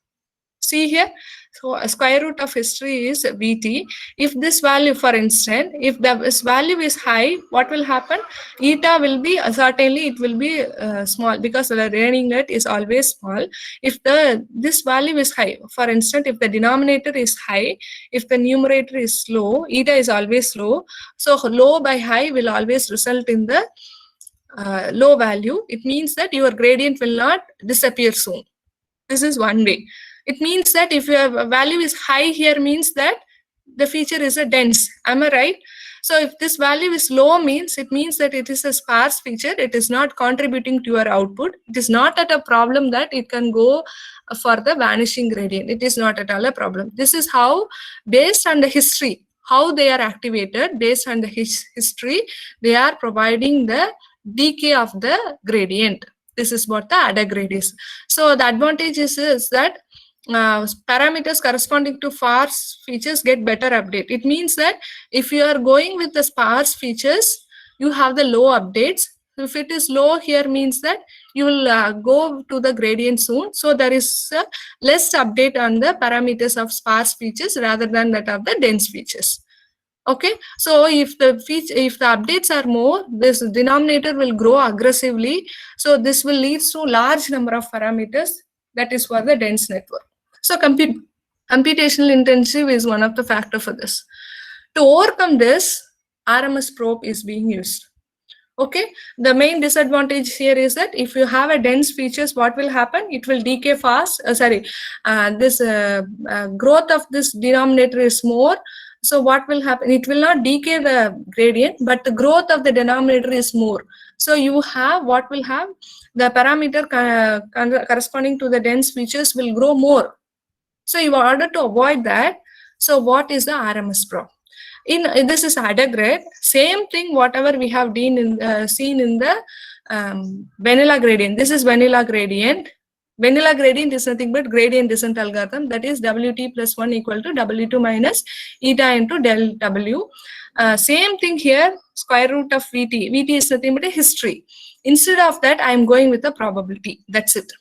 See here. So a square root of history is Vt. If this value, for instance, if this value is high, what will happen? Eta will be, certainly it will be small, because the learning rate is always small. If this value is high, for instance, if the denominator is high, if the numerator is low, eta is always low. So low by high will always result in the low value. It means that your gradient will not disappear soon. This is one way. It means that if your value is high here, means that the feature is a dense. Am I right? So if this value is low, means it means that it is a sparse feature. It is not contributing to your output. It is not at a problem that it can go for the vanishing gradient. It is not at all a problem. This is how, based on the history, how they are activated, based on the history, they are providing the decay of the gradient. This is what the AdaGrad is. So the advantage is that parameters corresponding to sparse features get better update. It means that if you are going with the sparse features, you have the low updates. If it is low here, means that you will go to the gradient soon. So there is less update on the parameters of sparse features rather than that of the dense features. Okay, so if the updates are more, this denominator will grow aggressively. So this will lead to large number of parameters. That is for the dense network. So computational intensive is one of the factor for this. To overcome this, RMS probe is being used. Okay, the main disadvantage here is that if you have a dense features, what will happen? It will decay fast. Growth of this denominator is more. So what will happen? It will not decay the gradient, but the growth of the denominator is more. So you have what will have? The parameter corresponding to the dense features will grow more. So in order to avoid that, so what is the RMS probe? This is AdaGrad, same thing whatever we have seen in the vanilla gradient. This is vanilla gradient. Vanilla gradient is nothing but gradient descent algorithm, that is Wt plus 1 equal to W2 minus eta into del W. Same thing here, square root of Vt. Vt is nothing but a history. Instead of that, I am going with a probability. That's it.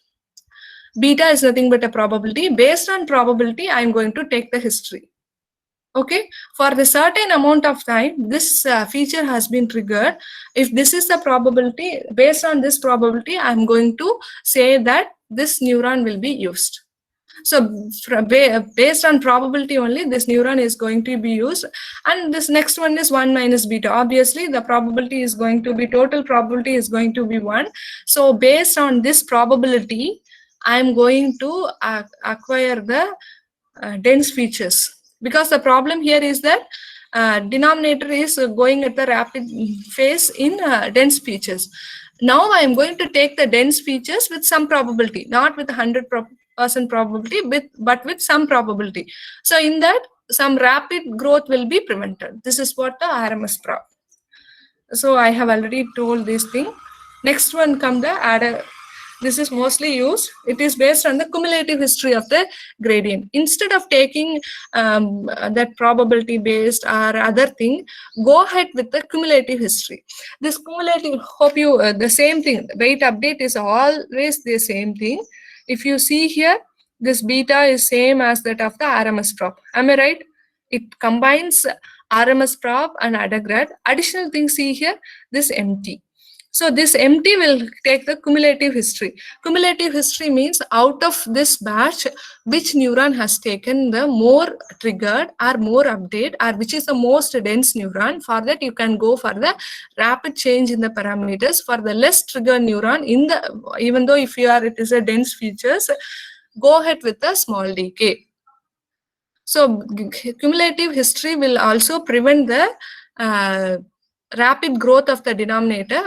Beta is nothing but a probability. Based on probability, I am going to take the history. Okay, for the certain amount of time, this feature has been triggered. If this is the probability, based on this probability, I am going to say that this neuron will be used. So based on probability only, this neuron is going to be used. And this next one is 1 minus beta. Obviously, the probability is going to be, total probability is going to be 1. So based on this probability, I am going to acquire the dense features. Because the problem here is that denominator is going at the rapid phase in dense features. Now I am going to take the dense features with some probability, not with 100% probability, but with some probability. So in that, some rapid growth will be prevented. This is what the RMS probe. So I have already told this thing. Next one come the this is mostly used. It is based on the cumulative history of the gradient. Instead of taking that probability based or other thing, go ahead with the cumulative history. This cumulative, hope you, the same thing, weight update is always the same thing. If you see here, this beta is same as that of the RMS probe. Am I right? It combines RMS probe and AdaGrad. Additional thing, see here, this MT. So this MT will take the cumulative history. Cumulative history means out of this batch, which neuron has taken the more triggered or more update, or which is the most dense neuron. For that, you can go for the rapid change in the parameters. For the less triggered neuron, even though if it is a dense features, go ahead with the small decay. So cumulative history will also prevent the rapid growth of the denominator,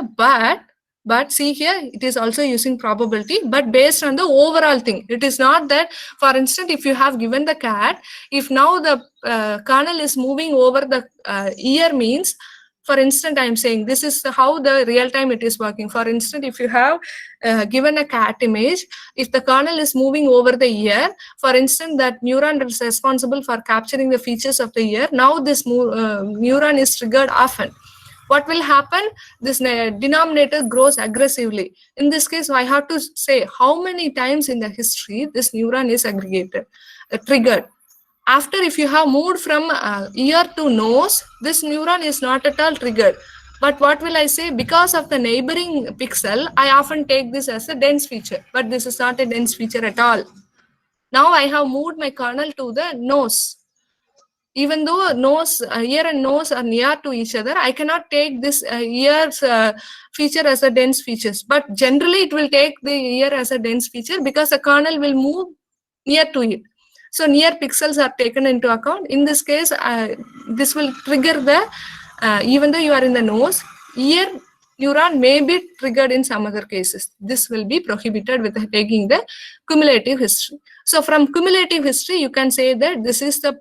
but see here, it is also using probability, but based on the overall thing. It is not that, for instance, if you have given the cat, if now the kernel is moving over the ear means, for instance, I am saying this is how the real time it is working. For instance, if you have given a cat image, if the kernel is moving over the ear, for instance, that neuron is responsible for capturing the features of the ear. Now this neuron is triggered often. What will happen? This denominator grows aggressively. In this case, I have to say how many times in the history this neuron is triggered. After, if you have moved from ear to nose, this neuron is not at all triggered. But what will I say? Because of the neighboring pixel, I often take this as a dense feature. But this is not a dense feature at all. Now I have moved my kernel to the nose. Even though ear and nose are near to each other, I cannot take this ear's feature as a dense features. But generally, it will take the ear as a dense feature because the kernel will move near to it. So near pixels are taken into account. In this case, this will trigger the, even though you are in the nose, ear neuron may be triggered in some other cases. This will be prohibited with taking the cumulative history. So from cumulative history, you can say that this is the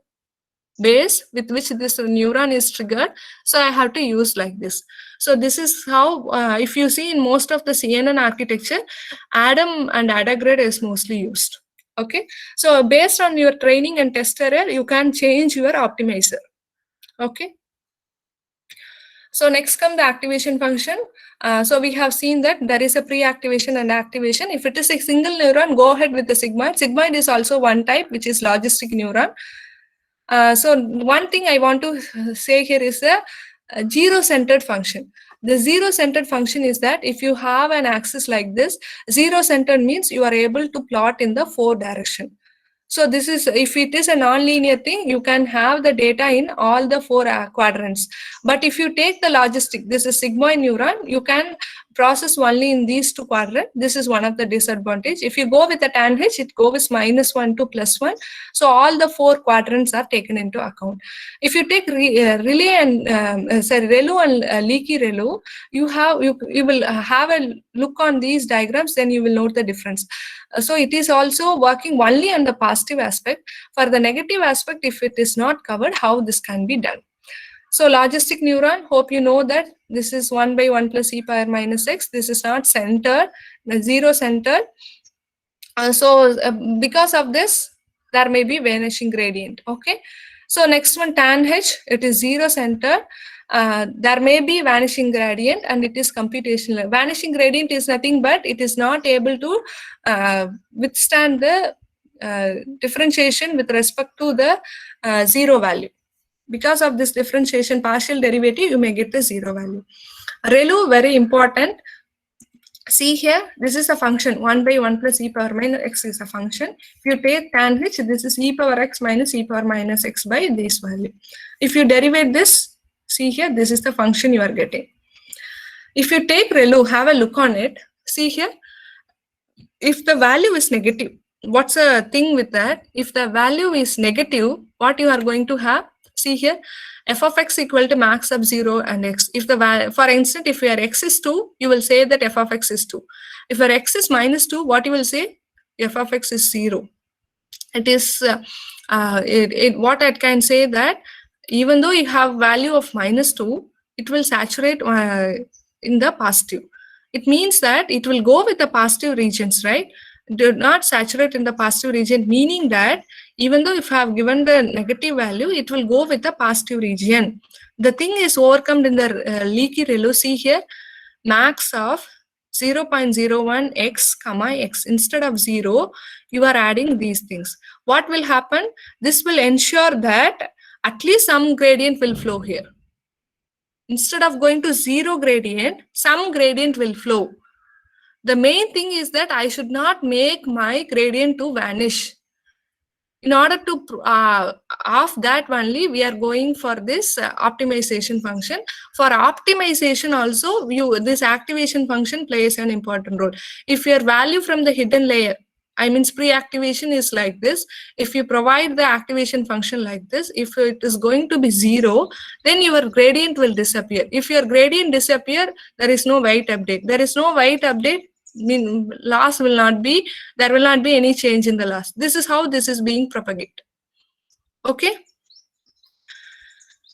base with which this neuron is triggered. So I have to use like this. So this is how, if you see in most of the CNN architecture, ADAM and AdaGrad is mostly used. Okay. So based on your training and test error, you can change your optimizer. Okay. So next come the activation function. So we have seen that there is a pre-activation and activation. If it is a single neuron, go ahead with the sigmoid. Sigmoid is also one type, which is logistic neuron. So one thing I want to say here is a zero-centered function. The zero-centered function is that if you have an axis like this, zero-centered means you are able to plot in the 4 direction. So this is, if it is a non-linear thing, you can have the data in all the 4 quadrants. But if you take the logistic, this is sigmoid neuron, you can process only in these 2 quadrants. This is one of the disadvantage. If you go with the tanh, it goes -1 to +1. So all the 4 quadrants are taken into account. If you take Rayleigh and Relu and leaky Relu, you will have a look on these diagrams, then you will note the difference. So it is also working only on the positive aspect. For the negative aspect, if it is not covered, how this can be done. So logistic neuron, hope you know that this is 1 by 1 plus e power minus x. This is not centered, zero centered. So because of this, there may be vanishing gradient. Okay. So next one, tanh, it is zero centered. There may be vanishing gradient and it is computational. Vanishing gradient is nothing but it is not able to withstand the differentiation with respect to the zero value. Because of this differentiation partial derivative, you may get the zero value. Relu, very important. See here, this is a function 1 by 1 plus e power minus x is a function. If you take tanh, this is e power x minus e power minus x by this value. If you derivate this, see here, this is the function you are getting. If you take Relu, have a look on it. See here, if the value is negative, what's the thing with that? If the value is negative, what you are going to have? See here, f of x equal to max of 0 and x. If the value, for instance, if your x is 2, you will say that f of x is 2. If your x is -2, what you will say? F of x is 0. It is what I can say that even though you have value of -2, it will saturate in the positive. It means that it will go with the positive regions, right? Do not saturate in the positive region, meaning that even though if I have given the negative value, it will go with the positive region. The thing is overcome in the leaky Relu. See here, max of 0.01 x comma x. Instead of 0, you are adding these things. What will happen? This will ensure that at least some gradient will flow here. Instead of going to 0 gradient, some gradient will flow. The main thing is that I should not make my gradient to vanish. In order to off that only, we are going for this optimization function. For optimization also, this activation function plays an important role. If your value from the hidden layer, I mean pre-activation is like this. If you provide the activation function like this, if it is going to be 0, then your gradient will disappear. If your gradient disappear, there is no weight update. There is no weight update, loss will not be, there will not be any change in the loss. This is how this is being propagated. Okay.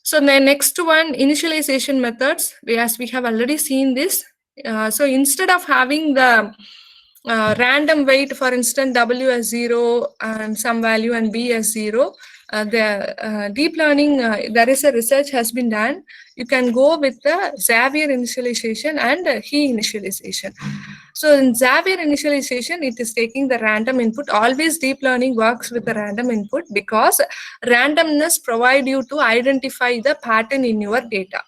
So the next one, initialization methods, as we have already seen this. So instead of having the random weight, for instance, W as 0 and some value and B as 0, the deep learning, there is a research has been done. You can go with the Xavier initialization and He initialization. So in Xavier initialization, it is taking the random input. Always deep learning works with the random input because randomness provides you to identify the pattern in your data.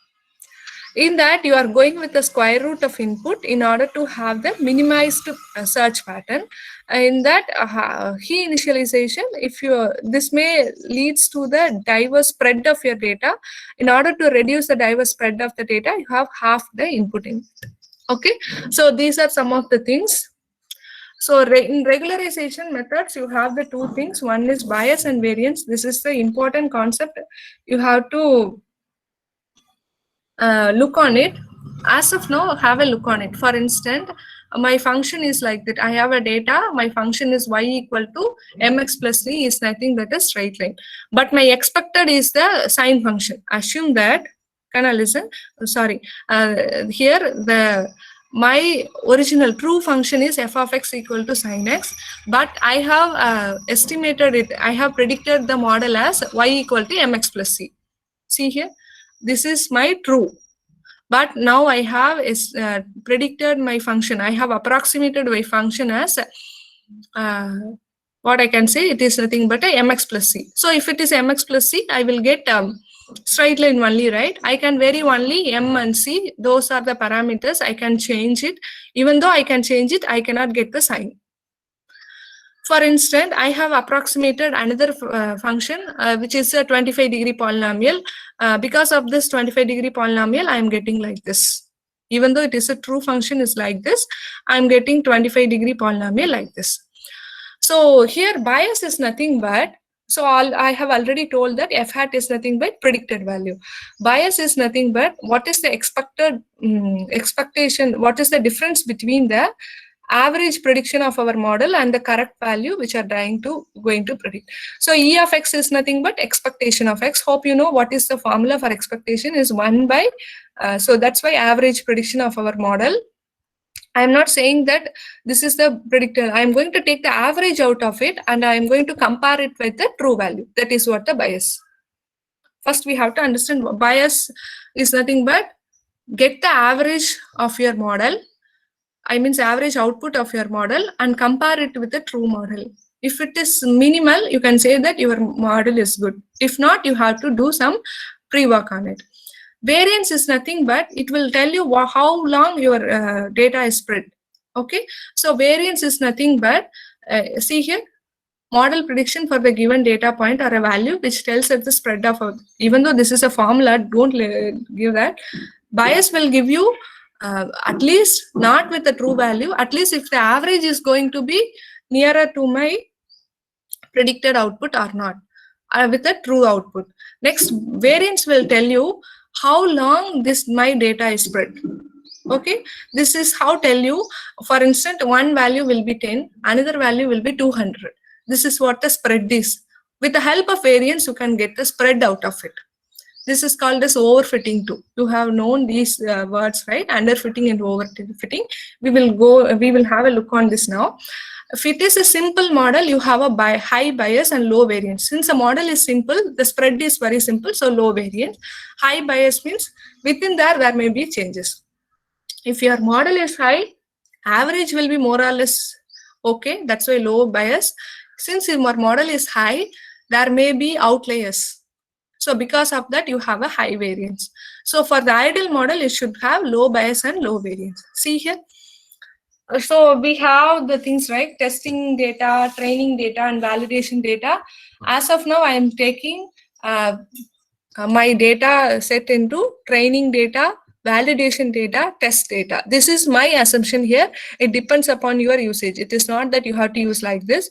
In that, you are going with the square root of input in order to have the minimized search pattern. In that He initialization, this may leads to the diverse spread of your data. In order to reduce the diverse spread of the data, you have half the input. Okay, so these are some of the things. So in regularization methods, you have the 2 things. One is bias and variance. This is the important concept. You have to look on it. As of now, have a look on it. For instance, my function is like that. I have a data. My function is y equal to mx plus c is nothing but a straight line. But my expected is the sine function. Assume that, can I listen? Sorry. Here, my original true function is f of x equal to sine x. But I have estimated it. I have predicted the model as y equal to mx plus c. See here. This is my true, but now I have predicted my function. I have approximated my function as what I can say, it is nothing but a mx plus c. So if it is mx plus c, I will get straight line only, right? I can vary only m and c. Those are the parameters. I can change it. Even though I can change it, I cannot get the sign. For instance, I have approximated another function, which is a 25-degree polynomial. Because of this 25-degree polynomial, I am getting like this. Even though it is a true function is like this, I am getting 25-degree polynomial like this. So here bias is nothing but, so I have already told that f hat is nothing but predicted value. Bias is nothing but what is the expected expectation, what is the difference between the average prediction of our model and the correct value which are going to predict. So E of x is nothing but expectation of x. Hope you know what is the formula for expectation is 1 by, so that's why average prediction of our model. I am not saying that this is the predictor. I am going to take the average out of it and I am going to compare it with the true value. That is what the bias. First, we have to understand bias is nothing but get the average of your model. I mean average output of your model and compare it with the true model. If it is minimal, you can say that your model is good. If not, you have to do some pre-work on it. Variance is nothing but it will tell you how long your data is spread. Okay, so variance is nothing but see here, model prediction for the given data point or a value which tells that the spread of even though this is a formula, don't give that. Bias will give you at least not with the true value, at least if the average is going to be nearer to my predicted output or not, with the true output. Next, variance will tell you how long my data is spread. Okay, this is how tell you, for instance, one value will be 10, another value will be 200. This is what the spread is. With the help of variance, you can get the spread out of it. This is called as overfitting too. You have known these words, right? Underfitting and overfitting. We will have a look on this now. If it is a simple model, you have a high bias and low variance. Since a model is simple, the spread is very simple, so low variance. High bias means within there may be changes. If your model is high, average will be more or less okay. That's why low bias. Since your model is high, there may be outliers. So because of that, you have a high variance. So for the ideal model, you should have low bias and low variance. See here. So we have the things, right? Testing data, training data, and validation data. As of now, I am taking my data set into training data, validation data, test data. This is my assumption here. It depends upon your usage. It is not that you have to use like this.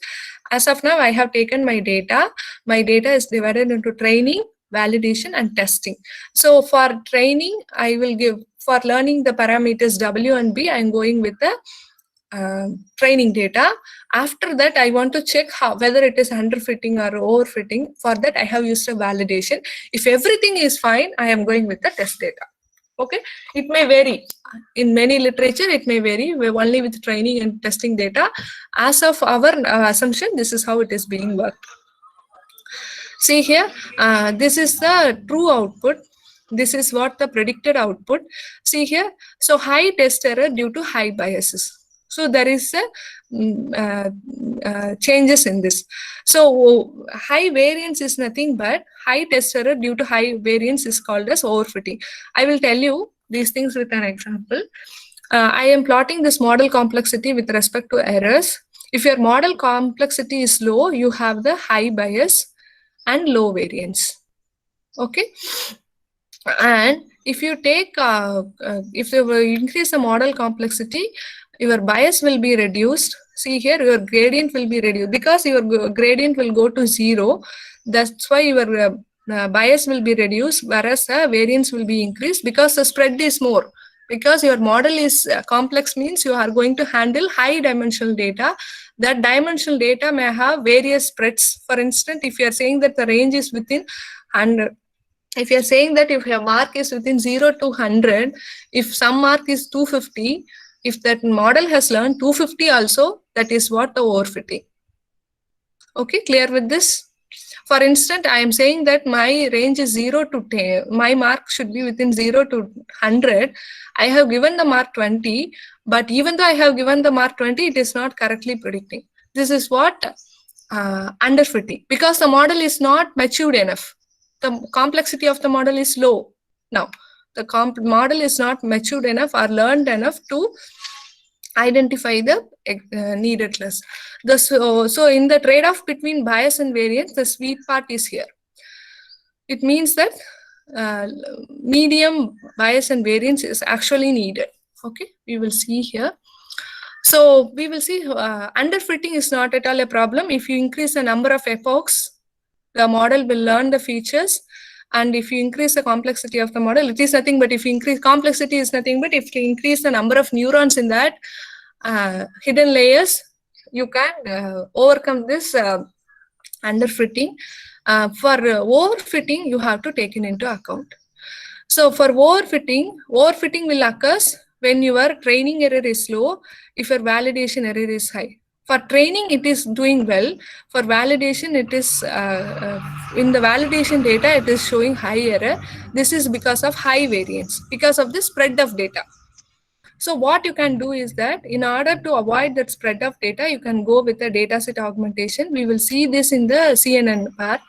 As of now, I have taken my data. My data is divided into training, validation, and testing. So for training, I will give, for learning the parameters W and B, I am going with the training data. After that, I want to check whether it is underfitting or overfitting. For that, I have used a validation. If everything is fine, I am going with the test data. Okay, it may vary. In many literature, it may vary. We're only with training and testing data. As of our assumption, this is how it is being worked. See here, this is the true output. This is what the predicted output. See here, so high test error due to high biases. So there is a changes in this. So high variance is nothing but high test error due to high variance is called as overfitting. I will tell you these things with an example. I am plotting this model complexity with respect to errors. If your model complexity is low, you have the high bias and low variance. Okay. And if you take, if you increase the model complexity, your bias will be reduced. See here, your gradient will be reduced because your gradient will go to 0. That's why your bias will be reduced, whereas the variance will be increased because the spread is more. Because your model is complex means you are going to handle high dimensional data. That dimensional data may have various spreads. For instance, if you are saying that the range is within 100, if you are saying that if your mark is within 0 to 100, if some mark is 250, if that model has learned 250 also, that is what the overfitting. Okay, clear with this? For instance, I am saying that my range is 0 to 10. My mark should be within 0 to 100. I have given the mark 20, but even though I have given the mark 20, it is not correctly predicting. This is what underfitting because the model is not matured enough. The complexity of the model is low now. The model is not matured enough or learned enough to identify the needed class. So in the trade-off between bias and variance, the sweet part is here. It means that medium bias and variance is actually needed. Okay, we will see here. So we will see underfitting is not at all a problem. If you increase the number of epochs, the model will learn the features. And if you increase the complexity of the model, it is nothing but if you increase complexity is nothing but if you increase the number of neurons in that hidden layers, you can overcome this underfitting. For overfitting, you have to take it into account. So for overfitting will occur when your training error is low, if your validation error is high. For training, it is doing well. For validation, it is in the validation data, it is showing high error. This is because of high variance, because of the spread of data. So what you can do is that in order to avoid that spread of data, you can go with the dataset augmentation. We will see this in the CNN part.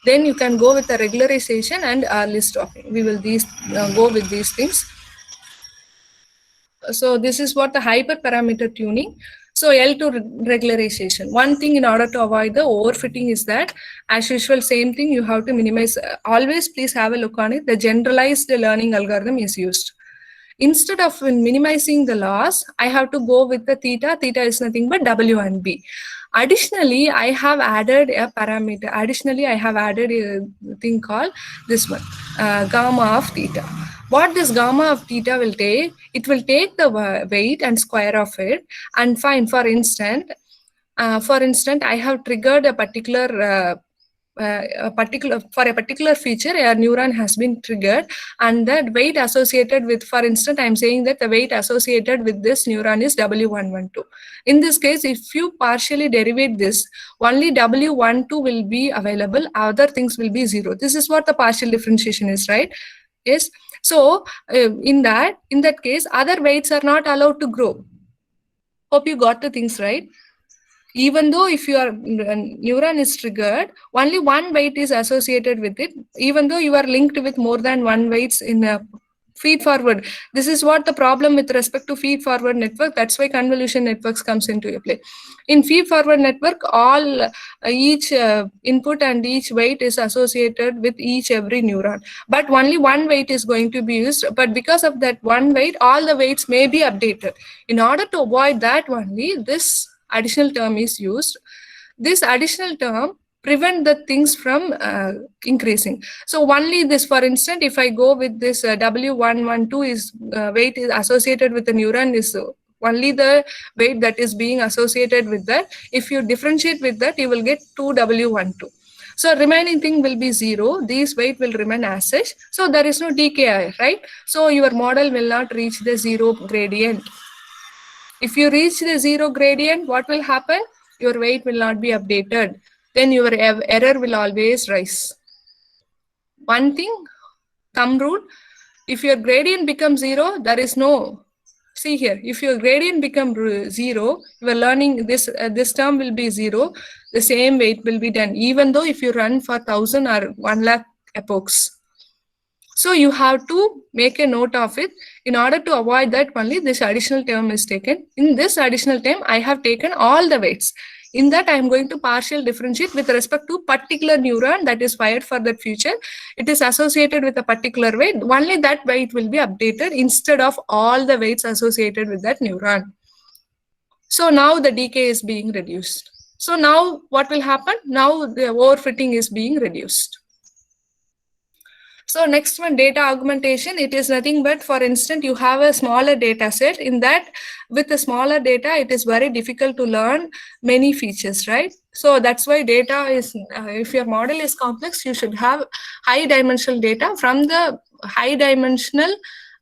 Then you can go with the regularization and list dropping. We will go with these things. So this is what the hyperparameter tuning. So L2 regularization. One thing in order to avoid the overfitting is that, as usual, same thing, you have to minimize. Always please have a look on it. The generalized learning algorithm is used. Instead of minimizing the loss, I have to go with the theta. Theta is nothing but W and B. Additionally, I have added a parameter. Additionally, I have added a thing called this one, gamma of theta. What this gamma of theta will take, it will take the weight and square of it and find, for instance, I have triggered a particular for a particular feature, a neuron has been triggered, and that weight associated with, for instance, I'm saying that the weight associated with this neuron is W112. In this case, if you partially derivate this, only W12 will be available, other things will be 0. This is what the partial differentiation is, right? Yes. So in that case, other weights are not allowed to grow. Hope you got the things right. Even though if your neuron is triggered, only one weight is associated with it, even though you are linked with more than one weights in a feed forward. This is what the problem with respect to feed forward network. That's why convolution networks comes into play. In feed forward network, each input and each weight is associated with every neuron, but only one weight is going to be used. But because of that one weight, all the weights may be updated. In order to avoid that, only this additional term is used. This additional term prevent the things from increasing. So only this, for instance, if I go with this W112 is weight is associated with the neuron is only the weight that is being associated with that. If you differentiate with that, you will get 2W12. So remaining thing will be 0. These weight will remain as such. So there is no decay, right? So your model will not reach the 0 gradient. If you reach the 0 gradient, what will happen? Your weight will not be updated. Then your error will always rise. One thing, thumb rule, if your gradient becomes 0, there is no, see here, if your gradient becomes 0, you are learning this, this term will be 0, the same weight will be done, even though if you run for 1000 or 1 lakh epochs. So you have to make a note of it. In order to avoid that, only this additional term is taken. In this additional term, I have taken all the weights. In that, I am going to partial differentiate with respect to particular neuron that is fired for that feature. It is associated with a particular weight. Only that weight will be updated instead of all the weights associated with that neuron. So now the decay is being reduced. So now what will happen? Now the overfitting is being reduced. So next one, data augmentation. It is nothing but, for instance, you have a smaller data set. In that, with the smaller data, it is very difficult to learn many features, right? So that's why data is, if your model is complex, you should have high dimensional data. From the high dimensional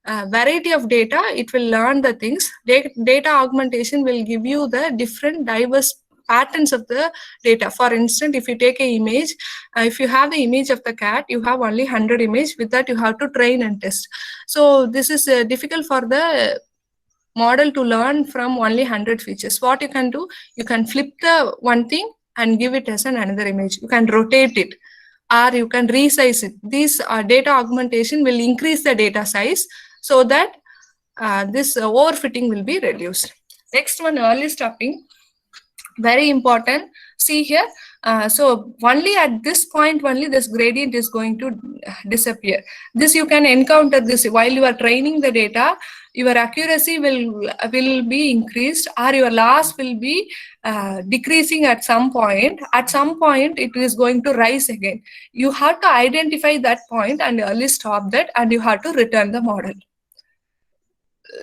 variety of data, it will learn the things. Data augmentation will give you the different diverse patterns of the data. For instance, if you take an image, if you have the image of the cat, you have only 100 images. With that, you have to train and test. So this is difficult for the model to learn from only 100 features. What you can do, you can flip the one thing and give it as another image. You can rotate it or you can resize it. This data augmentation will increase the data size so that this overfitting will be reduced. Next one, early stopping. Very important. See here, so only at this point only this gradient is going to disappear. This you can encounter this while you are training the data. Your accuracy will be increased or your loss will be decreasing at some point. At some point it is going to rise again. You have to identify that point and early stop that, and you have to return the model.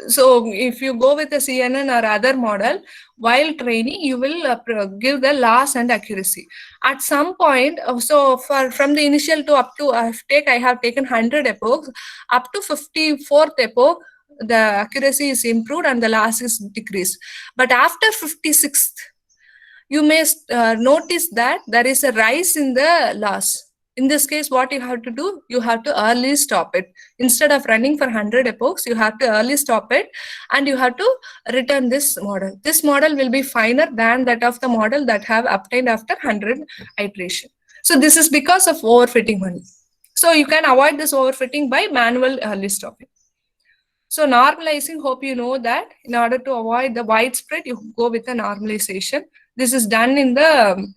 So if you go with a CNN or other model, while training, you will give the loss and accuracy. At some point, so from the initial to up to, I have taken 100 epochs, up to 54th epoch, the accuracy is improved and the loss is decreased. But after 56th, you may notice that there is a rise in the loss. In this case, what you have to do, you have to early stop it. Instead of running for 100 epochs, you have to early stop it and you have to return this model. This model will be finer than that of the model that have obtained after 100 iteration. So this is because of overfitting only. So you can avoid this overfitting by manual early stopping. So normalizing, hope you know that in order to avoid the widespread, you go with a normalization. This is done in the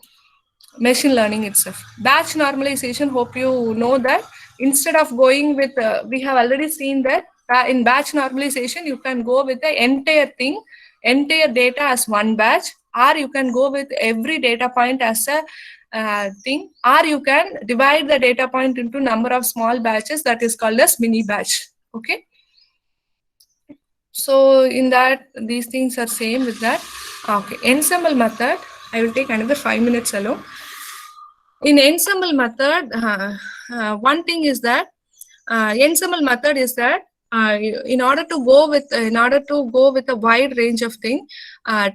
machine learning itself. Batch normalization, hope you know that instead of going with, we have already seen that in batch normalization, you can go with the entire thing, entire data as one batch, or you can go with every data point as a thing, or you can divide the data point into number of small batches, that is called as mini batch. Okay. So in that, these things are same with that. Okay, ensemble method, I will take another 5 minutes alone. In ensemble method, one thing is that ensemble method is that in order to go with a wide range of things,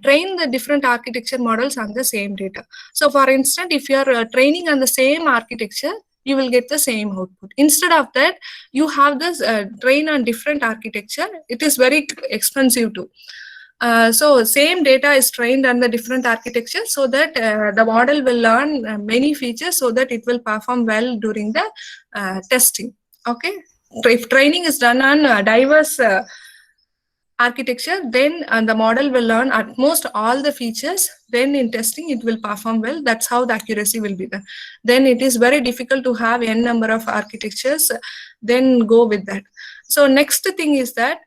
train the different architecture models on the same data. So for instance, if you are training on the same architecture, you will get the same output. Instead of that, you have this train on different architecture. It is very expensive too. So same data is trained on the different architecture so that the model will learn many features so that it will perform well during the testing. Okay. If training is done on diverse architecture, then the model will learn at most all the features. Then in testing, it will perform well. That's how the accuracy will be done. Then it is very difficult to have n number of architectures, then go with that. So next thing is that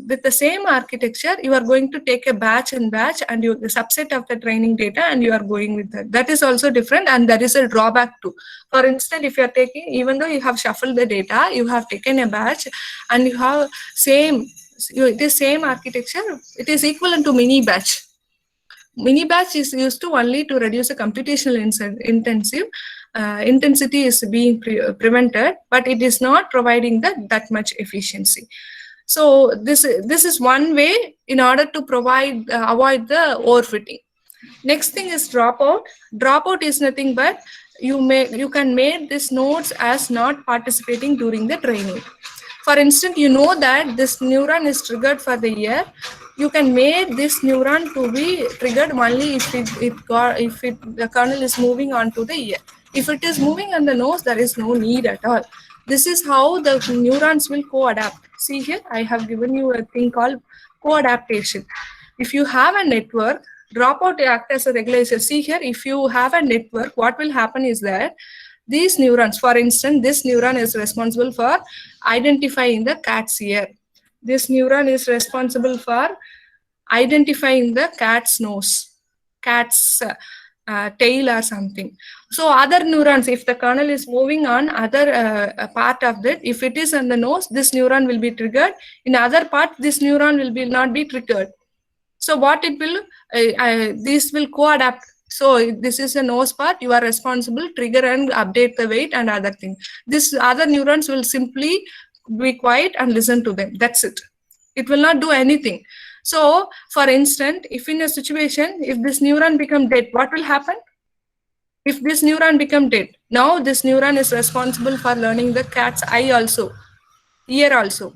with the same architecture, you are going to take a batch and batch and you the subset of the training data and you are going with that. That is also different and there is a drawback too. For instance, if you are taking, even though you have shuffled the data, you have taken a batch and you have it is same architecture, it is equivalent to mini batch. Mini batch is used to only to reduce the computational intensity is being prevented, but it is not providing that much efficiency. So this is one way in order to avoid the overfitting. Next thing is dropout. Dropout is nothing but you can make these nodes as not participating during the training. For instance, you know that this neuron is triggered for the ear. You can make this neuron to be triggered only if the kernel is moving on to the ear. If it is moving on the nose, there is no need at all. This is how the neurons will co-adapt. See here, I have given you a thing called co-adaptation. If you have a network, dropout acts as a regulator. See here, if you have a network, what will happen is that these neurons, for instance, this neuron is responsible for identifying the cat's ear. This neuron is responsible for identifying the cat's nose, cat's tail or something. So other neurons, if the kernel is moving on other part of that, if it is on the nose, this neuron will be triggered. In other part, this neuron will not be triggered. So what it will, this will co-adapt. So this is the nose part, you are responsible, trigger and update the weight and other thing. This other neurons will simply be quiet and listen to them. That's it. It will not do anything. So for instance, if in a situation, if this neuron become dead, what will happen? If this neuron become dead, now this neuron is responsible for learning the cat's eye also, ear also.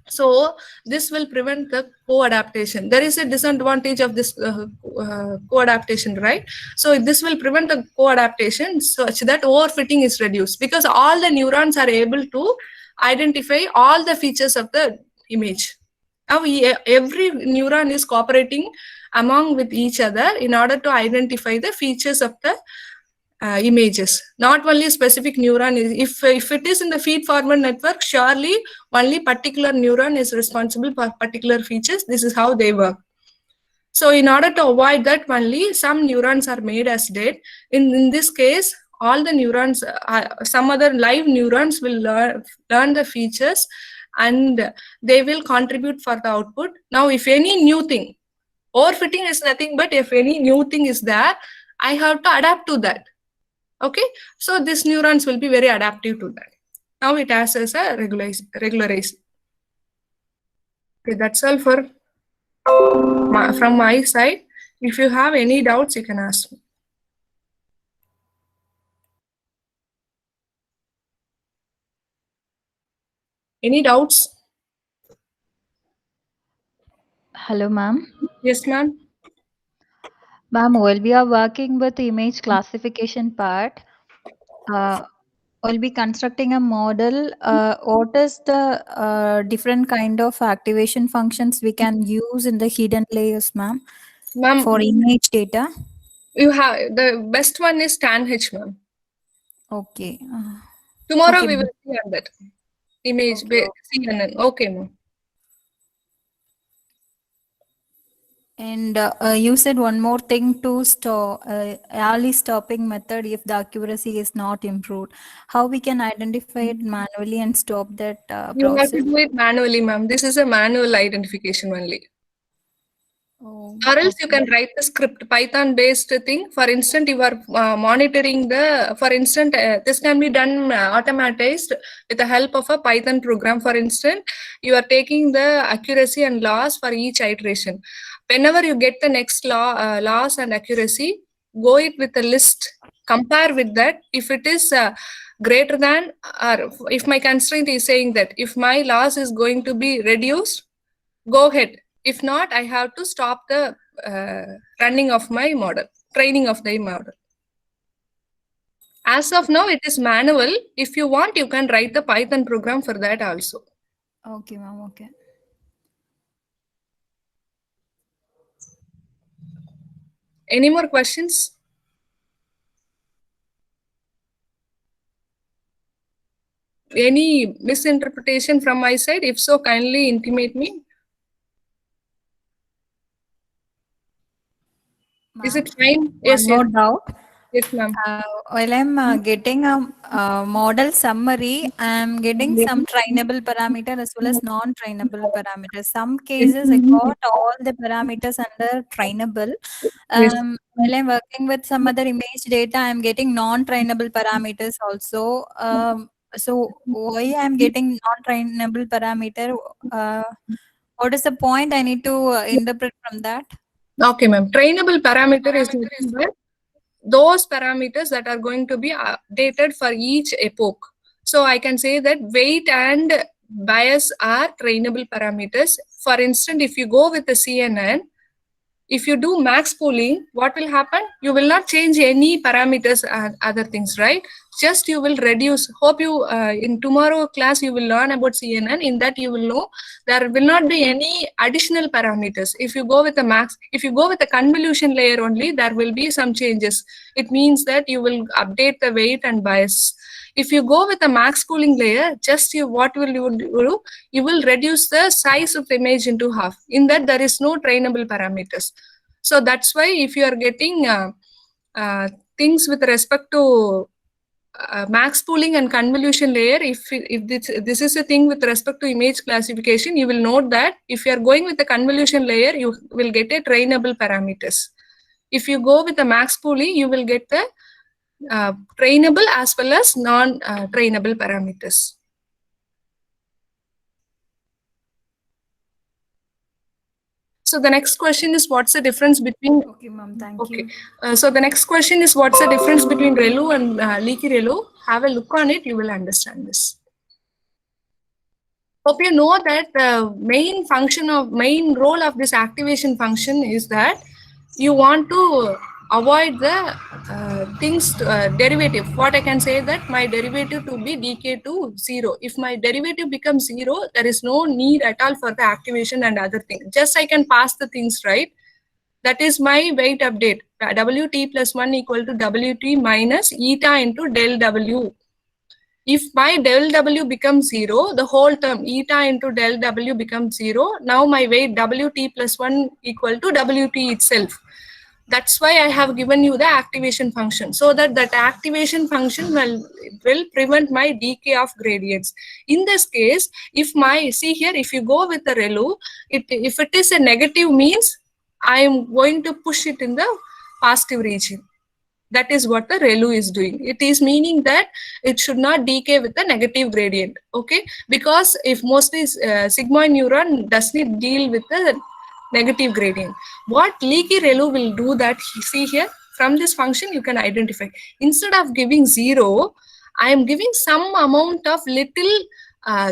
So this will prevent the co-adaptation. There is a disadvantage of this co-adaptation, right? So this will prevent the co-adaptation such that overfitting is reduced, because all the neurons are able to identify all the features of the image. Now every neuron is cooperating among with each other in order to identify the features of the images. Not only a specific neuron is, if it is in the feed-forward network, surely only particular neuron is responsible for particular features. This is how they work. So in order to avoid that, only some neurons are made as dead. In this case, all the neurons, some other live neurons will learn the features and they will contribute for the output. Now, if any new thing, overfitting is nothing but if any new thing is there, I have to adapt to that. Okay, so these neurons will be very adaptive to that. Now it acts as a regularizer. Okay, that's all for from my side. If you have any doubts, you can ask me. Any doubts? Hello, ma'am. Yes, ma'am. Ma'am, while we are working with image classification part, we'll be constructing a model. What is the different kind of activation functions we can use in the hidden layers, ma'am, Ma'am, for image data? you have the best one is TANH, ma'am. Okay. Tomorrow okay, we ma'am. will see on that image. Okay, CNN. Okay, ma'am. And you said one more thing to stop early stopping method if the accuracy is not improved. How we can identify it manually and stop that You have to process? do it manually, ma'am. This is a manual identification only. Oh, Or else you okay. can write the script, Python based thing. For instance, you are monitoring the, for instance, this can be done automatized with the help of a Python program. For instance, you are taking the accuracy and loss for each iteration. Whenever you get the next loss and accuracy, go it with a list, compare with that. If it is greater than, or if my constraint is saying that if my loss is going to be reduced, go ahead. If not, I have to stop the running of my model, training of the model. As of now, it is manual. If you want, you can write the Python program for that also. Okay, ma'am. Okay. Any more questions? Any misinterpretation from my side? If so, kindly intimate me. Is it fine? Yes, One more yes. doubt. Yes, ma'am. While I'm getting a model summary, I'm getting some trainable parameter as well as non-trainable parameters. Some cases I got all the parameters under trainable. Yes. While I'm working with some other image data, I'm getting non-trainable parameters also. So why I'm getting non-trainable parameter? What is the point I need to interpret from that? Okay, ma'am. Trainable parameter is nothing but those parameters that are going to be updated for each epoch. So I can say that weight and bias are trainable parameters. For instance, if you go with the CNN, if you do max pooling, what will happen? You will not change any parameters and other things, right? Just you will reduce. Hope you in tomorrow class you will learn about CNN. In that you will know there will not be any additional parameters. If you go with the max, if you go with the convolution layer only, there will be some changes. It means that you will update the weight and bias. If you go with a max pooling layer, just what will you do? You will reduce the size of the image into half. In that, there is no trainable parameters. So that's why if you are getting things with respect to max pooling and convolution layer, if this is a thing with respect to image classification, you will note that if you are going with the convolution layer, you will get a trainable parameters. If you go with the max pooling, you will get the trainable as well as non-trainable parameters. So the next question is, what's the difference between... Okay, ma'am. Thank you. So the next question is, what's the difference between ReLU and leaky ReLU? Have a look on it, you will understand this. Hope you know that the main role of this activation function is that you want to avoid the derivative. What I can say that my derivative to be decay to 0. If my derivative becomes 0, there is no need at all for the activation and other things. Just I can pass the things, right? That is my weight update. Wt plus 1 equal to Wt minus eta into del W. If my del W becomes 0, the whole term eta into del W becomes 0. Now my weight Wt plus 1 equal to Wt itself. That's why I have given you the activation function, so that activation function will prevent my decay of gradients. In this case, if you go with the ReLU, if it is a negative means, I am going to push it in the positive region. That is what the ReLU is doing. It is meaning that it should not decay with a negative gradient, okay? Because if mostly sigmoid neuron does not deal with the negative gradient. What leaky ReLU will do that, see here, from this function you can identify. Instead of giving 0, I am giving some amount of little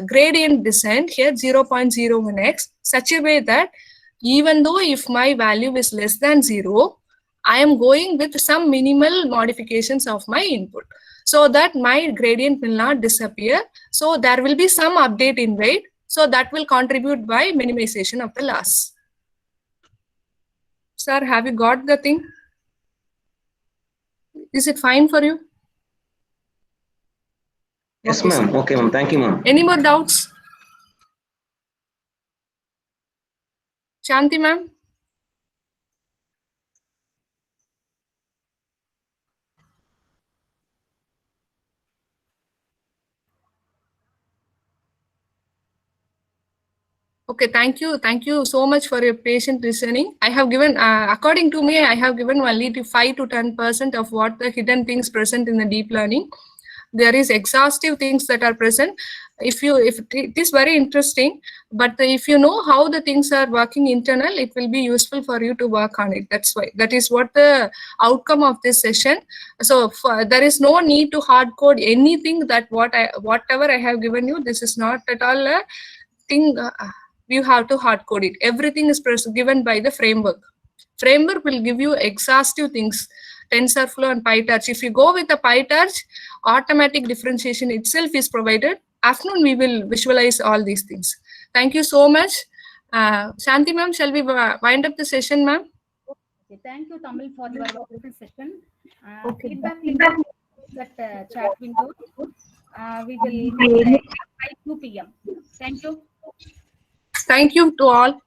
gradient descent here, 0.01x, such a way that even though if my value is less than 0, I am going with some minimal modifications of my input, so that my gradient will not disappear. So there will be some update in weight, so that will contribute by minimization of the loss. Sir, have you got the thing? Is it fine for you? Yes, ma'am. Okay, ma'am. Thank you, ma'am. Any more doubts? Shanti, ma'am? Okay, thank you. Thank you so much for your patient listening. I have given, according to me, I have given only 5 to 10% of what the hidden things present in the deep learning. There is exhaustive things that are present. If it is very interesting, but if you know how the things are working internal, it will be useful for you to work on it. That's why, that is what the outcome of this session. So there is no need to hard code anything that whatever I have given you. This is not at all a thing. You have to hard code it. Everything is given by the framework. Framework will give you exhaustive things, TensorFlow and PyTorch. If you go with the PyTorch, automatic differentiation itself is provided. Afternoon, we will visualize all these things. Thank you so much. Shanti ma'am, shall we wind up the session, ma'am? Okay, thank you, Tamil, for your wonderful session. Okay. Feedback in that chat window. We will meet at 2 p.m. Thank you. Thank you to all.